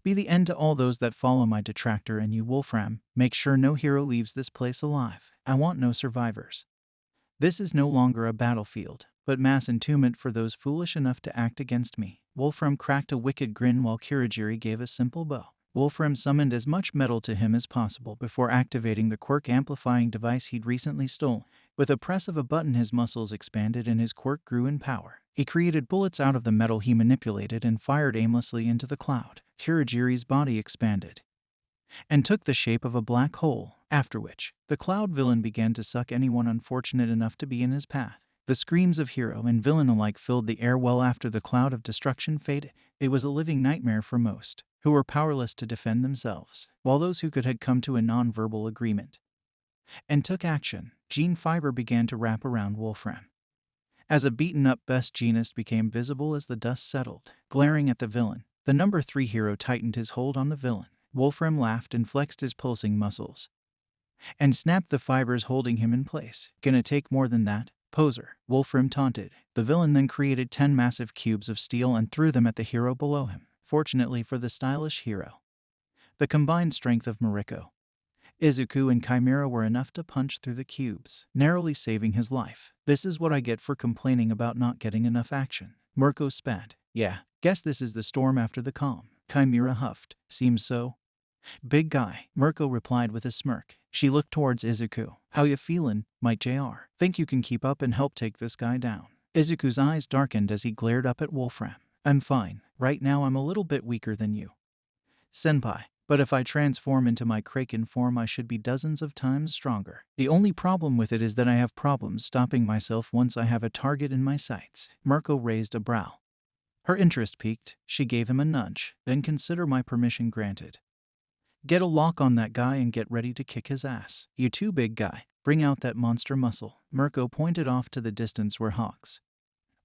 be the end to all those that follow my detractor, and you, Wolfram, make sure no hero leaves this place alive. I want no survivors. This is no longer a battlefield, but mass entombment for those foolish enough to act against me. Wolfram cracked a wicked grin while Kirigiri gave a simple bow. Wolfram summoned as much metal to him as possible before activating the quirk amplifying device he'd recently stolen. With a press of a button, his muscles expanded and his quirk grew in power. He created bullets out of the metal he manipulated and fired aimlessly into the cloud. Kirigiri's body expanded and took the shape of a black hole, after which the cloud villain began to suck anyone unfortunate enough to be in his path. The screams of hero and villain alike filled the air well after the cloud of destruction faded. It was a living nightmare for most, who were powerless to defend themselves, while those who could had come to a non-verbal agreement and took action. Gene fiber began to wrap around Wolfram, as a beaten-up best genist became visible as the dust settled. Glaring at the villain, the number 3 hero tightened his hold on the villain. Wolfram laughed and flexed his pulsing muscles and snapped the fibers holding him in place. "Gonna take more than that, poser," Wolfram taunted. The villain then created 10 massive cubes of steel and threw them at the hero below him. Fortunately for the stylish hero, the combined strength of Mariko, Izuku, and Chimera were enough to punch through the cubes, narrowly saving his life. "This is what I get for complaining about not getting enough action." Mirko spat. "Yeah, guess this is the storm after the calm." Chimera huffed. "Seems so." Big guy, Mirko replied with a smirk. She looked towards Izuku. How you feelin', Might Jr.? Think you can keep up and help take this guy down? Izuku's eyes darkened as he glared up at Wolfram. I'm fine. Right now I'm a little bit weaker than you, Senpai. But if I transform into my Kraken form I should be dozens of times stronger. The only problem with it is that I have problems stopping myself once I have a target in my sights. Mirko raised a brow. Her interest piqued. She gave him a nudge. Then consider my permission granted. Get a lock on that guy and get ready to kick his ass. You too, big guy. Bring out that monster muscle. Mirko pointed off to the distance where Hawks,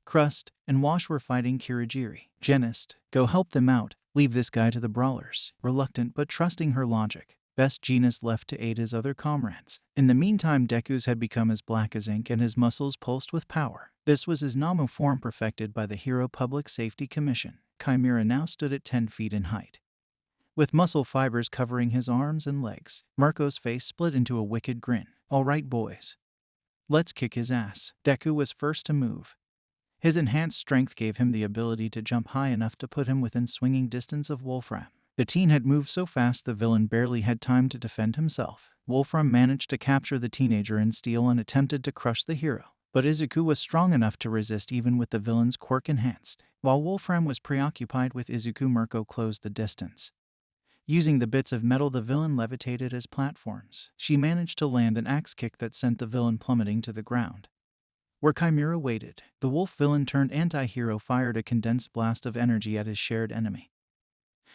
Crust, and Wash were fighting Kirigiri. Genist, go help them out. Leave this guy to the brawlers. Reluctant but trusting her logic, Best Genist left to aid his other comrades. In the meantime, Deku's had become as black as ink and his muscles pulsed with power. This was his Nomu form perfected by the Hero Public Safety Commission. Chimera now stood at 10 feet in height, with muscle fibers covering his arms and legs. Mirko's face split into a wicked grin. All right, boys. Let's kick his ass. Deku was first to move. His enhanced strength gave him the ability to jump high enough to put him within swinging distance of Wolfram. The teen had moved so fast the villain barely had time to defend himself. Wolfram managed to capture the teenager in steel and attempted to crush the hero, but Izuku was strong enough to resist even with the villain's quirk enhanced. While Wolfram was preoccupied with Izuku, Mirko closed the distance. Using the bits of metal the villain levitated as platforms, she managed to land an axe kick that sent the villain plummeting to the ground. Where Chimera waited, the wolf villain turned anti-hero fired a condensed blast of energy at his shared enemy,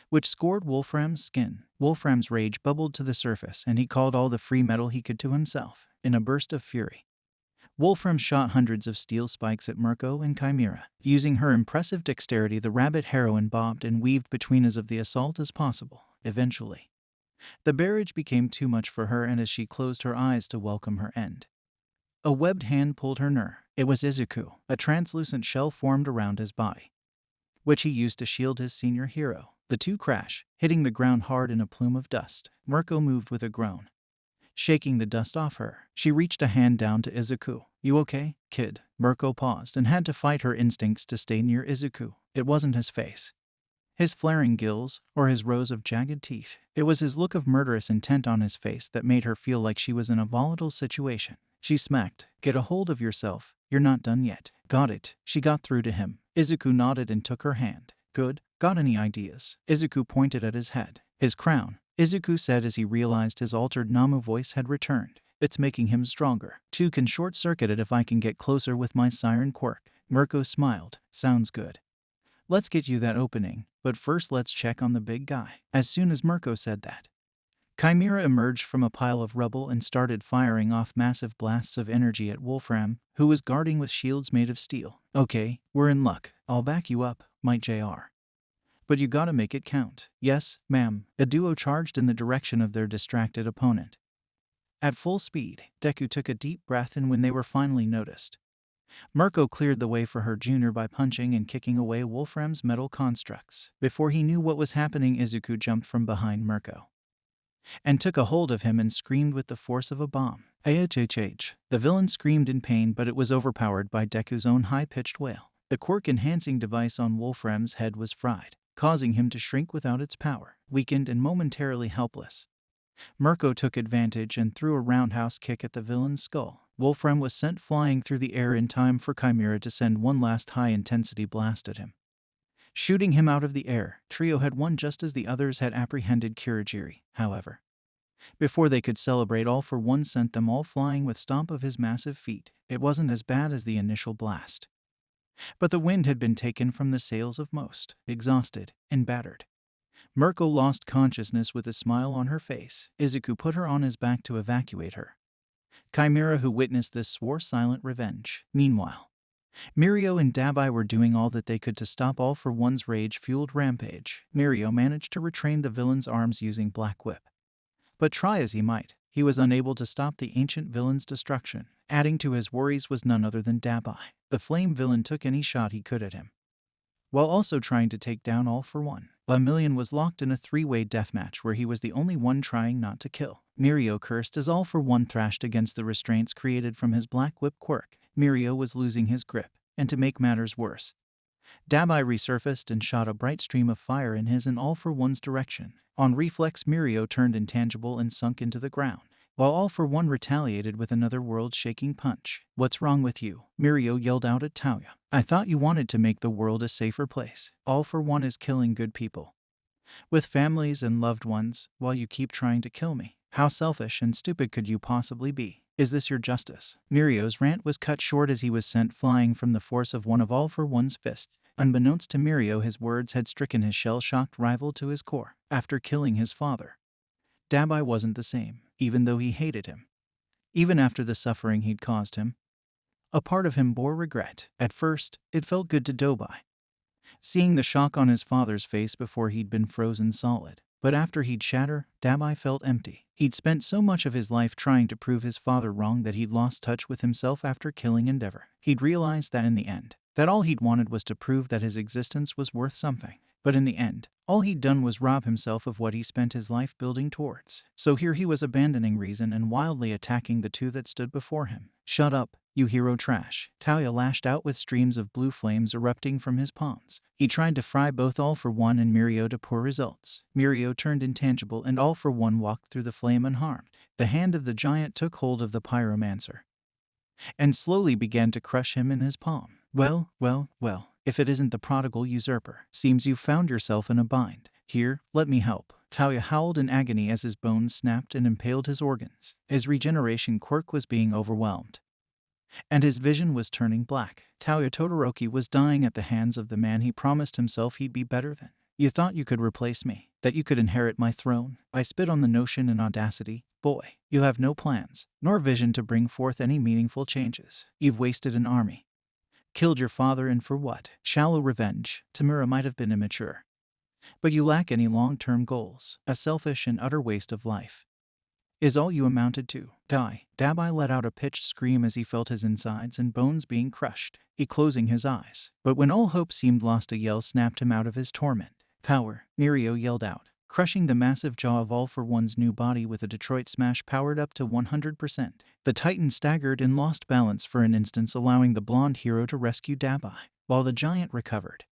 which scored Wolfram's skin. Wolfram's rage bubbled to the surface and he called all the free metal he could to himself. In a burst of fury, Wolfram shot hundreds of steel spikes at Mirko and Chimera. Using her impressive dexterity, the rabbit heroine bobbed and weaved between as of the assault as possible. Eventually, the barrage became too much for her, and as she closed her eyes to welcome her end, a webbed hand pulled her near. It was Izuku. A translucent shell formed around his body, which he used to shield his senior hero. The two crash, hitting the ground hard in a plume of dust. Mirko moved with a groan, shaking the dust off her. She reached a hand down to Izuku. You okay, kid? Mirko paused and had to fight her instincts to stay near Izuku. It wasn't his face, his flaring gills, or his rows of jagged teeth. It was his look of murderous intent on his face that made her feel like she was in a volatile situation. She smacked. Get a hold of yourself. You're not done yet. Got it. She got through to him. Izuku nodded and took her hand. Good. Got any ideas? Izuku pointed at his head. His crown, Izuku said as he realized his altered Nomu voice had returned. It's making him stronger. Two can short-circuit it if I can get closer with my siren quirk. Mirko smiled. Sounds good. Let's get you that opening, but first let's check on the big guy. As soon as Mirko said that, Chimera emerged from a pile of rubble and started firing off massive blasts of energy at Wolfram, who was guarding with shields made of steel. Okay, we're in luck. I'll back you up, Might Jr. But you gotta make it count. Yes, ma'am. A duo charged in the direction of their distracted opponent. At full speed, Deku took a deep breath, and when they were finally noticed, Mirko cleared the way for her junior by punching and kicking away Wolfram's metal constructs. Before he knew what was happening, Izuku jumped from behind Mirko and took a hold of him and screamed with the force of a bomb. AHHH. The villain screamed in pain, but it was overpowered by Deku's own high-pitched wail. The quirk-enhancing device on Wolfram's head was fried, causing him to shrink without its power. Weakened and momentarily helpless, Mirko took advantage and threw a roundhouse kick at the villain's skull. Wolfram was sent flying through the air in time for Chimera to send one last high-intensity blast at him, shooting him out of the air. Trio had won just as the others had apprehended Kirigiri, however. Before they could celebrate, All for One sent them all flying with stomp of his massive feet. It wasn't as bad as the initial blast, but the wind had been taken from the sails of most. Exhausted and battered, Mirko lost consciousness with a smile on her face. Izuku put her on his back to evacuate her. Chimera, who witnessed this, swore silent revenge. Meanwhile, Mirio and Dabai were doing all that they could to stop All for One's rage-fueled rampage. Mirio managed to retrain the villain's arms using Black Whip, but try as he might, he was unable to stop the ancient villain's destruction. Adding to his worries was none other than Dabai. The flame villain took any shot he could at him, while also trying to take down All for One. Lemillion was locked in a three-way deathmatch where he was the only one trying not to kill. Mirio cursed as All for One thrashed against the restraints created from his Black Whip quirk. Mirio was losing his grip, and to make matters worse, Dabai resurfaced and shot a bright stream of fire in his and All For One's direction. On reflex, Mirio turned intangible and sunk into the ground, while All For One retaliated with another world-shaking punch. "What's wrong with you?" Mirio yelled out at Taoya. "I thought you wanted to make the world a safer place. All For One is killing good people with families and loved ones, while you keep trying to kill me. How selfish and stupid could you possibly be? Is this your justice?" Mirio's rant was cut short as he was sent flying from the force of one of All For One's fists. Unbeknownst to Mirio, his words had stricken his shell-shocked rival to his core. After killing his father, Dabai wasn't the same, even though he hated him. Even after the suffering he'd caused him, a part of him bore regret. At first, it felt good to Dabai, seeing the shock on his father's face before he'd been frozen solid. But after he'd shatter, Dabai felt empty. He'd spent so much of his life trying to prove his father wrong that he'd lost touch with himself after killing Endeavor. He'd realized that in the end, that all he'd wanted was to prove that his existence was worth something. But in the end, all he'd done was rob himself of what he spent his life building towards. So here he was abandoning reason and wildly attacking the two that stood before him. "Shut up, you hero trash." Taoya lashed out with streams of blue flames erupting from his palms. He tried to fry both All For One and Mirio to poor results. Mirio turned intangible and All For One walked through the flame unharmed. The hand of the giant took hold of the pyromancer and slowly began to crush him in his palm. Well, if it isn't the prodigal usurper. Seems you've found yourself in a bind. Here, let me help." Taoya howled in agony as his bones snapped and impaled his organs. His regeneration quirk was being overwhelmed, and his vision was turning black. Taoya Todoroki was dying at the hands of the man he promised himself he'd be better than. "You thought you could replace me, that you could inherit my throne?" I spit on the notion in audacity. "Boy, you have no plans, nor vision to bring forth any meaningful changes. You've wasted an army, killed your father, and for what? Shallow revenge." Tamura might have been immature, but you lack any long-term goals. A selfish and utter waste of life is all you amounted to. Die. Dabai let out a pitched scream as he felt his insides and bones being crushed. He closing his eyes. But when all hope seemed lost, a yell snapped him out of his torment. "Power!" Mirio yelled out, crushing the massive jaw of All For One's new body with a Detroit smash powered up to 100%. The Titan staggered and lost balance for an instant, allowing the blonde hero to rescue Dabai. While the giant recovered,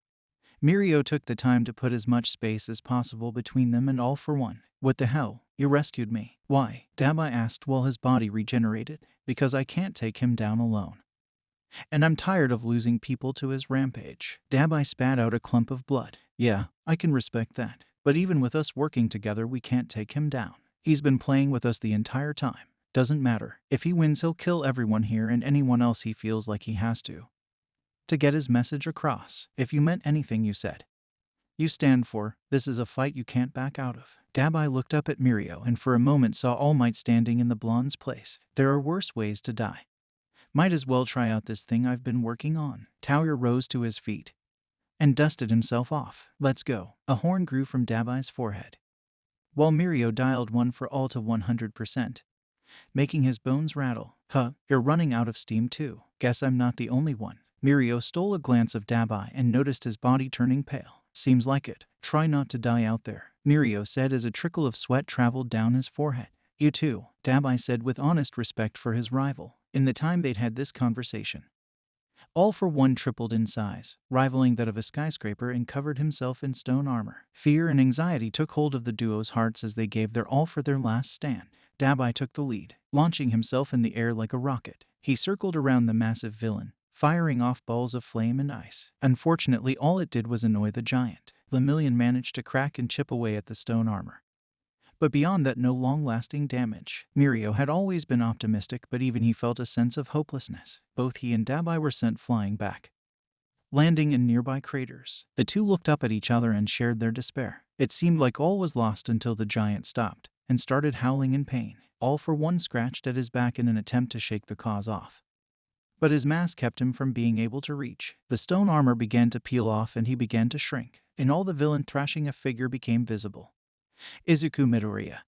Mirio took the time to put as much space as possible between them and All For One. "What the hell? You rescued me. Why?" Dabai asked while his body regenerated. "Because I can't take him down alone. And I'm tired of losing people to his rampage." Dabai spat out a clump of blood. "Yeah, I can respect that. But even with us working together, we can't take him down. He's been playing with us the entire time. Doesn't matter. If he wins, he'll kill everyone here and anyone else he feels like he has to get his message across. If you meant anything you said, you stand for, this is a fight you can't back out of." Dabai looked up at Mirio and for a moment saw All Might standing in the blonde's place. "There are worse ways to die. Might as well try out this thing I've been working on." Taoya rose to his feet and dusted himself off. "Let's go." A horn grew from Dabai's forehead, while Mirio dialed one for all to 100%, making his bones rattle. "Huh, you're running out of steam too. Guess I'm not the only one." Mirio stole a glance of Dabai and noticed his body turning pale. "Seems like it. Try not to die out there," Mirio said as a trickle of sweat traveled down his forehead. "You too," Dabai said with honest respect for his rival. In the time they'd had this conversation, All For One tripled in size, rivaling that of a skyscraper, and covered himself in stone armor. Fear and anxiety took hold of the duo's hearts as they gave their all for their last stand. Dabai took the lead, launching himself in the air like a rocket. He circled around the massive villain, firing off balls of flame and ice. Unfortunately, all it did was annoy the giant. The million managed to crack and chip away at the stone armor, but beyond that, no long-lasting damage. Mirio had always been optimistic, but even he felt a sense of hopelessness. Both he and Dabai were sent flying back, landing in nearby craters. The two looked up at each other and shared their despair. It seemed like all was lost until the giant stopped and started howling in pain. All For One scratched at his back in an attempt to shake the cause off, but his mass kept him from being able to reach. The stone armor began to peel off and he began to shrink. In all the villain thrashing, a figure became visible. Izuku Midoriya,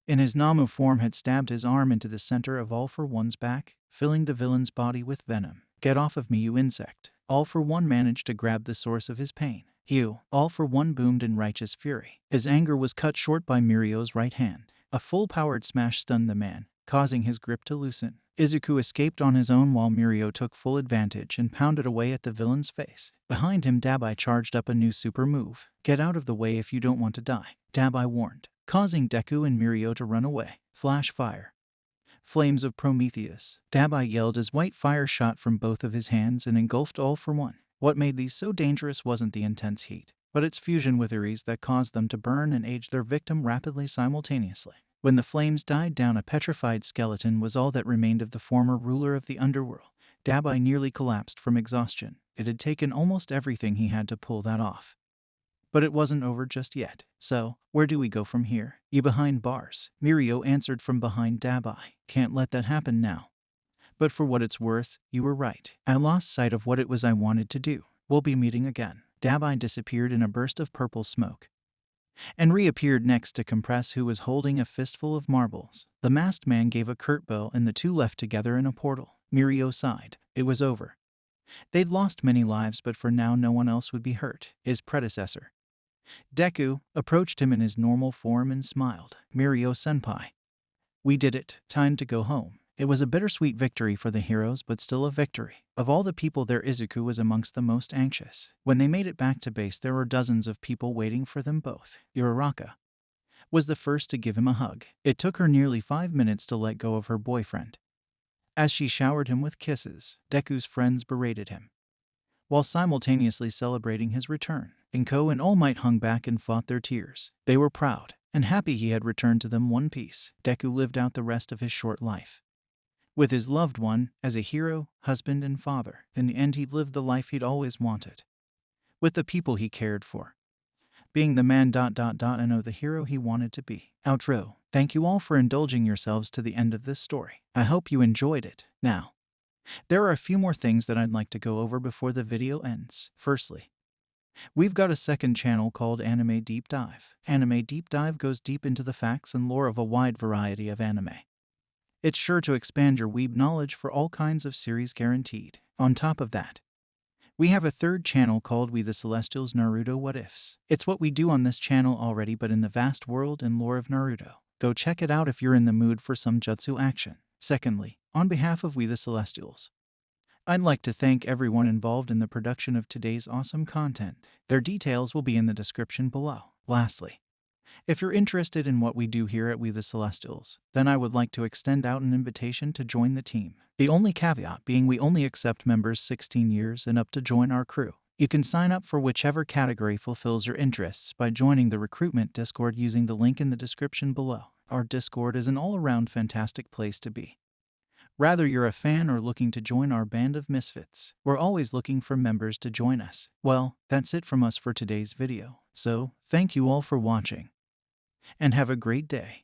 in his Nomu form, had stabbed his arm into the center of All For One's back, filling the villain's body with venom. "Get off of me, you insect." All For One managed to grab the source of his pain. "You!" All For One boomed in righteous fury. His anger was cut short by Mirio's right hand. A full-powered smash stunned the man, causing his grip to loosen. Izuku escaped on his own while Mirio took full advantage and pounded away at the villain's face. Behind him, Dabai charged up a new super move. Get out of the way if you don't want to die, Dabai warned, causing Deku and Mirio to run away. Flash fire. Flames of Prometheus, Dabai yelled as white fire shot from both of his hands and engulfed all for one. What made these so dangerous wasn't the intense heat, but its fusion with Ares that caused them to burn and age their victim rapidly simultaneously. When the flames died down, a petrified skeleton was all that remained of the former ruler of the underworld. Dabai nearly collapsed from exhaustion. It had taken almost everything he had to pull that off. But it wasn't over just yet. So, where do we go from here? You behind bars, Mirio answered from behind Dabai. Can't let that happen now. But for what it's worth, you were right. I lost sight of what it was I wanted to do. We'll be meeting again. Dabai disappeared in a burst of purple smoke and reappeared next to Compress, who was holding a fistful of marbles. The masked man gave a curt bow and the two left together in a portal. Mirio sighed. It was over. They'd lost many lives, but for now no one else would be hurt. His predecessor, Deku, approached him in his normal form and smiled. Mirio-senpai. We did it. Time to go home. It was a bittersweet victory for the heroes, but still a victory. Of all the people there, Izuku was amongst the most anxious. When they made it back to base, there were dozens of people waiting for them both. Uraraka was the first to give him a hug. It took her nearly 5 minutes to let go of her boyfriend. As she showered him with kisses, Deku's friends berated him, while simultaneously celebrating his return. Inko and All Might hung back and fought their tears. They were proud and happy he had returned to them one piece. Deku lived out the rest of his short life with his loved one, as a hero, husband, and father. In the end, he lived the life he'd always wanted, with the people he cared for, being the man ... and the hero he wanted to be. Outro. Thank you all for indulging yourselves to the end of this story. I hope you enjoyed it. Now, there are a few more things that I'd like to go over before the video ends. Firstly, we've got a second channel called Anime Deep Dive. Anime Deep Dive goes deep into the facts and lore of a wide variety of anime. It's sure to expand your weeb knowledge for all kinds of series, guaranteed. On top of that, we have a third channel called We The Celestials Naruto What Ifs. It's what we do on this channel already, but in the vast world and lore of Naruto. Go check it out if you're in the mood for some jutsu action. Secondly, on behalf of We The Celestials, I'd like to thank everyone involved in the production of today's awesome content. Their details will be in the description below. Lastly, if you're interested in what we do here at We The Celestials, then I would like to extend out an invitation to join the team. The only caveat being we only accept members 16 years and up to join our crew. You can sign up for whichever category fulfills your interests by joining the recruitment Discord using the link in the description below. Our Discord is an all-around fantastic place to be. Whether you're a fan or looking to join our band of misfits, we're always looking for members to join us. Well, that's it from us for today's video. So, thank you all for watching, and have a great day.